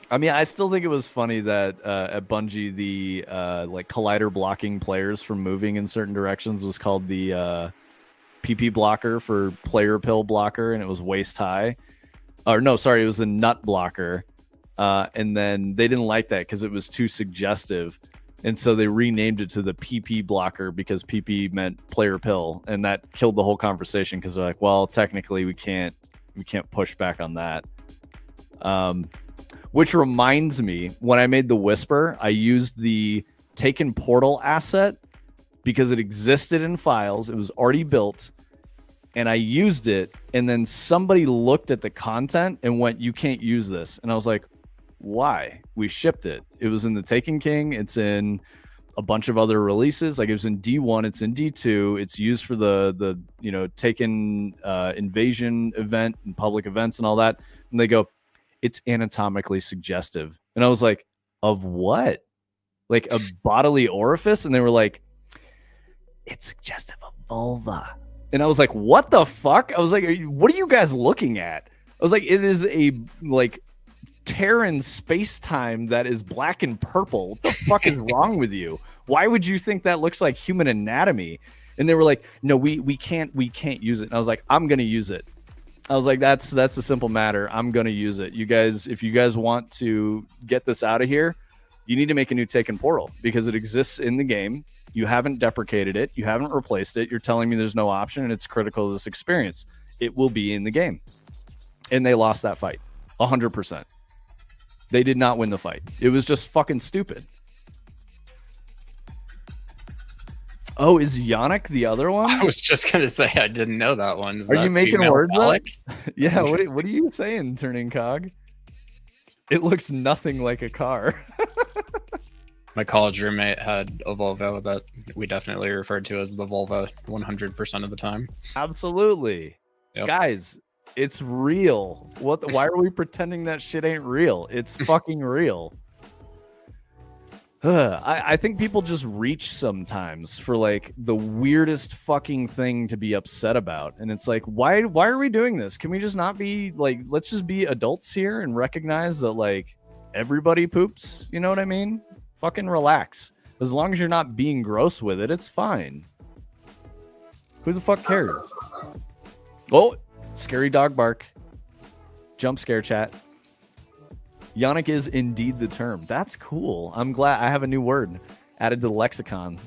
I mean, I still think it was funny that at Bungie, the like collider blocking players from moving in certain directions was called the PP blocker for player pill blocker, and it was waist high. Or no, sorry, it was the nut blocker. And then they didn't like that because it was too suggestive. And so they renamed it to the PP blocker because PP meant player pill, and that killed the whole conversation because they're like, well, technically we can't push back on that. Which reminds me, when I made the Whisper, I used the Taken Portal asset because it existed in files. It was already built, and I used it, and then somebody looked at the content and went, "You can't use this." And I was like, why? We shipped it. It was in the Taken King. It's in a bunch of other releases. Like, it was in D1. It's in D2. It's used for the Taken invasion event and public events and all that. And they go, it's anatomically suggestive. And I was like, of what? Like a bodily orifice? And they were like, it's suggestive of vulva. And I was like, what the fuck? I was like, what are you guys looking at? I was like, it is a like Terran space-time that is black and purple. What the fuck is wrong with you? Why would you think that looks like human anatomy? And they were like, no, we can't use it. And I was like, I'm gonna use it. I was like, that's a simple matter. I'm gonna use it. You guys, if you guys want to get this out of here, you need to make a new Taken Portal because it exists in the game. You haven't deprecated it. You haven't replaced it. You're telling me there's no option and it's critical to this experience. It will be in the game. And they lost that fight 100%. They did not win the fight. It was just fucking stupid. Oh, is Yannick the other one? I was just gonna say I didn't know that one. Are you making words up? Yeah. What are you saying, Turning Cog? It looks nothing like a car. My college roommate had a Volvo that we definitely referred to as the Volvo 100% of the time. Absolutely. Yep. Guys, it's real. Why are we pretending that shit ain't real? It's fucking real. I think people just reach sometimes for like the weirdest fucking thing to be upset about. And it's like, why are we doing this? Can we just not be like, let's just be adults here and recognize that like everybody poops, you know what I mean? Fucking relax. As long as you're not being gross with it, it's fine. Who the fuck cares? Oh, scary dog bark. Jump scare chat. Yannick is indeed the term. That's cool. I'm glad I have a new word added to the lexicon.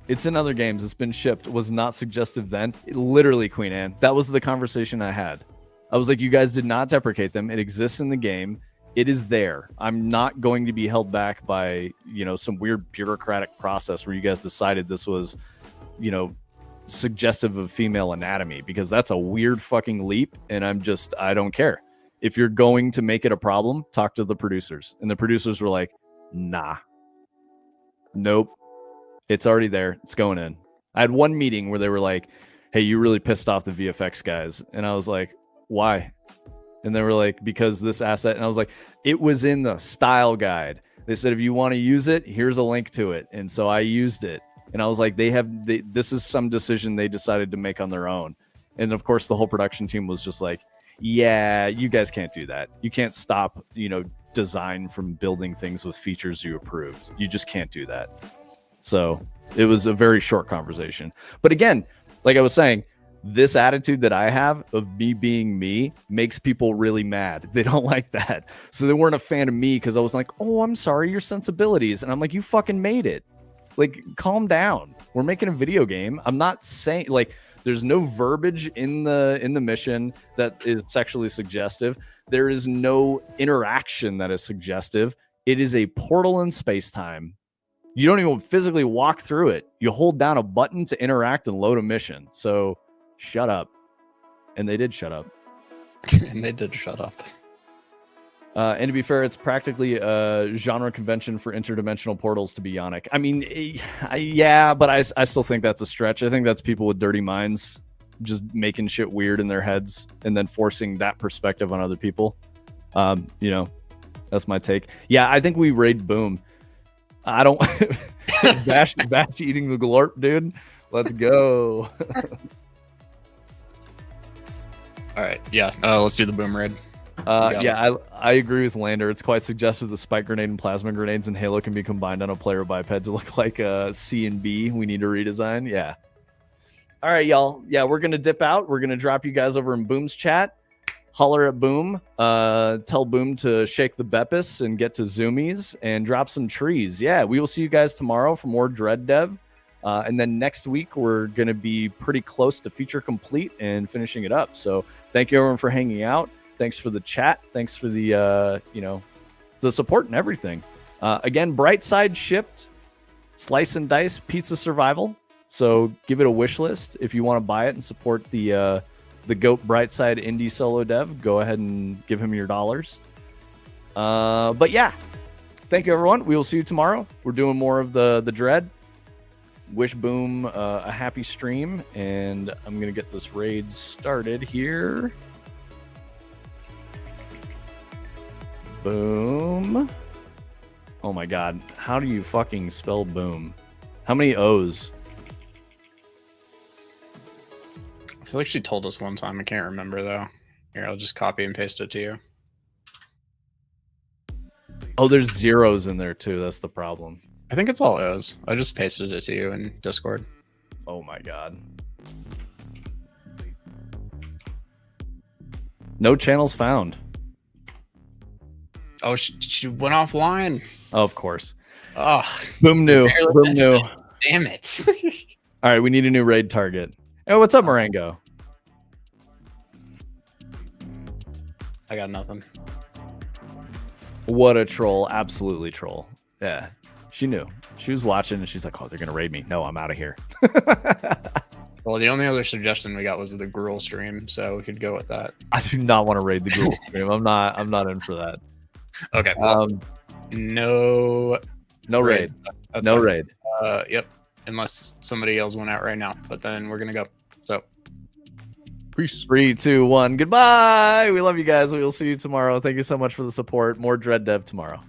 It's in other games. It's been shipped. Was not suggestive then. Literally, Queen Anne. That was the conversation I had. I was like, you guys did not deprecate them. It exists in the game. It is there. I'm not going to be held back by, you know, some weird bureaucratic process where you guys decided this was, you know, suggestive of female anatomy, because that's a weird fucking leap. And I don't care. If you're going to make it a problem, talk to the producers. And the producers were like, nah, nope, it's already there. It's going in. I had one meeting where they were like, hey, you really pissed off the VFX guys. And I was like, why? And they were like, because this asset. And I was like, it was in the style guide. They said, if you want to use it, here's a link to it. And so I used it. And I was like, this is some decision they decided to make on their own. And of course, the whole production team was just like, yeah, you guys can't do that. You can't stop, you know, design from building things with features you approved. You just can't do that. So it was a very short conversation. But again, like I was saying, this attitude that I have of me being me makes people really mad. They don't like that. So they weren't a fan of me because I was like, oh, I'm sorry, your sensibilities. And I'm like, you fucking made it. Like, calm down. We're making a video game. I'm not saying like, there's no verbiage in the mission that is sexually suggestive. There is no interaction that is suggestive. It is a portal in space-time. You don't even physically walk through it. You hold down a button to interact and load a mission. So shut up. And they did shut up. And they did shut up. And to be fair, it's practically a genre convention for interdimensional portals to be Yannick. I mean, yeah, but I still think that's a stretch. I think that's people with dirty minds just making shit weird in their heads and then forcing that perspective on other people. You know, that's my take. Yeah, I think we raid Boom. I don't bash eating the glorp, dude. Let's go. All right, yeah, let's do the Boom raid. Yeah, I agree with Lander. It's quite suggestive the spike grenade and plasma grenades in Halo can be combined on a player biped to look like a C and B. We need to redesign. Yeah. All right, y'all. Yeah, we're gonna dip out. We're gonna drop you guys over in Boom's chat. Holler at Boom. Tell Boom to shake the Beppis and get to Zoomies and drop some trees. Yeah, we will see you guys tomorrow for more Dread Dev. And then next week, we're going to be pretty close to feature complete and finishing it up. So thank you, everyone, for hanging out. Thanks for the chat. Thanks for the, you know, the support and everything. Again, Brightside shipped, Slice and Dice, Pizza Survival. So give it a wish list if you want to buy it and support the GOAT Brightside indie solo dev. Go ahead and give him your dollars. But yeah, thank you, everyone. We will see you tomorrow. We're doing more of the Dread. Wish Boom a happy stream, and I'm gonna get this raid started here. Boom. Oh my god, how do you fucking spell Boom? How many O's? I feel like she told us one time. I can't remember though. Here, I'll just copy and paste it to you. Oh, there's zeros in there too. That's the problem. I think it's all O's. I just pasted it to you in Discord. Oh my god. No channels found. Oh, she went offline. Oh, of course. Oh, Boom knew. Boom knew. Damn it. All right, we need a new raid target. Hey, what's up, Marengo? I got nothing. What a troll. Absolutely troll. Yeah. She knew. She was watching and she's like, oh, they're going to raid me. No, I'm out of here. Well, the only other suggestion we got was the Gruel stream, so we could go with that. I do not want to raid the Gruel stream. I'm not in for that. Okay. Well, no raid. That's no fine. Raid. Yep. Unless somebody else went out right now, but then we're going to go. So peace. 3, 2, 1. Goodbye. We love you guys. We will see you tomorrow. Thank you so much for the support. More Dread Dev tomorrow.